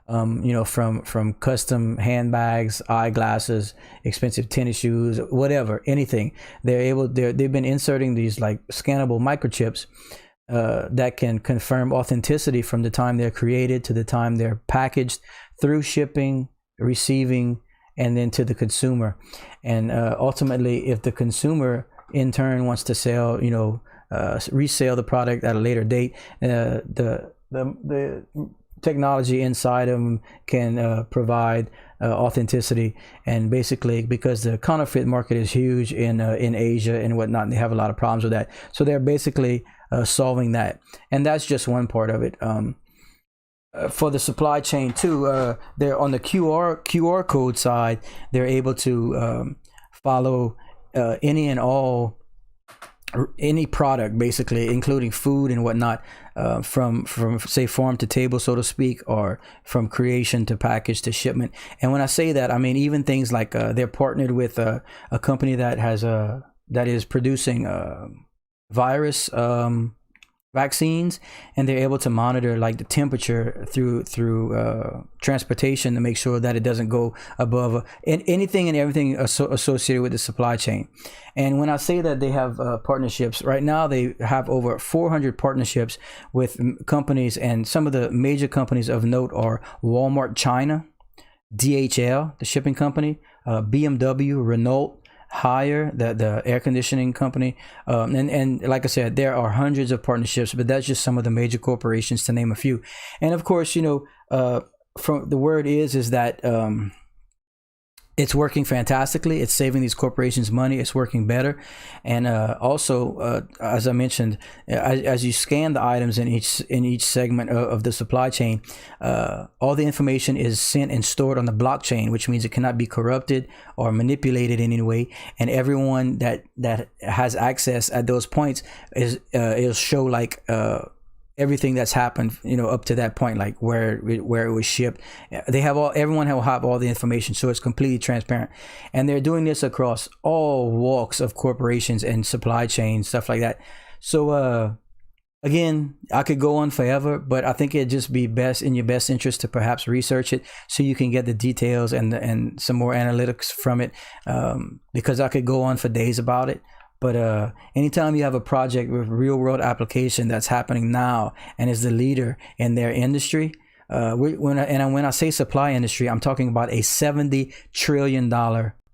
From custom handbags, eyeglasses, expensive tennis shoes, whatever, anything. They've been inserting these like scannable microchips that can confirm authenticity from the time they're created to the time they're packaged, through shipping, receiving, and then to the consumer. And ultimately, if the consumer in turn wants to sell, resell the product at a later date, the technology inside them can provide authenticity. And basically, because the counterfeit market is huge in Asia and whatnot, and they have a lot of problems with that. So they're basically solving that, and that's just one part of it. For the supply chain too, they're on the QR code side. They're able to follow any and all, any product, basically, including food and whatnot, from say farm to table, so to speak, or from creation to package to shipment. And when I say that, I mean even things like they're partnered with a company that is producing virus vaccines, and they're able to monitor like the temperature through transportation to make sure that it doesn't go above anything and everything associated with the supply chain. And when I say that they have partnerships right now, they have over 400 partnerships with companies, and some of the major companies of note are Walmart China, DHL, the shipping company, BMW, Renault, Hire, the air conditioning company, and like I said, there are hundreds of partnerships, but that's just some of the major corporations, to name a few. And of course, from the word is that it's working fantastically. It's saving these corporations money. It's working better. And also, as I mentioned, as you scan the items in each segment of the supply chain, all the information is sent and stored on the blockchain, which means it cannot be corrupted or manipulated in any way. And everyone that has access at those points it'll show like everything that's happened, up to that point, like where it was shipped. Everyone will have all the information, so it's completely transparent. And they're doing this across all walks of corporations and supply chains, stuff like that. So again, I could go on forever, but I think it'd just be in your best interest to perhaps research it so you can get the details and some more analytics from it, because I could go on for days about it. But anytime you have a project with real world application that's happening now and is the leader in their industry, when I say supply industry, I'm talking about a $70 trillion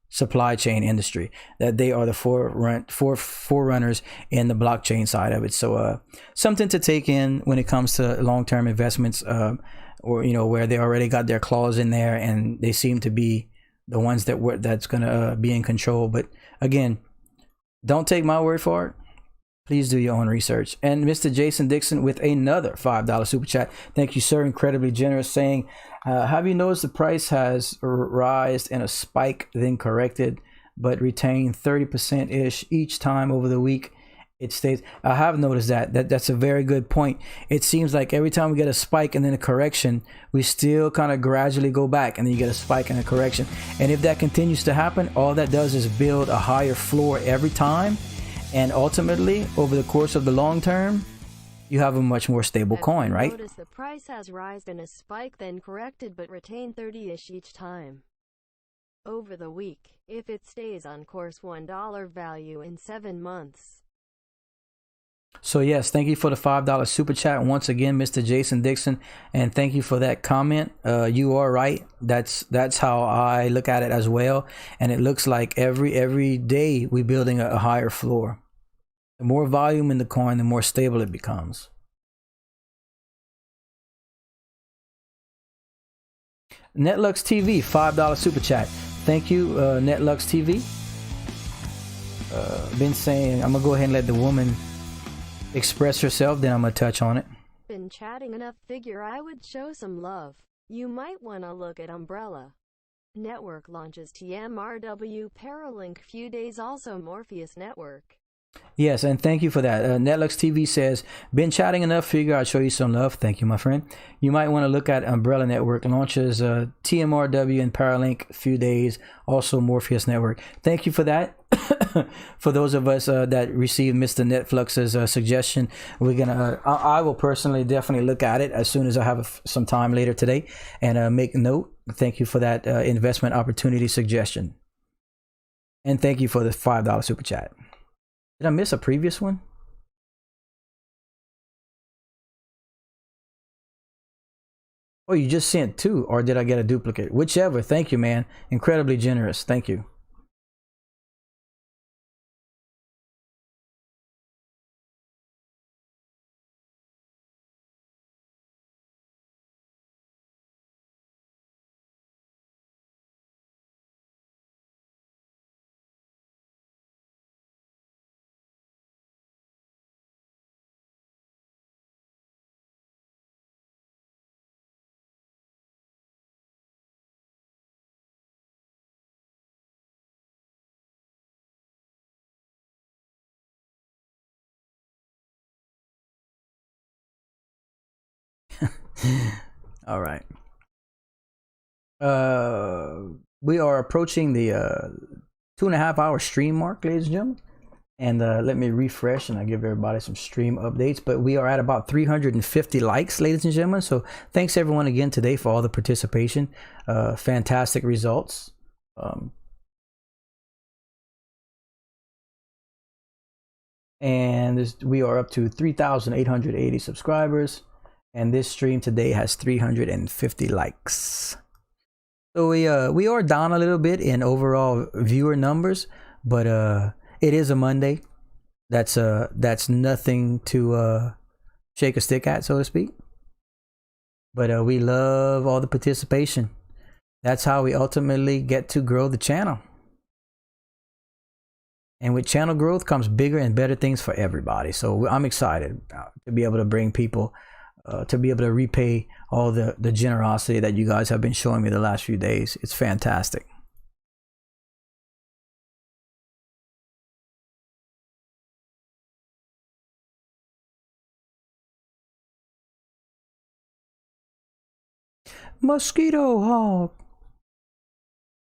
supply chain industry, that they are the forerunners in the blockchain side of it. So something to take in when it comes to long-term investments, or where they already got their claws in there and they seem to be the ones that's gonna be in control. But again, don't take my word for it. Please do your own research. And Mr. Jason Dixon with another $5 super chat. Thank you, sir. Incredibly generous, saying, have you noticed the price has risen in a spike, then corrected, but retained 30%-ish each time over the week it stays? I have noticed that's a very good point. It seems like every time we get a spike and then a correction, we still kind of gradually go back, and then you get a spike and a correction. And if that continues to happen, all that does is build a higher floor every time. And ultimately, over the course of the long term, you have a much more stable coin, right? Notice the price has risen in a spike, then corrected, but retained 30-ish each time over the week. If it stays on course, $1 value in 7 months. So yes, thank you for the $5 super chat once again, Mr. Jason Dixon, and thank you for that comment. You are right. That's how I look at it as well. And it looks like every day we're building a higher floor. The more volume in the coin, the more stable it becomes. Netlux TV, $5 super chat. Thank you, Netlux TV. Been saying, I'm gonna go ahead and let the woman express herself, then I'm gonna touch on it. Been chatting enough, figure I would show some love. You might wanna look at Umbrella Network launches TMRW Paralink few days, also Morpheus Network. Yes, and thank you for that. Netlux TV says, been chatting enough, figure I'd show you some love. Thank you, my friend. You might want to look at Umbrella Network launches TMRW and Paralink few days, also Morpheus Network. Thank you for that. For those of us that received Mr. Netflux's suggestion, we're gonna I will personally definitely look at it as soon as I have some time later today and make note. Thank you for that investment opportunity suggestion, and thank you for the $5 super chat. Did I miss a previous one? Oh, you just sent two, or did I get a duplicate? Whichever. Thank you, man. Incredibly generous. Thank you. All right. We are approaching the 2.5 hour stream mark, ladies and gentlemen. And let me refresh and I give everybody some stream updates. But we are at about 350 likes, ladies and gentlemen. So thanks everyone again today for all the participation. Fantastic results. And we are up to 3,880 subscribers. And this stream today has 350 likes. So we are down a little bit in overall viewer numbers, but it is a Monday. That's nothing to shake a stick at, so to speak. But we love all the participation. That's how we ultimately get to grow the channel. And with channel growth comes bigger and better things for everybody. So I'm excited to be able to bring people, to be able to repay all the generosity that you guys have been showing me the last few days. It's fantastic. Mosquito Hawk.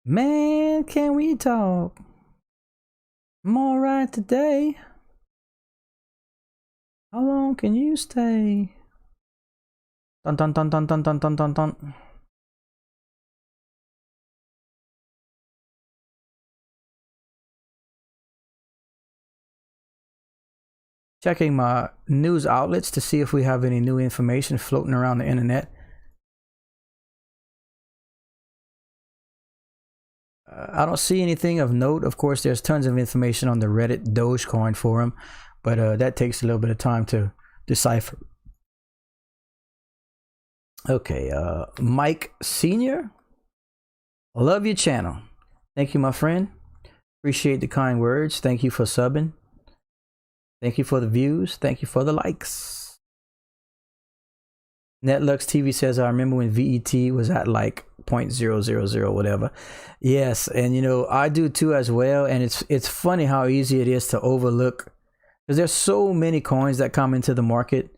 Man, can we talk? I'm alright today. How long can you stay? Dun dun dun dun dun dun dun dun dun. Checking my news outlets to see if we have any new information floating around the internet. I don't see anything of note. Of course, there's tons of information on the Reddit Dogecoin forum, but that takes a little bit of time to decipher. Okay, Mike Senior, love your channel. Thank you, my friend. Appreciate the kind words. Thank you for subbing. Thank you for the views. Thank you for the likes. Netlux TV says, I remember when VET was at like 0.000 whatever. Yes, and you know, I do too as well. And it's funny how easy it is to overlook, because there's so many coins that come into the market,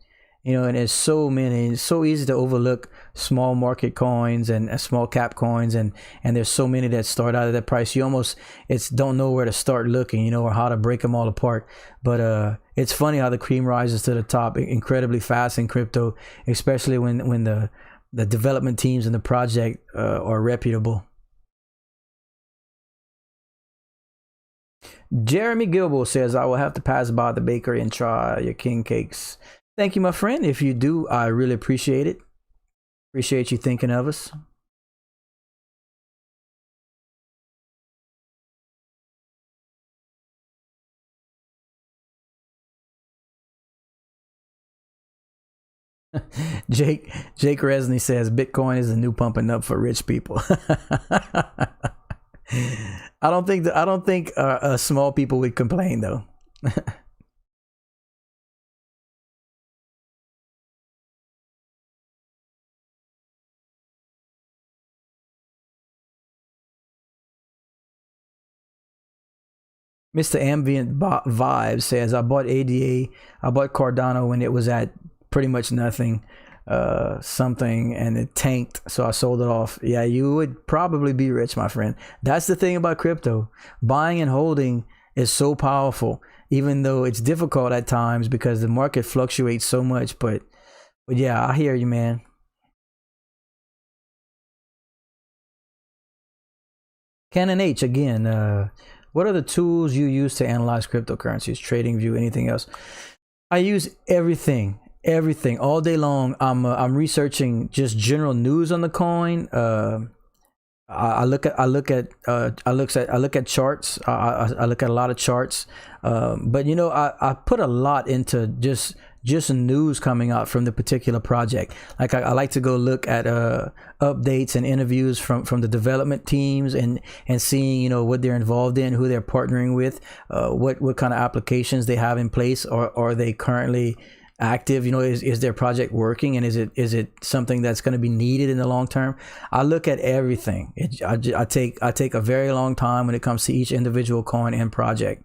you know, and there's so many. It's so easy to overlook small market coins and small cap coins, and there's so many that start out at that price. You almost don't know where to start looking, you know, or how to break them all apart. But it's funny how the cream rises to the top incredibly fast in crypto, especially when the development teams and the project are reputable. Jeremy Gilbo says, I will have to pass by the bakery and try your king cakes. Thank you, my friend. If you do, I really appreciate it. Appreciate you thinking of us. Jake Resney says Bitcoin is the new pumping up for rich people. I don't think small people would complain though. Mr. Ambient Vibe says, I bought Cardano when it was at pretty much nothing, something, and it tanked, so I sold it off. Yeah, you would probably be rich, my friend. That's the thing about crypto. Buying and holding is so powerful, even though it's difficult at times because the market fluctuates so much. But yeah, I hear you, man. Canon H again. What are the tools you use to analyze cryptocurrencies? TradingView, anything else? I use everything all day long. I'm researching just general news on the coin. I look at charts. I look at a lot of charts. But you know, I put a lot into just news coming out from the particular project. Like I like to go look at updates and interviews from the development teams and seeing, you know, what they're involved in, who they're partnering with, what kind of applications they have in place, or are they currently active. You know, is their project working, and is it something that's going to be needed in the long term? I look at everything. I take a very long time when it comes to each individual coin and project.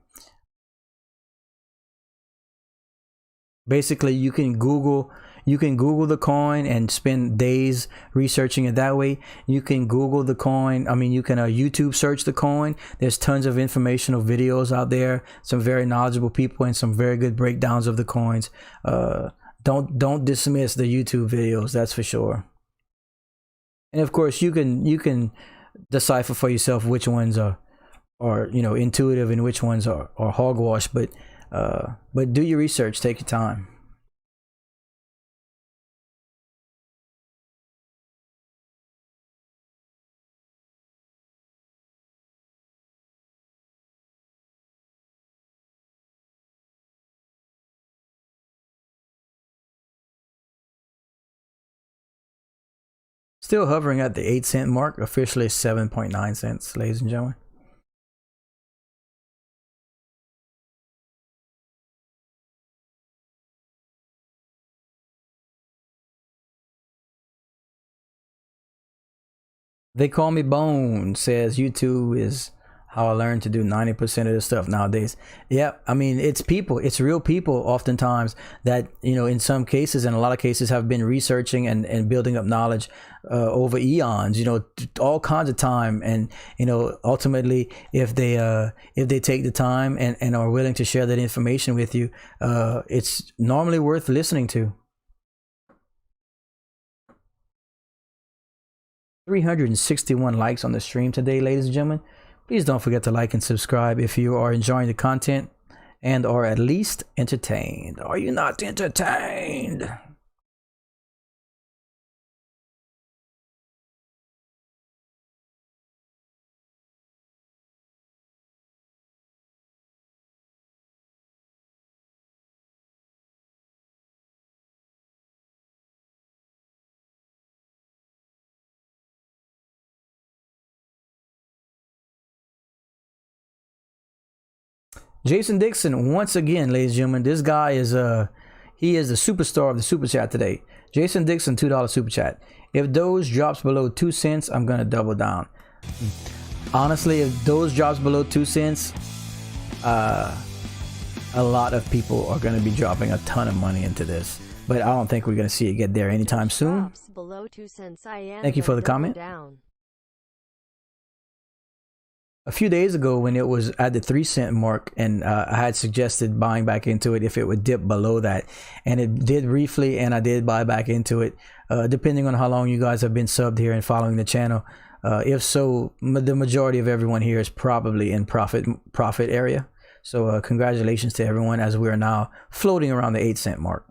Basically, you can Google the coin and spend days researching it that way. You can Google the coin. I mean, you can YouTube search the coin. There's tons of informational videos out there, some very knowledgeable people and some very good breakdowns of the coins. Don't dismiss the YouTube videos, that's for sure. And of course, you can decipher for yourself which ones are you know, intuitive and which ones are hogwash, but do your research, take your time. Still hovering at the 8-cent mark, officially 7.9 cents, ladies and gentlemen. They call me Bone, says YouTube is how I learned to do 90% of the stuff nowadays. Yeah, I mean, it's people, it's real people oftentimes that, you know, in some cases, in a lot of cases, have been researching and building up knowledge over eons, you know, all kinds of time. And, you know, ultimately, if they take the time and are willing to share that information with you, it's normally worth listening to. 361 likes on the stream today, ladies and gentlemen. Please don't forget to like and subscribe if you are enjoying the content and are at least entertained. Are you not entertained? Jason Dixon, once again, ladies and gentlemen, this guy is he is the superstar of the super chat today. Jason Dixon, $2 super chat. If Doge drops below 2 cents, I'm gonna double down. Honestly, if Doge drops below 2 cents, a lot of people are gonna be dropping a ton of money into this. But I don't think we're gonna see it get there anytime soon. Below 2 cents, Thank you for the comment. Down. A few days ago, when it was at the 3 cent mark, and I had suggested buying back into it if it would dip below that, and it did briefly, and I did buy back into it, depending on how long you guys have been subbed here and following the channel. If so, the majority of everyone here is probably in profit area. So congratulations to everyone, as we are now floating around the 8 cent mark.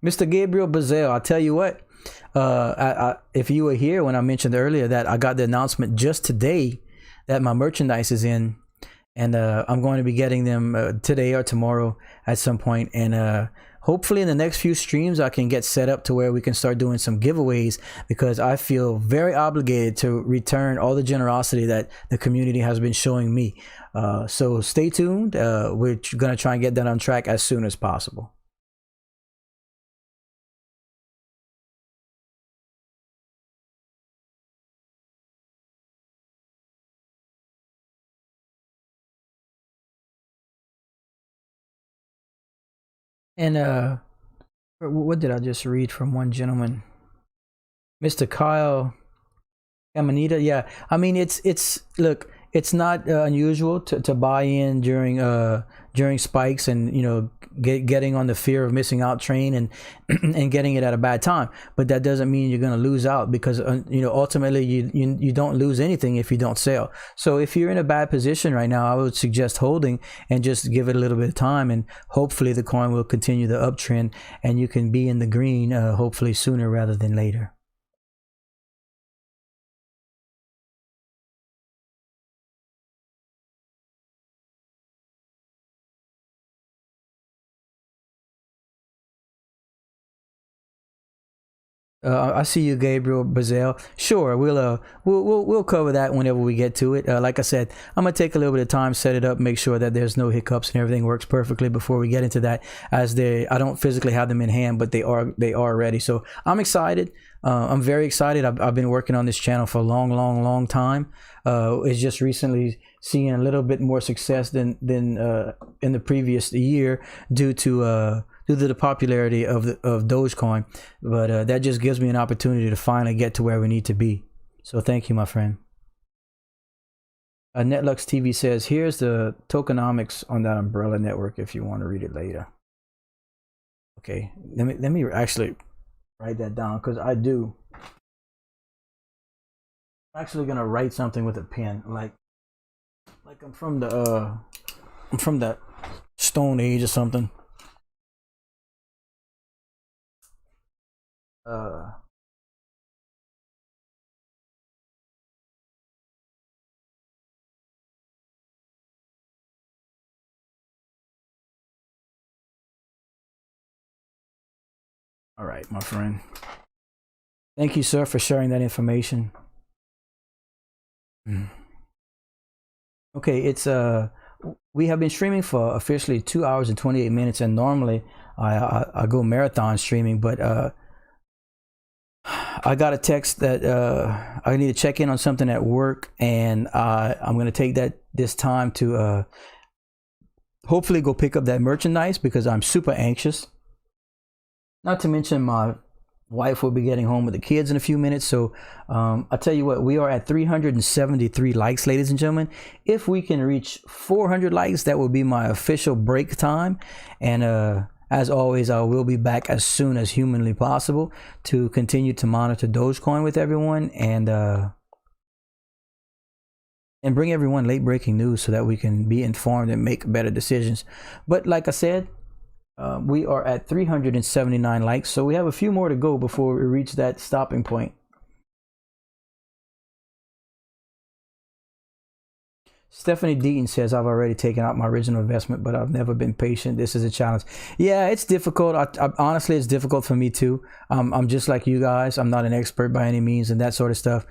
Mr. Gabriel Bazell, I'll tell you what, if you were here when I mentioned earlier that I got the announcement just today that my merchandise is in, and I'm going to be getting them today or tomorrow at some point, and hopefully in the next few streams I can get set up to where we can start doing some giveaways, because I feel very obligated to return all the generosity that the community has been showing me. So stay tuned. We're going to try and get that on track as soon as possible. And what did I just read from one gentleman? Mr. Kyle Amanita, yeah. I mean, it's look, it's not unusual to buy in during spikes, and getting on the fear of missing out train, and and getting it at a bad time. But that doesn't mean you're going to lose out, because ultimately you don't lose anything if you don't sell. So if you're in a bad position right now, I would suggest holding and just give it a little bit of time, and hopefully the coin will continue the uptrend and you can be in the green hopefully sooner rather than later. I see you, Gabriel Bazell. Sure, we'll cover that whenever we get to it. Like I said, I'm gonna take a little bit of time, set it up, make sure that there's no hiccups and everything works perfectly before we get into that. I don't physically have them in hand, but they are ready. So I'm excited. I'm very excited. I've been working on this channel for a long time. It's just recently seeing a little bit more success than in the previous year due to the popularity of Dogecoin, but that just gives me an opportunity to finally get to where we need to be. So thank you, my friend. Netlux TV says, here's the tokenomics on that umbrella network if you want to read it later. Okay, let me actually write that down, because I do. I'm actually gonna write something with a pen, like I'm from the Stone Age or something. All right, my friend. Thank you, sir, for sharing that information. Okay, it's we have been streaming for officially 2 hours and 28 minutes, and normally I go marathon streaming, but I got a text that I need to check in on something at work, and I'm going to take this time to hopefully go pick up that merchandise, because I'm super anxious. Not to mention my wife will be getting home with the kids in a few minutes. So I'll tell you what, we are at 373 likes, ladies and gentlemen. If we can reach 400 likes, that will be my official break time. And as always, I will be back as soon as humanly possible to continue to monitor Dogecoin with everyone, and bring everyone late breaking news so that we can be informed and make better decisions. But like I said, we are at 379 likes, so we have a few more to go before we reach that stopping point. Stephanie Deaton says, I've already taken out my original investment, but I've never been patient. This is a challenge. Yeah, it's difficult. Honestly, it's difficult for me too. I'm just like you guys. I'm not an expert by any means and that sort of stuff.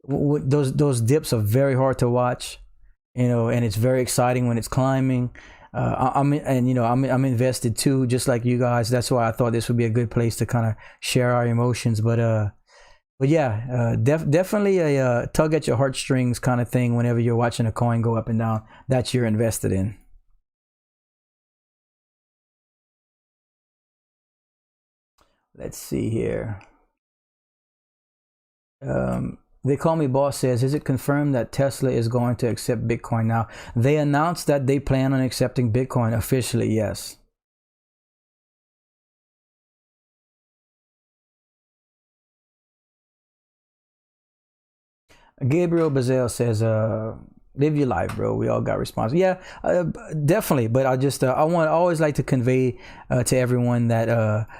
Those dips are very hard to watch, and it's very exciting when it's climbing. I'm invested too, just like you guys. That's why I thought this would be a good place to kind of share our emotions. But yeah, definitely a tug at your heartstrings kind of thing whenever you're watching a coin go up and down that you're invested in. Let's see here. They Call Me Boss says, is it confirmed that Tesla is going to accept Bitcoin now? They announced that they plan on accepting Bitcoin officially, yes. Gabriel Bazell says, live your life, bro. We all got responsibility. Yeah, definitely. But I just, I always like to convey to everyone that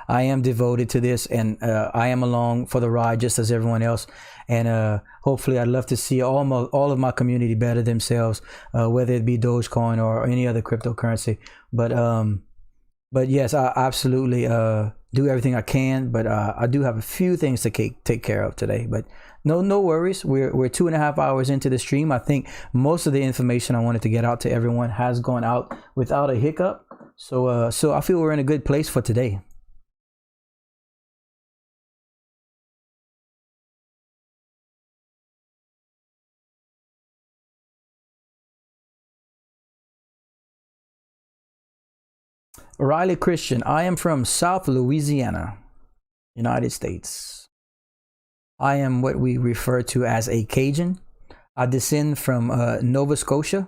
I am devoted to this, and I am along for the ride just as everyone else. And hopefully I'd love to see all of my community better themselves, whether it be Dogecoin or any other cryptocurrency. But yes, I absolutely do everything I can. But I do have a few things to take care of today. But no worries. We're 2.5 hours into the stream. I think most of the information I wanted to get out to everyone has gone out without a hiccup. So I feel we're in a good place for today. Riley Christian, I am from South Louisiana, United States. I am what we refer to as a Cajun. I descend from Nova Scotia.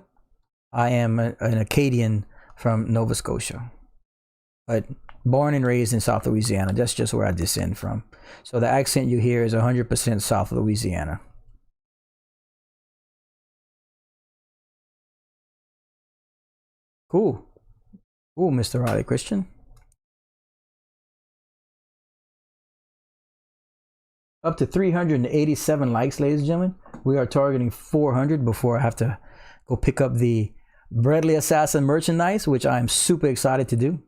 I am an Acadian from Nova Scotia, but born and raised in South Louisiana. That's just where I descend from. So the accent you hear is 100% South Louisiana. Cool. Cool, Mr. Riley Christian. Up to 387 likes, ladies and gentlemen. We are targeting 400 before I have to go pick up the Bradley Assassin merchandise, which I am super excited to do.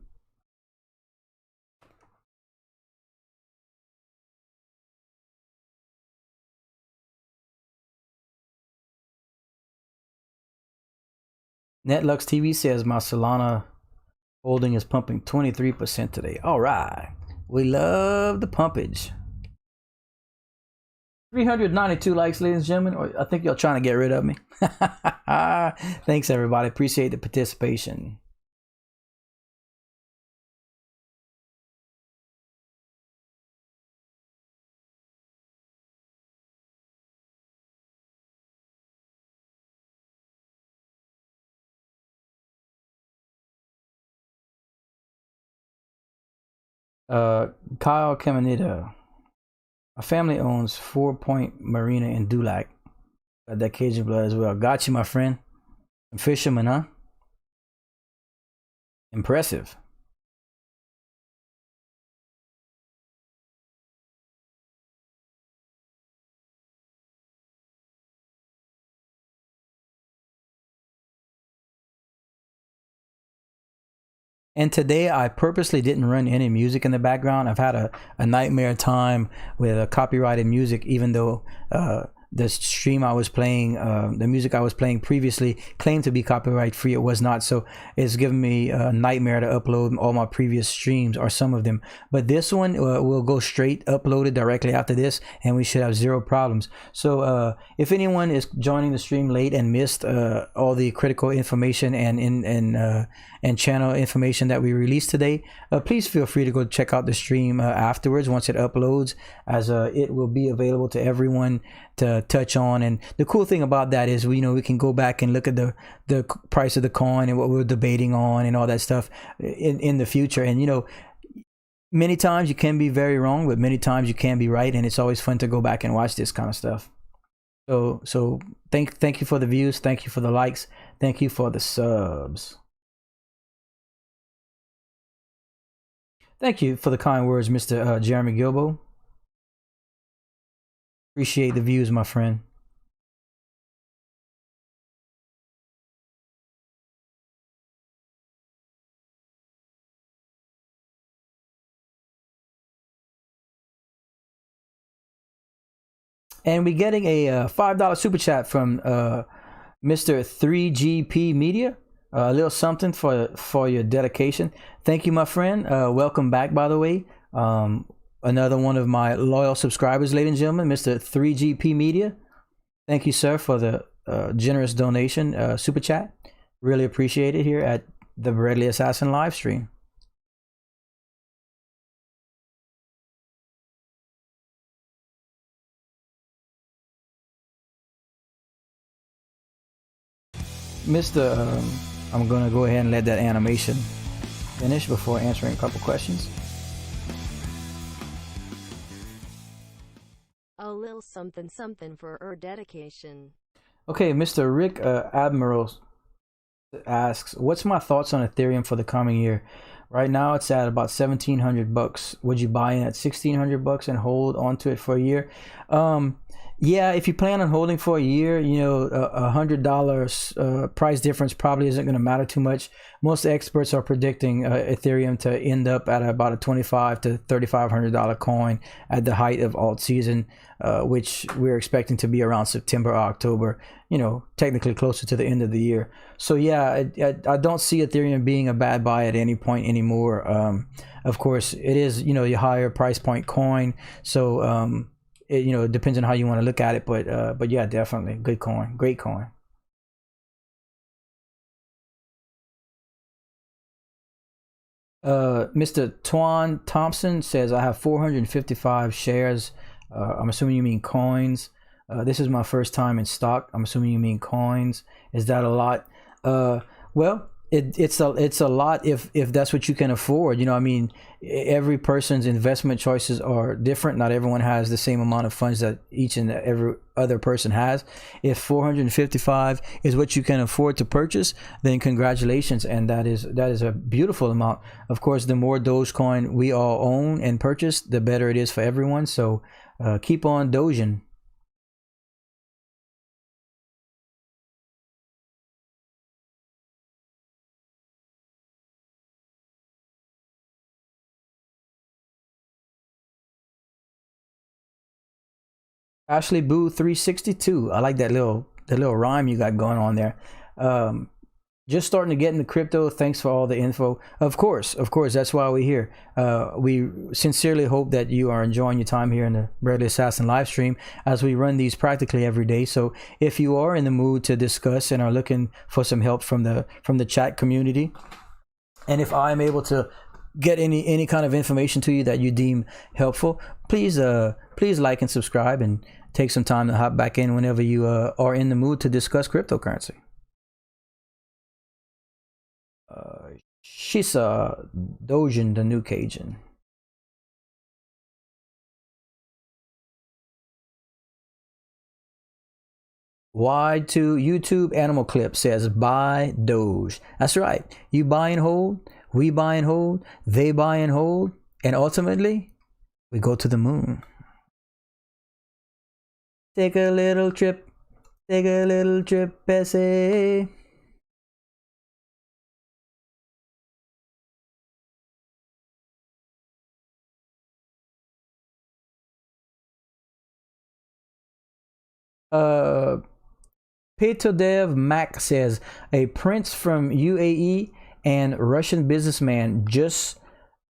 Netlux TV says my Solana holding is pumping 23% today. All right. We love the pumpage. 392 likes, ladies and gentlemen. I think y'all trying to get rid of me. Thanks, everybody. Appreciate the participation. Kyle Caminita. My family owns 4-Point Marina in Dulac. Got that Cajun blood as well. Got you, my friend. Fisherman, huh? Impressive. And today I purposely didn't run any music in the background. I've had a nightmare time with copyrighted music, even though the stream I was playing, the music I was playing previously claimed to be copyright free. It was not. So it's given me a nightmare to upload all my previous streams, or some of them. But this one will go straight uploaded directly after this, and we should have zero problems. So if anyone is joining the stream late and missed all the critical information and channel information that we released today, please feel free to go check out the stream afterwards once it uploads, as it will be available to everyone to touch on. And the cool thing about that is we can go back and look at the price of the coin and what we're debating on and all that stuff in the future. And many times you can be very wrong, but many times you can be right, and it's always fun to go back and watch this kind of stuff. So thank you for the views, thank you for the likes, thank you for the subs. Thank you for the kind words, Mr. Jeremy Gilbo. Appreciate the views, my friend. And we're getting a $5 super chat from Mr. 3GP Media. A little something for your dedication. Thank you, my friend. Welcome back, by the way. Another one of my loyal subscribers, ladies and gentlemen, Mr. 3GP Media. Thank you, sir, for the generous donation, super chat. Really appreciate it here at the Bradley Assassin live stream. Mr. I'm gonna go ahead and let that animation finish before answering a couple questions. A little something something for her dedication. Okay, Mr. Rick Admiral asks, "What's my thoughts on Ethereum for the coming year? Right now, it's at about $1,700. Would you buy in at $1,600 and hold onto it for a year?" Yeah, if you plan on holding for a year, you know, $100 price difference probably isn't going to matter too much. Most experts are predicting Ethereum to end up at about a $2,500 to $3,500 coin at the height of alt season, which we're expecting to be around September or October. You know, technically closer to the end of the year. So yeah, I don't see Ethereum being a bad buy at any point anymore. Of course, it is, you know, your higher price point coin. So it, you know, it depends on how you want to look at it, but yeah, definitely good coin, great coin. Mr. Twan Thompson says, "I have 455 shares. I'm assuming you mean coins. This is my first time in stock. I'm assuming you mean coins. Is that a lot?" Well, it's a lot if that's what you can afford. You know, I mean, every person's investment choices are different. Not everyone has the same amount of funds that each and every other person has. If 455 is what you can afford to purchase, then congratulations, and that is a beautiful amount. Of course, the more Dogecoin we all own and purchase, the better it is for everyone. So keep on doging. Ashley Boo 362. I like the little rhyme you got going on there. Um, just starting to get into crypto. Thanks for all the info. Of course, that's why we're here. We sincerely hope that you are enjoying your time here in the Bradley Assassin live stream as we run these practically every day. So if you are in the mood to discuss and are looking for some help from the chat community, and if I'm able to get any kind of information to you that you deem helpful, please like and subscribe and take some time to hop back in whenever you are in the mood to discuss cryptocurrency. Shisa Dojin, the new Cajun. Wide to YouTube Animal Clip says, "Buy Doge." That's right. You buy and hold, we buy and hold, they buy and hold, and ultimately we go to the moon. Take a little trip, Bessie. Petodev Mac says, "A prince from UAE and Russian businessman just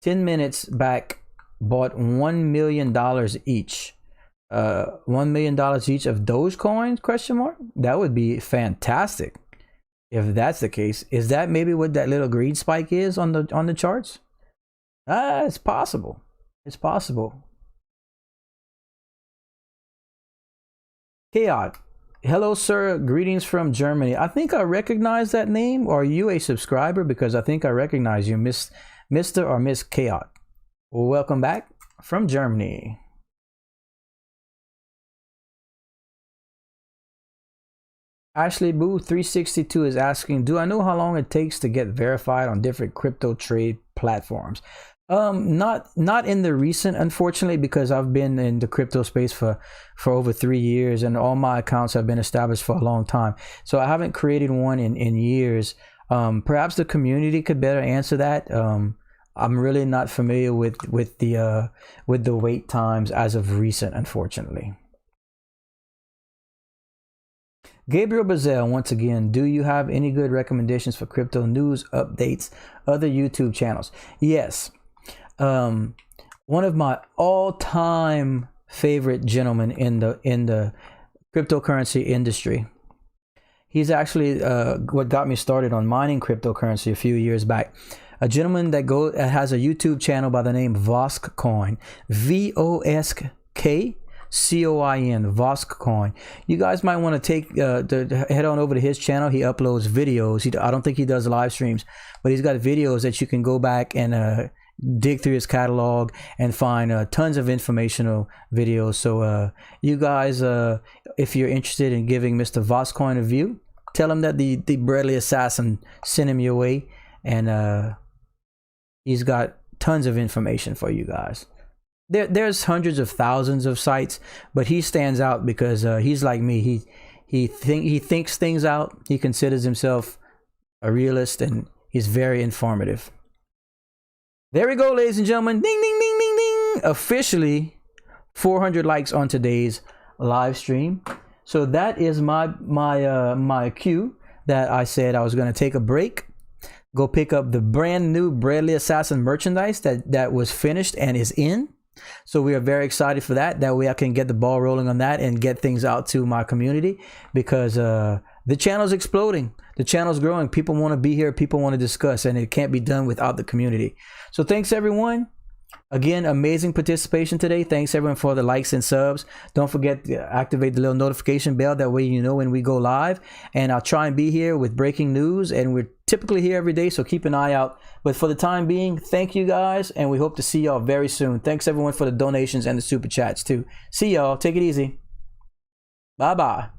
10 minutes back bought $1 million each. $1 million each of Dogecoin? Question mark. That would be fantastic if that's the case. Is that maybe what that little greed spike is on the charts? It's possible. It's possible. Chaos. Hello, sir. Greetings from Germany. I think I recognize that name. Are you a subscriber? Because I think I recognize you, Mr. or Miss Chaos. Well, welcome back from Germany. Ashley Boo 362 is asking, "Do I know how long it takes to get verified on different crypto trade platforms?" Not in the recent, unfortunately, because I've been in the crypto space for over 3 years and all my accounts have been established for a long time. So I haven't created one in years. Perhaps the community could better answer that. I'm really not familiar with the wait times as of recent, unfortunately. Gabriel Bazell, once again, "Do you have any good recommendations for crypto news updates, other YouTube channels?" Yes. One of my all-time favorite gentlemen in the cryptocurrency industry. He's actually what got me started on mining cryptocurrency a few years back. A gentleman that has a YouTube channel by the name Vosk Coin, VOSK Coin, Dogecoin. You guys might want to head on over to his channel. He uploads videos. I don't think he does live streams, but he's got videos that you can go back and dig through his catalog and find tons of informational videos. So you guys, if you're interested in giving Mr. Dogecoin a view, tell him that the Bradley Assassin sent him your way, and he's got tons of information for you guys. There's hundreds of thousands of sites, but he stands out because he's like me. He thinks things out. He considers himself a realist, and he's very informative. There we go, ladies and gentlemen. Ding, ding, ding, ding, ding. Officially 400 likes on today's live stream. So that is my cue that I said I was going to take a break, go pick up the brand new Bradley Assassin merchandise that was finished and is in. So we are very excited for that. That way I can get the ball rolling on that and get things out to my community, because the channel's exploding. The channel's growing. People want to be here. People want to discuss, and it can't be done without the community. So thanks, everyone. Again, amazing participation today. Thanks, everyone, for the likes and subs. Don't forget to activate the little notification bell. That way you know when we go live. And I'll try and be here with breaking news. And we're typically here every day, so keep an eye out. But for the time being, thank you guys. And we hope to see y'all very soon. Thanks, everyone, for the donations and the super chats, too. See y'all. Take it easy. Bye-bye.